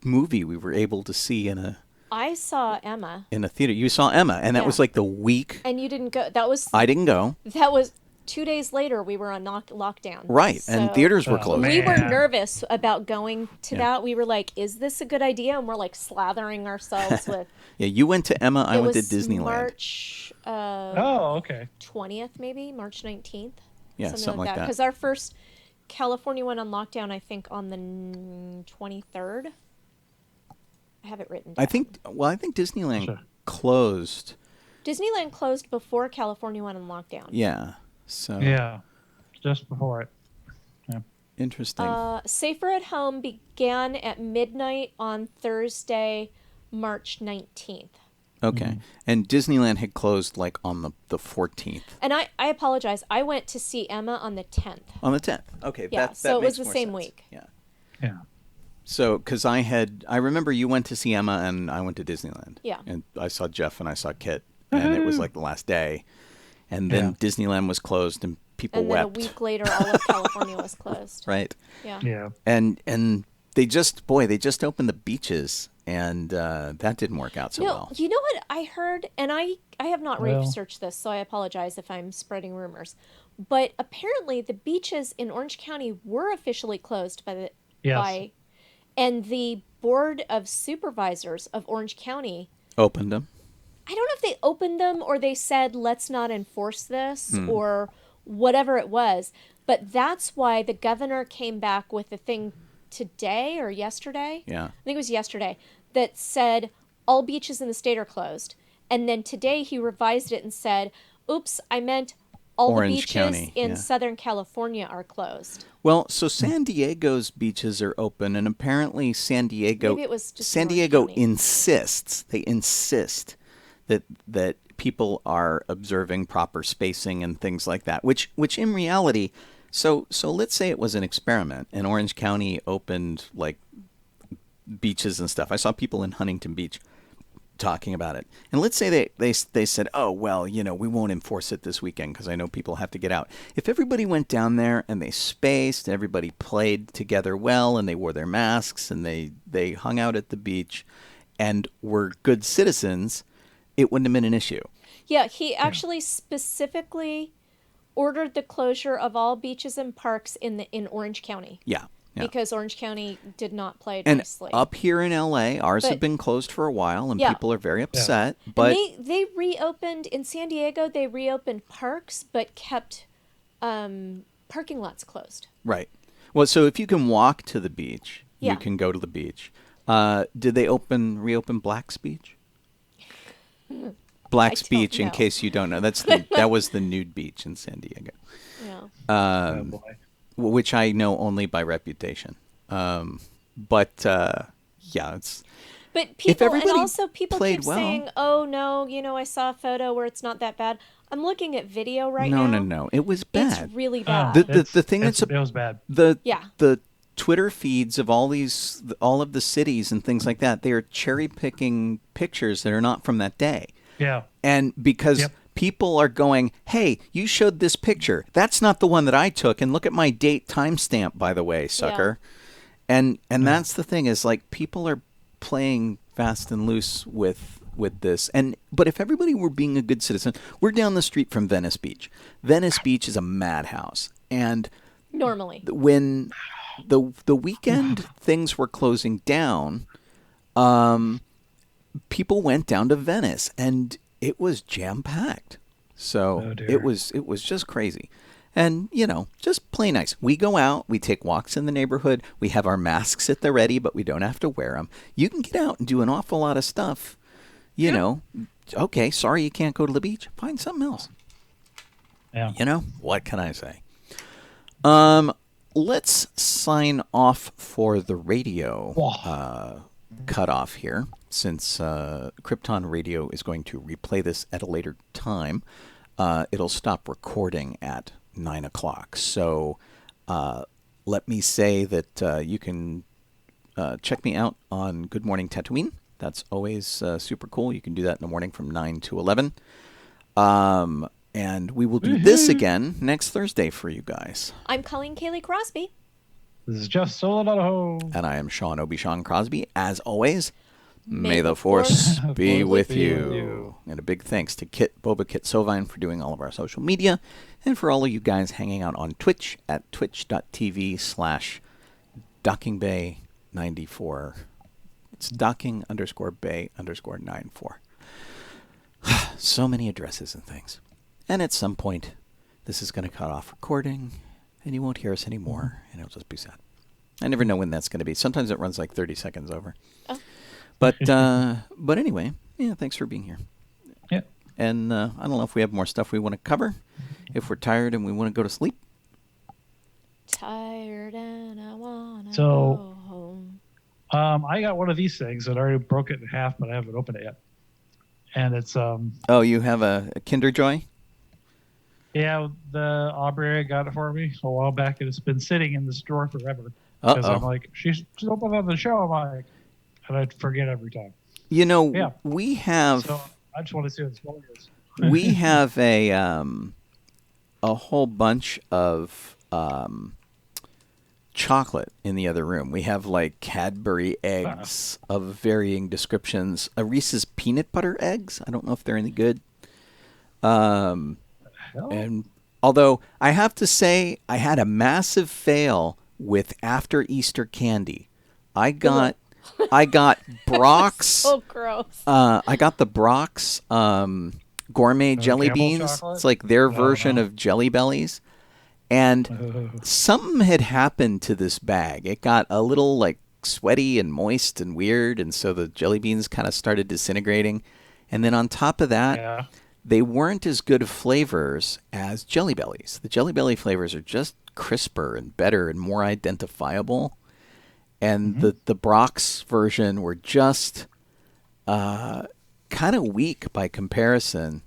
movie we were able to see in a Emma. In a theater? You saw Emma, and that was like the week. And you didn't go. I didn't go. That was 2 days later. We were on lockdown. Right, so and theaters were closed. We were nervous about going to that. We were like, "Is this a good idea?" And we're like slathering ourselves with. Yeah, you went to Emma. I went to Disneyland. March. okay. 20th, maybe March 19th. Yeah, something like that. Because our first California went on lockdown, I think, on the 23rd. I have it written down. I think Disneyland closed. Disneyland closed before California went on lockdown. Yeah. So. Yeah, just before it. Yeah. Interesting. Safer at Home began at midnight on Thursday, March 19th. Okay. And Disneyland had closed like on the 14th. And I apologize. I went to see Emma on the 10th. On the 10th. Okay. Yeah, that so it was makes the more same sense. week. Yeah. Yeah. So, because I remember you went to see Emma and I went to Disneyland. Yeah. And I saw Jeff and I saw Kit. And it was like the last day. And then Disneyland was closed and people wept. And then a week later, all of California was closed. Right. Yeah. Yeah. And they just opened the beaches. And that didn't work out so well. You know what I heard? And I have not researched this, so I apologize if I'm spreading rumors. But apparently the beaches in Orange County were officially closed and the Board of Supervisors of Orange County opened them. I don't know if they opened them or they said, let's not enforce this or whatever it was. But that's why the governor came back with a thing today or yesterday. Yeah. I think it was yesterday that said all beaches in the state are closed. And then today he revised it and said, oops, I meant all Orange the beaches County, in Southern California are closed. Well, so San Diego's beaches are open, and apparently San Diego Maybe it was just San Orange Diego County. they insist that people are observing proper spacing and things like that, which in reality, so let's say it was an experiment and Orange County opened like beaches and stuff. I saw people in Huntington Beach talking about it. And let's say they said, oh, well, we won't enforce it this weekend because I know people have to get out. If everybody went down there and they spaced, everybody played together well, and they wore their masks, and they hung out at the beach and were good citizens, it wouldn't have been an issue. Yeah, he actually specifically ordered the closure of all beaches and parks in Orange County. Yeah. Because Orange County did not play And nicely. up here in LA, ours have been closed for a while, and people are very upset. And But they reopened in San Diego. They reopened parks, but kept parking lots closed. right. Well, so if you can walk to the beach, Yeah. you can go to the beach. Did they reopen Black's Beach? Black's don't Beach, in know. case you don't know, that was the nude beach in San Diego. Yeah. Oh boy. Which I know only by reputation. But it's. But people, and everybody also people played keep well- saying, "Oh no, I saw a photo where it's not that bad." I'm looking at video right No, now. no. It was bad. It's really bad. The thing that's it was bad. the Twitter feeds of all of the cities and things like that, they are cherry picking pictures that are not from that day. Yeah. And because people are going, hey, you showed this picture. That's not the one that I took. And look at my date timestamp, by the way, sucker. And that's the thing is like people are playing fast and loose with this. But if everybody were being a good citizen, we're down the street from Venice Beach. Venice Beach is a madhouse. And Normally. when the weekend things were closing down, people went down to Venice and it was jam-packed. So it was just crazy. And, just play nice. We go out, we take walks in the neighborhood, we have our masks at the ready, but we don't have to wear them. You can get out and do an awful lot of stuff. Okay, sorry you can't go to the beach. Find something else. Yeah. What can I say? Let's sign off for the radio cutoff here, since Krypton Radio is going to replay this at a later time. It'll stop recording at 9 o'clock. So let me say that you can check me out on Good Morning Tatooine. That's always super cool. You can do that in the morning from 9 to 11. And we will do this again next Thursday for you guys. I'm Colleen Kaylee Crosby. This is Jeff Soledado. And I am Sean Sean Crosby. As always, May the the Force Force be with be you. with you. And a big thanks to Boba Kit Sovine for doing all of our social media, and for all of you guys hanging out on Twitch at twitch.tv/dockingbay94. It's docking_bay_94. So many addresses and things. And at some point, this is going to cut off recording, and you won't hear us anymore, and it'll just be sad. I never know when that's going to be. Sometimes it runs like 30 seconds over. Oh. But anyway, yeah, thanks for being here. Yeah. And I don't know if we have more stuff we want to cover. If we're tired and we want to go to sleep. Tired and I wanna So- go home. I got one of these things that I already broke it in half, but I haven't opened it yet. And it's Oh, you have a Kinder Joy? yeah, the Aubrey got it for me a while back, and it's been sitting in the store forever. Because I'm Uh-oh. like, she's open on the show. I'm like, and I forget every time. You know, Yeah. we have So I just want to see what the smell is. we have a whole bunch of chocolate in the other room. We have like Cadbury eggs of varying descriptions. A Reese's peanut butter eggs. I don't know if they're any good. Hell, And although I have to say, I had a massive fail with after Easter candy. I got Brock's. So gross. I got the Brock's gourmet jelly Camel beans. chocolate? It's like their No, version no. of Jelly Bellies. And something had happened to this bag. It got a little like sweaty and moist and weird, and so the jelly beans kind of started disintegrating. And then on top of that, yeah. they weren't as good of flavors as Jelly Bellies. The Jelly Belly flavors are just crisper and better and more identifiable. And the Brock's version were just kind of weak by comparison.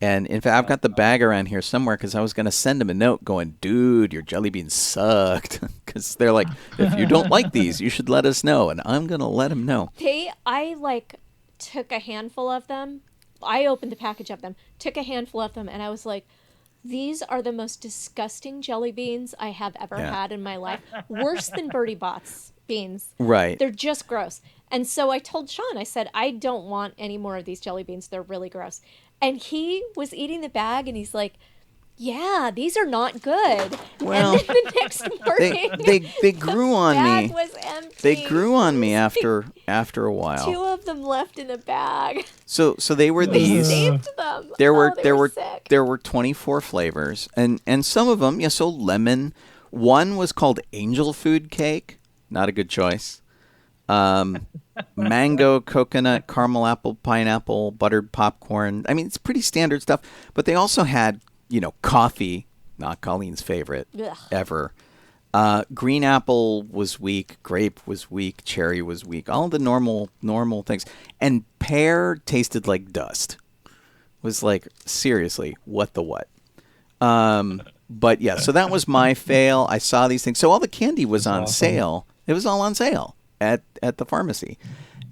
And in fact, I've got the bag around here somewhere because I was going to send him a note going, dude, your jelly beans sucked. Because they're like, if you don't like these, you should let us know. And I'm going to let him know. I like took a handful of them. I opened a package of them, took a handful of them, and I was like, these are the most disgusting jelly beans I have ever Yeah. had in my life. Worse than Bertie Bott's beans. Right. They're just gross. And so I told Sean, I said, I don't want any more of these jelly beans. They're really gross. And he was eating the bag and he's like, yeah, these are not good. Well, and then the next morning, they grew on bag me. was empty. They grew on me after a while. Two of them left in the bag. So they were We these. saved them. There were Oh, they there were sick. there were 24 flavors, and some of them, so lemon. One was called Angel Food Cake, not a good choice. Mango, coconut, caramel apple, pineapple, buttered popcorn. I mean, it's pretty standard stuff. But they also had, coffee, not Colleen's favorite Ugh. ever. Green apple was weak, grape was weak, cherry was weak. All the normal things. And pear tasted like dust. Was like, seriously, what the what? But yeah, so that was my fail. I saw these things. So all the candy was on awesome. sale. It was all on sale at the pharmacy.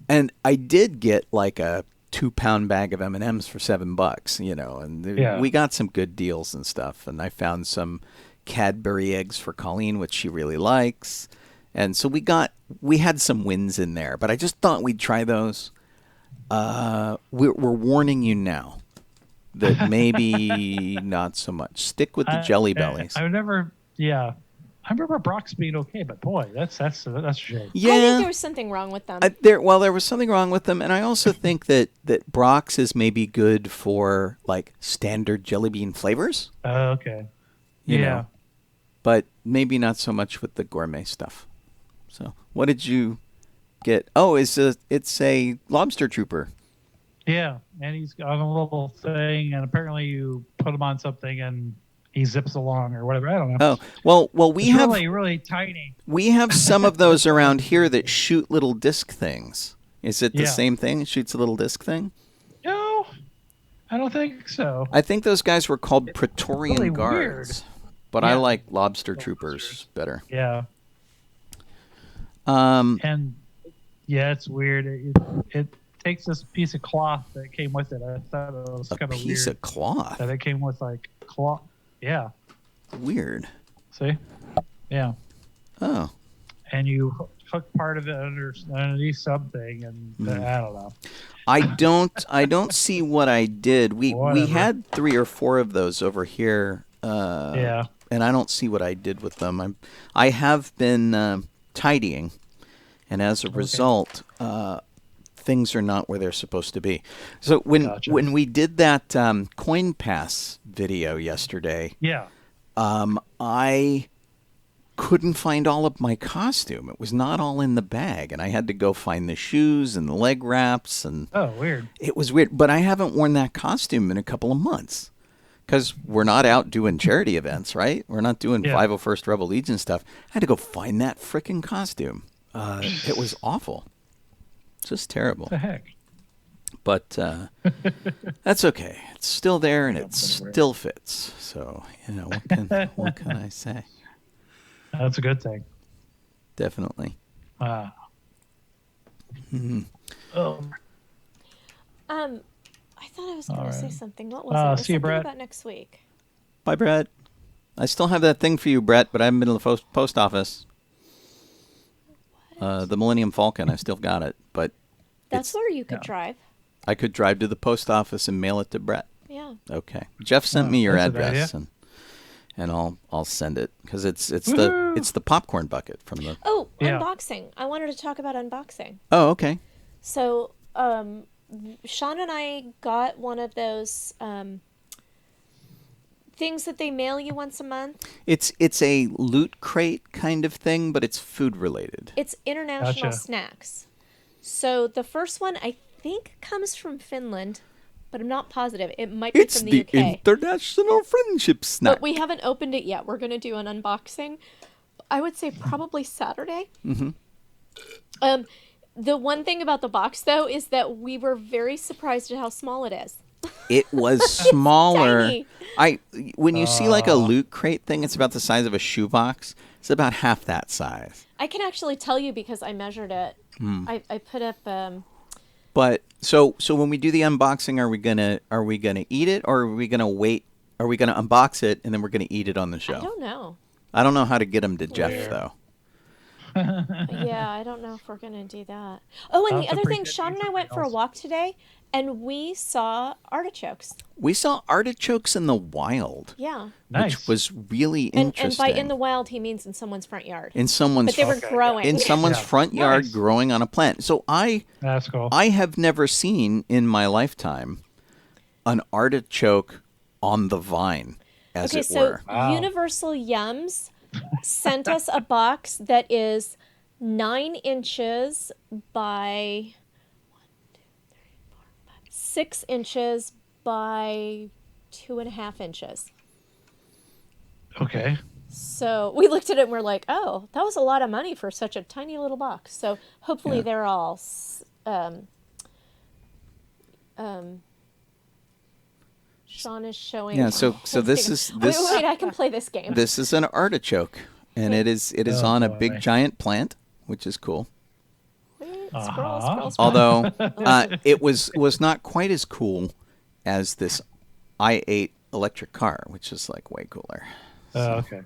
And I did get like a 2-pound bag of M&Ms for $7, and Yeah. we got some good deals and stuff. And I found some Cadbury eggs for Colleen, which she really likes. And so we had some wins in there, but I just thought we'd try those. We're warning you now that maybe not so much. Stick with the Jelly Bellies. I remember Brock's being okay, but boy, that's a shame. Yeah. I think there was something wrong with them. There was something wrong with them, and I also think that Brock's is maybe good for like standard jelly bean flavors, Okay. you Yeah. know, but maybe not so much with the gourmet stuff. So, what did you get? Oh, it's a lobster trooper. Yeah, and he's on a little thing, and apparently you put him on something, and he zips along or whatever. I don't know. Oh, well, we It's have really, really tiny. we have some of those around here that shoot little disc things. Is it the Yeah. same thing? It shoots a little disc thing? No, I don't think so. I think those guys were called Praetorian really Guards. but I Yeah. like Lobster Troopers better. Yeah. Um, And yeah, it's weird. It takes this piece of cloth that came with it. I thought it was a kind of piece weird of cloth. that it came with like cloth. Yeah. Weird. See? Yeah. Oh. And you hook part of it underneath something, and I don't know. I don't see what I did. We Whatever. had 3 or 4 of those over here. Yeah. And I don't see what I did with them. I have been tidying, and as a result, things are not where they're supposed to be. So when we did that Coin Pass video yesterday, Yeah. I couldn't find all of my costume. It was not all in the bag, and I had to go find the shoes and the leg wraps, and Oh, weird. it was weird. But I haven't worn that costume in a couple of months because we're not out doing charity events, right? We're not doing 501st Rebel Legion stuff. I had to go find that frickin' costume. It was awful. Just terrible. What the heck? But that's okay. It's still there, and it still fits. So, what can I say? That's a good thing. Definitely. Oh. I thought I was going to say something. What was it? See you, Something Brett. about next week. Bye, Brett. I still have that thing for you, Brett, but I haven't been to the post office. The Millennium Falcon, I still got it, but That's where you could drive. I could drive to the post office and mail it to Brett. Yeah. Okay. Jeff sent me your that's a good address, and I'll send it because it's the popcorn bucket from the. Oh, Yeah. unboxing. I wanted to talk about unboxing. Oh, okay. So, Sean and I got one of those things that they mail you once a month. It's a loot crate kind of thing, but it's food related. It's international Gotcha. snacks. So the first one I think comes from Finland, but I'm not positive. It might be It's from the UK. International Friendship Snack. But we haven't opened it yet. We're going to do an unboxing. I would say probably Saturday. Mm-hmm. The one thing about the box, though, is that we were very surprised at how small it is. It was smaller. tiny. When you see like a loot crate thing, it's about the size of a shoebox. It's about half that size. I can actually tell you because I measured it. I put up. But so when we do the unboxing, are we gonna eat it, or are we gonna wait? Are we gonna unbox it and then we're gonna eat it on the show? I don't know. I don't know how to get them to Jeff though. Yeah, I don't know if we're going to do that. Oh, and the other thing, Sean and I went for a walk today, and we saw artichokes. We saw artichokes in the wild. Yeah. Nice. Which was really And interesting. by in the wild, he means in someone's front yard. In someone's But they were growing. in someone's front yard, Nice. growing on a plant. So That's cool. I have never seen in my lifetime an artichoke on the vine, as Okay, it so were. Wow. Universal Yums sent us a box that is 9 inches by 6 inches by 2.5 inches. Okay. So we looked at it and we're like, oh, that was a lot of money for such a tiny little box. So hopefully they're all Sean is showing. Yeah, so this thing. is this Wait, I can play this game. this is an artichoke, and it is Oh, on a boy. big giant plant, which is cool. Wait, Uh-huh. scroll. Although it was not quite as cool as this i8 electric car, which is like way cooler. Oh, okay.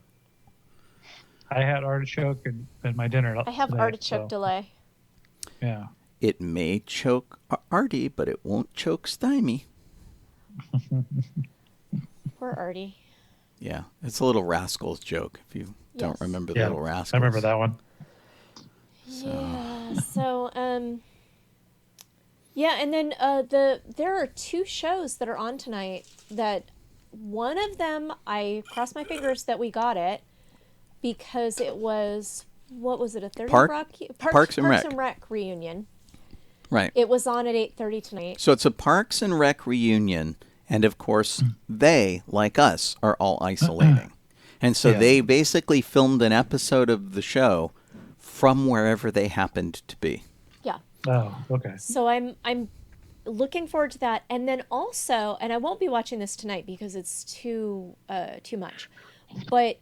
I had artichoke in my dinner. I have today, artichoke so, delay. Yeah. It may choke Artie, but it won't choke Stymie. Poor Artie. Yeah, it's a Little Rascals joke. If you don't Yes. remember the Yeah. Little Rascals, I remember that one. Yeah. So yeah, and then there are 2 shows that are on tonight. That one of them, I cross my fingers that we got it because it was, what was it, a 30 Parks and Rec reunion. Right. It was on at 8:30 tonight. So it's a Parks and Rec reunion, and of course, they, like us, are all isolating. And so Yeah. they basically filmed an episode of the show from wherever they happened to be. Yeah. Oh, okay. So I'm looking forward to that, and then also, and I won't be watching this tonight because it's too much. but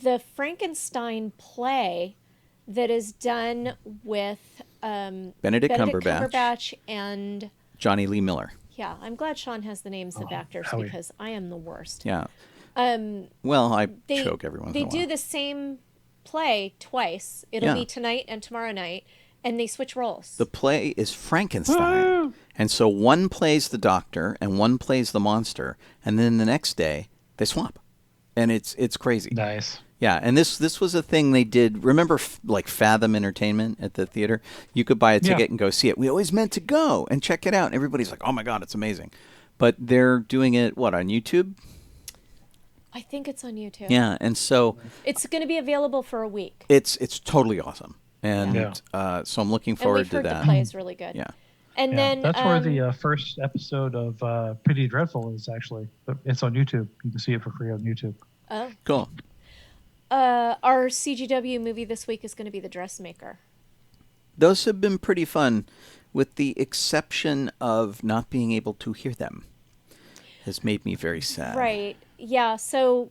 the Frankenstein play that is done with Benedict Cumberbatch. Cumberbatch and Johnny Lee Miller. yeah, I'm glad Sean has the names of actors Howie. because I am the worst. Yeah. Well, I choke every once in a while. They do the same play twice. It'll Yeah. be tonight and tomorrow night, and they switch roles. The play is Frankenstein. Woo! And so one plays the doctor and one plays the monster, and then the next day they swap. And it's crazy. Nice. Yeah, and this was a thing they did. Remember, like Fathom Entertainment at the theater? You could buy a ticket and go see it. We always meant to go and check it out. And everybody's like, "Oh my God, it's amazing!" But they're doing it on YouTube? I think it's on YouTube. Yeah, and so It's going to be available for a week. it's totally awesome, and Yeah. so I'm looking And forward we've to heard that. the play is really good. Yeah, And Yeah, then that's where the first episode of Pretty Dreadful is actually. It's on YouTube. You can see it for free on YouTube. cool. our CGW movie this week is going to be The Dressmaker. Those have been pretty fun, with the exception of not being able to hear them. Has made me very sad. Right. Yeah. So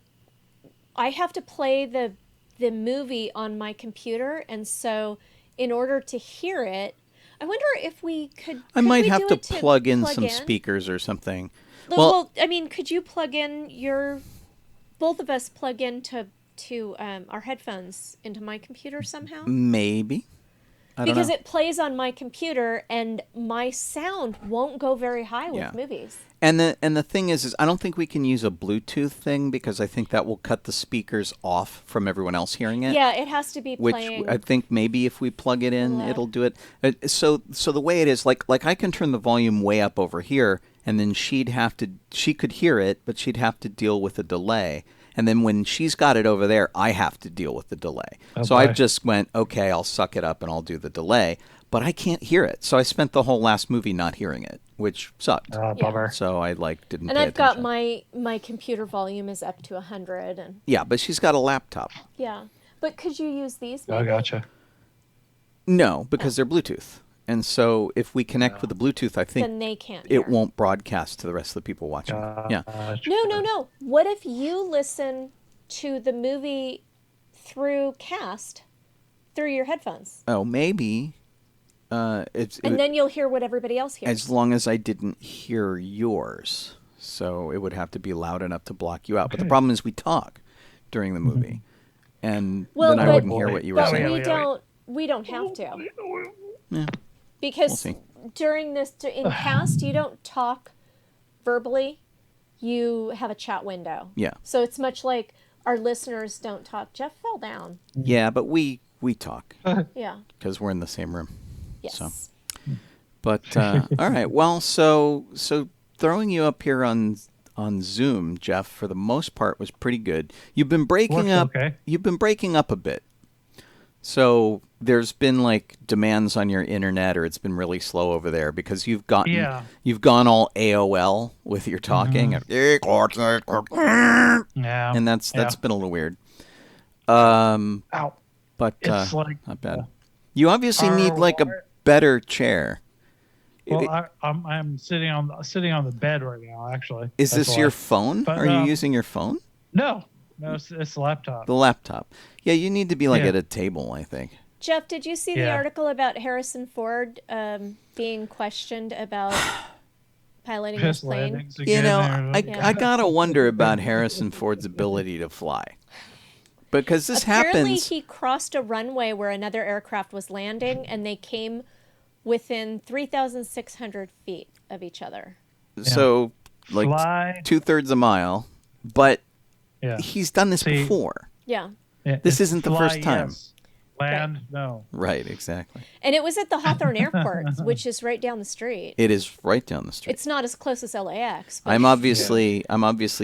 I have to play the movie on my computer, and so in order to hear it, I wonder if we could. I might we have do to it plug in some speakers or something. Well, I mean, could you plug in both of us plug into our headphones into my computer somehow? Maybe. I don't Because know. it plays on my computer, and my sound won't go very high with Yeah. movies. And the thing is I don't think we can use a Bluetooth thing because I think that will cut the speakers off from everyone else hearing it. Yeah, it has to be Which playing. I think maybe if we plug it in, Yeah. it'll do it. So the way it is, like I can turn the volume way up over here, and then she could hear it, but she'd have to deal with a delay. And then when she's got it over there, I have to deal with the delay. Oh, so I boy. just went, okay, I'll suck it up and I'll do the delay. But I can't hear it. So I spent the whole last movie not hearing it, which sucked. Bummer. So I didn't and pay I've got attention. my computer volume is up to 100, and Yeah, but she's got a laptop. yeah. But could you use these? I Maybe? gotcha. No, because they're Bluetooth. And so if we connect with the Bluetooth, I think Then they can't hear. it won't broadcast to the rest of the people watching. Yeah. No. What if you listen to the movie through Cast, through your headphones, Oh, maybe. and then you'll hear what everybody else hears? As long as I didn't hear yours. So it would have to be loud enough to block you out. But the problem is we talk during the movie. And then I wouldn't hear what you were but saying. we don't have to. Yeah. Because We'll see. during in Cast, you don't talk verbally. You have a chat window. Yeah. So it's much like our listeners don't talk. Jeff fell down. Yeah, but we talk Yeah. because we're in the same room. Yes. So. But all right. Well, so throwing you up here on Zoom, Jeff, for the most part was pretty good. You've been breaking Worked up. okay. You've been breaking up a bit. So there's been demands on your internet, or it's been really slow over there because you've gone all AOL with your talking, Yeah. and that's yeah. been a little weird. Ow. But It's not bad. You obviously need a water- better chair. Well, I'm sitting on the bed right now. Actually, Is That's this why. your phone? But, Are you using your phone? No, it's the laptop. The laptop. Yeah, you need to be Yeah. at a table, I think. Jeff, did you see the Yeah. article about Harrison Ford being questioned about piloting his Piss plane? landings You again know, there. I gotta wonder about Harrison Ford's ability to fly, because this Apparently, happens. he crossed a runway where another aircraft was landing, and they came within 3,600 feet of each other. So, Fly. 2/3 a mile, but Yeah. he's done this See- before. Yeah. Yeah, This it's isn't the fly, first time. yes. Land, no. Right, exactly. And it was at the Hawthorne Airport, which is right down the street. It is right down the street. It's not as close as LAX. But I'm obviously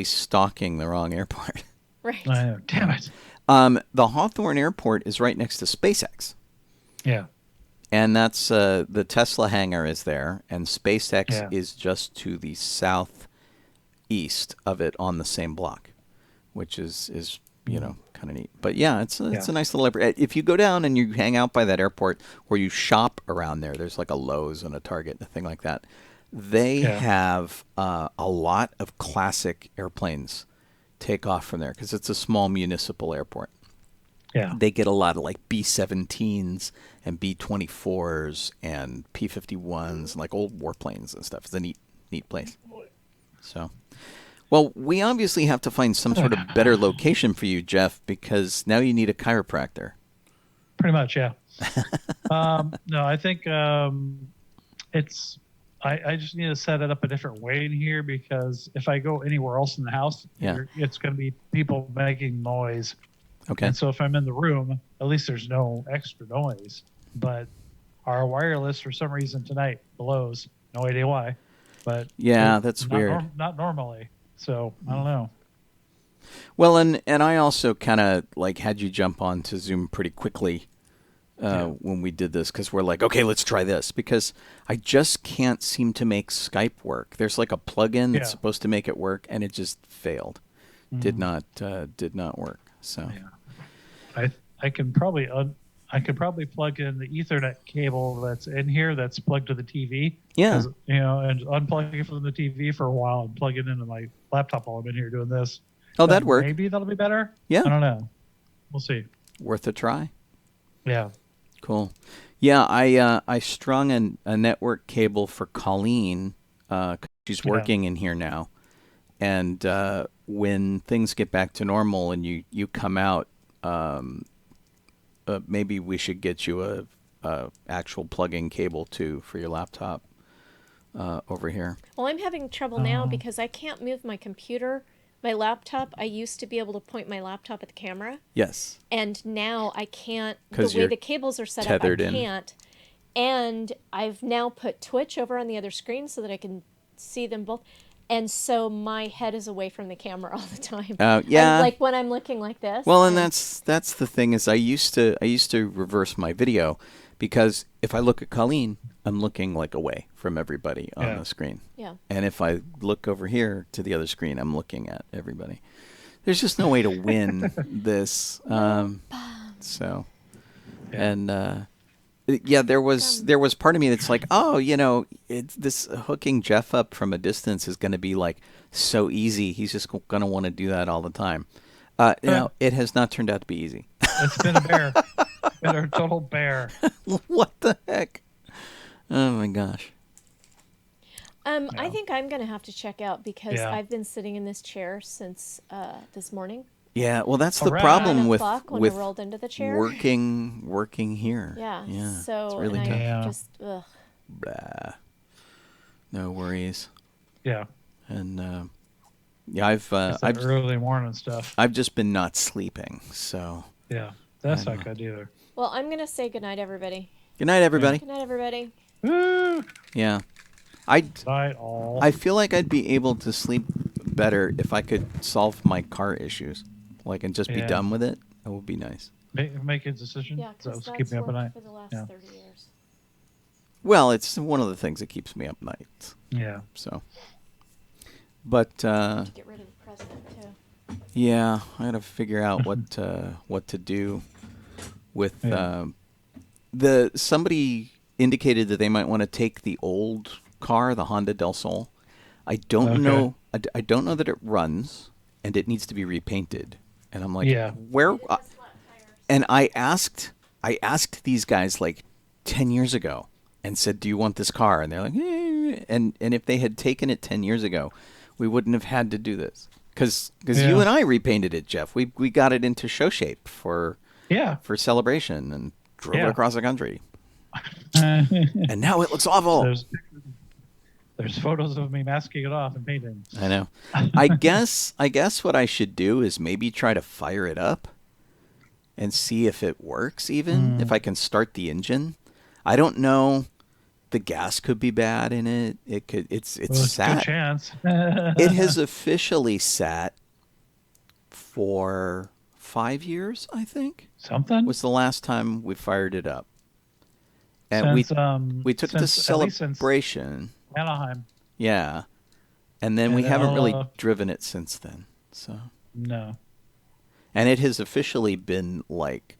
stalking the wrong airport. right. I know. Damn it. The Hawthorne Airport is right next to SpaceX. Yeah. And that's the Tesla hangar is there, and SpaceX Yeah. is just to the southeast of it on the same block, which is kind of neat. But yeah, it's a nice little airport. If you go down and you hang out by that airport, or you shop around there, there's like a Lowe's and a Target and a thing like that. They have a lot of classic airplanes take off from there because it's a small municipal airport. Yeah. They get a lot of like B-17s and B-24s and P-51s and like old warplanes and stuff. It's a neat place. So, well, we obviously have to find some sort of better location for you, Jeff, because now you need a chiropractor. Pretty much, yeah. No, I think it's. I just need to set it up a different way in here because if I go anywhere else in the house, it's going to be people making noise. Okay. And so if I'm in the room, at least there's no extra noise. But our wireless, for some reason tonight, blows. No idea why. But yeah, that's weird. Not normally. So I don't know. Well, and I also kind of like had you jump on to Zoom pretty quickly when we did this because we're like, okay, let's try this because I just can't seem to make Skype work. There's like a plugin that's supposed to make it work, and it just failed. Did not work. So I can probably plug in the Ethernet cable that's in here that's plugged to the TV. Yeah. And unplug it from the TV for a while and plug it into my laptop while I'm in here doing this. Oh, that'd work. Maybe that'll be better. Yeah. I don't know. We'll see. Worth a try. Yeah. Cool. Yeah, I strung a network cable for Colleen. She's working in here now. And when things get back to normal and you come out, maybe we should get you a actual plug-in cable too for your laptop over here. Well, I'm having trouble now because I can't move my computer. My laptop, I used to be able to point my laptop at the camera. Yes. And now I can't. The 'Cause way you're the cables are set up, I tethered in. can't. And I've now put Twitch over on the other screen so that I can see them both. And so my head is away from the camera all the time. Yeah. Like when I'm looking like this. Well, and that's the thing is I used to reverse my video because if I look at Colleen, I'm looking like away from everybody on the screen. Yeah. And if I look over here to the other screen, I'm looking at everybody. There's just no way to win this. So, and there was part of me that's like, oh, this hooking Jeff up from a distance is going to be like so easy. He's just going to want to do that all the time. It has not turned out to be easy. It's been a bear. It's been a total bear. What the heck? Oh my gosh. I think I'm going to have to check out because Yeah. I've been sitting in this chair since this morning. Yeah, well, that's the Around problem 9 with o'clock when I rolled into the chair. working here. Yeah. It's So really and tough. I just Blah. No worries. Yeah. And I've early morning stuff. I've just been not sleeping. So Yeah. That's not good either. Well, I'm going to say goodnight, everybody. good night, everybody. Good night, everybody. Woo! Yeah, Night all. I feel like I'd be able to sleep better if I could solve my car issues, like and just be Yeah. done with it. That would be nice. Make a decision. Yeah, So because it's that's keep me up at night. worked for the last Yeah. 30 years. Well, it's one of the things that keeps me up nights. Yeah. So, but To get rid of the president, too. yeah, I gotta figure out what to do with somebody indicated that they might want to take the old car, the Honda Del Sol. I don't know. I don't know that it runs, and it needs to be repainted. And I'm like, Yeah. where? And I asked these guys like 10 years ago and said, "Do you want this car?" And they're like, eh. And if they had taken it 10 years ago, we wouldn't have had to do this. Because you and I repainted it, Jeff. We got it into show shape for celebration and drove it across the country. And now it looks awful. There's photos of me masking it off and painting. I know. I guess what I should do is maybe try to fire it up and see if it works even, if I can start the engine. I don't know. The gas could be bad in it. It's sat. Good chance. It has officially sat for 5 years, I think. Something? Was the last time we fired it up. And we took it to celebration. Anaheim. Yeah. And then we haven't really driven it since then. So No. and it has officially been like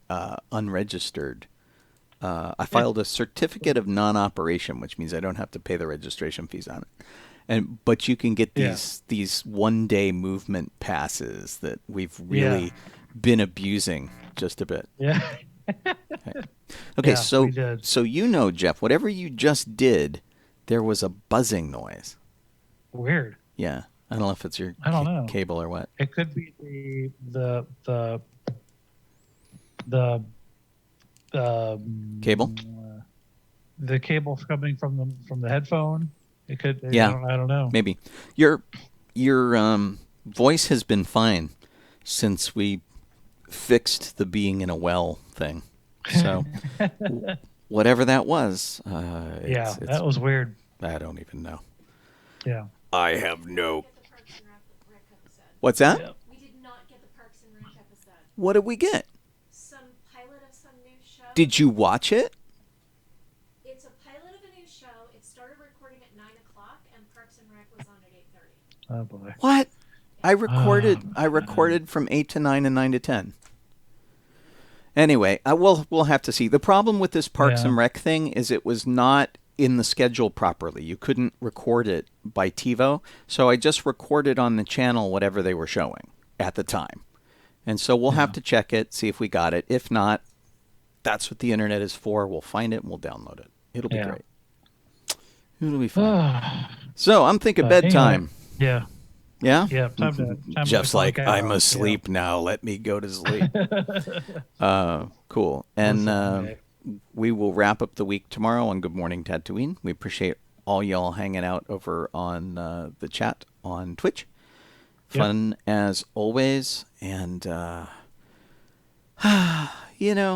unregistered. I filed a certificate of non-operation, which means I don't have to pay the registration fees on it. But you can get Yeah. these 1-day movement passes that we've really been abusing just a bit. Yeah. Okay, Yeah, so we did. Jeff, whatever you just did, there was a buzzing noise. Weird. Yeah, I don't know if it's your I don't know. cable or what. It could be the Cable? the cable coming from the headphone. It could. Yeah. I don't know. Maybe your voice has been fine since we fixed the being in a well thing. So whatever that was, Yeah, it's, that was weird. I don't even know. Yeah. I have no. What's that? Yeah. We did not get the Parks and Rec episode. What did we get? Some pilot of some new show. Did you watch it? It's a pilot of a new show. It started recording at 9 o'clock, and Parks and Rec was on at 8:30. Oh boy. What? I recorded. Oh, I recorded from 8 to 9 and 9 to 10. Anyway, we'll have to see. The problem with this Parks and Rec thing is it was not in the schedule properly. You couldn't record it by TiVo, so I just recorded on the channel whatever they were showing at the time. And so we'll have to check it, see if we got it. If not, that's what the internet is for. We'll find it and we'll download it. It'll be great. It'll be fun. So I'm thinking bedtime. Anyway, Yeah? yeah. Time to Jeff's like, clock I'm out. asleep now. Let me go to sleep. Cool. And we will wrap up the week tomorrow on Good Morning Tatooine. We appreciate all y'all hanging out over on the chat on Twitch. Fun as always. And,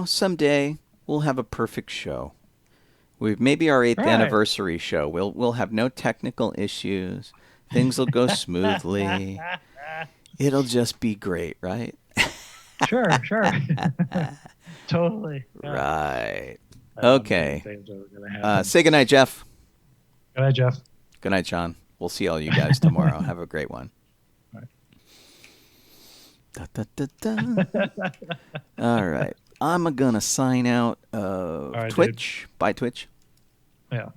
someday we'll have a perfect show. Maybe our 8th anniversary show. We'll have no technical issues. Things will go smoothly. It'll just be great, right? Sure. Totally. Yeah. Right. I don't Okay. think things are gonna happen. Say goodnight, Jeff. Good night, Jeff. Good night, John. We'll see all you guys tomorrow. Have a great one. All right. Da, da, da, da. All right. I'm going to sign out right, Twitch. Bye, Twitch. Yeah.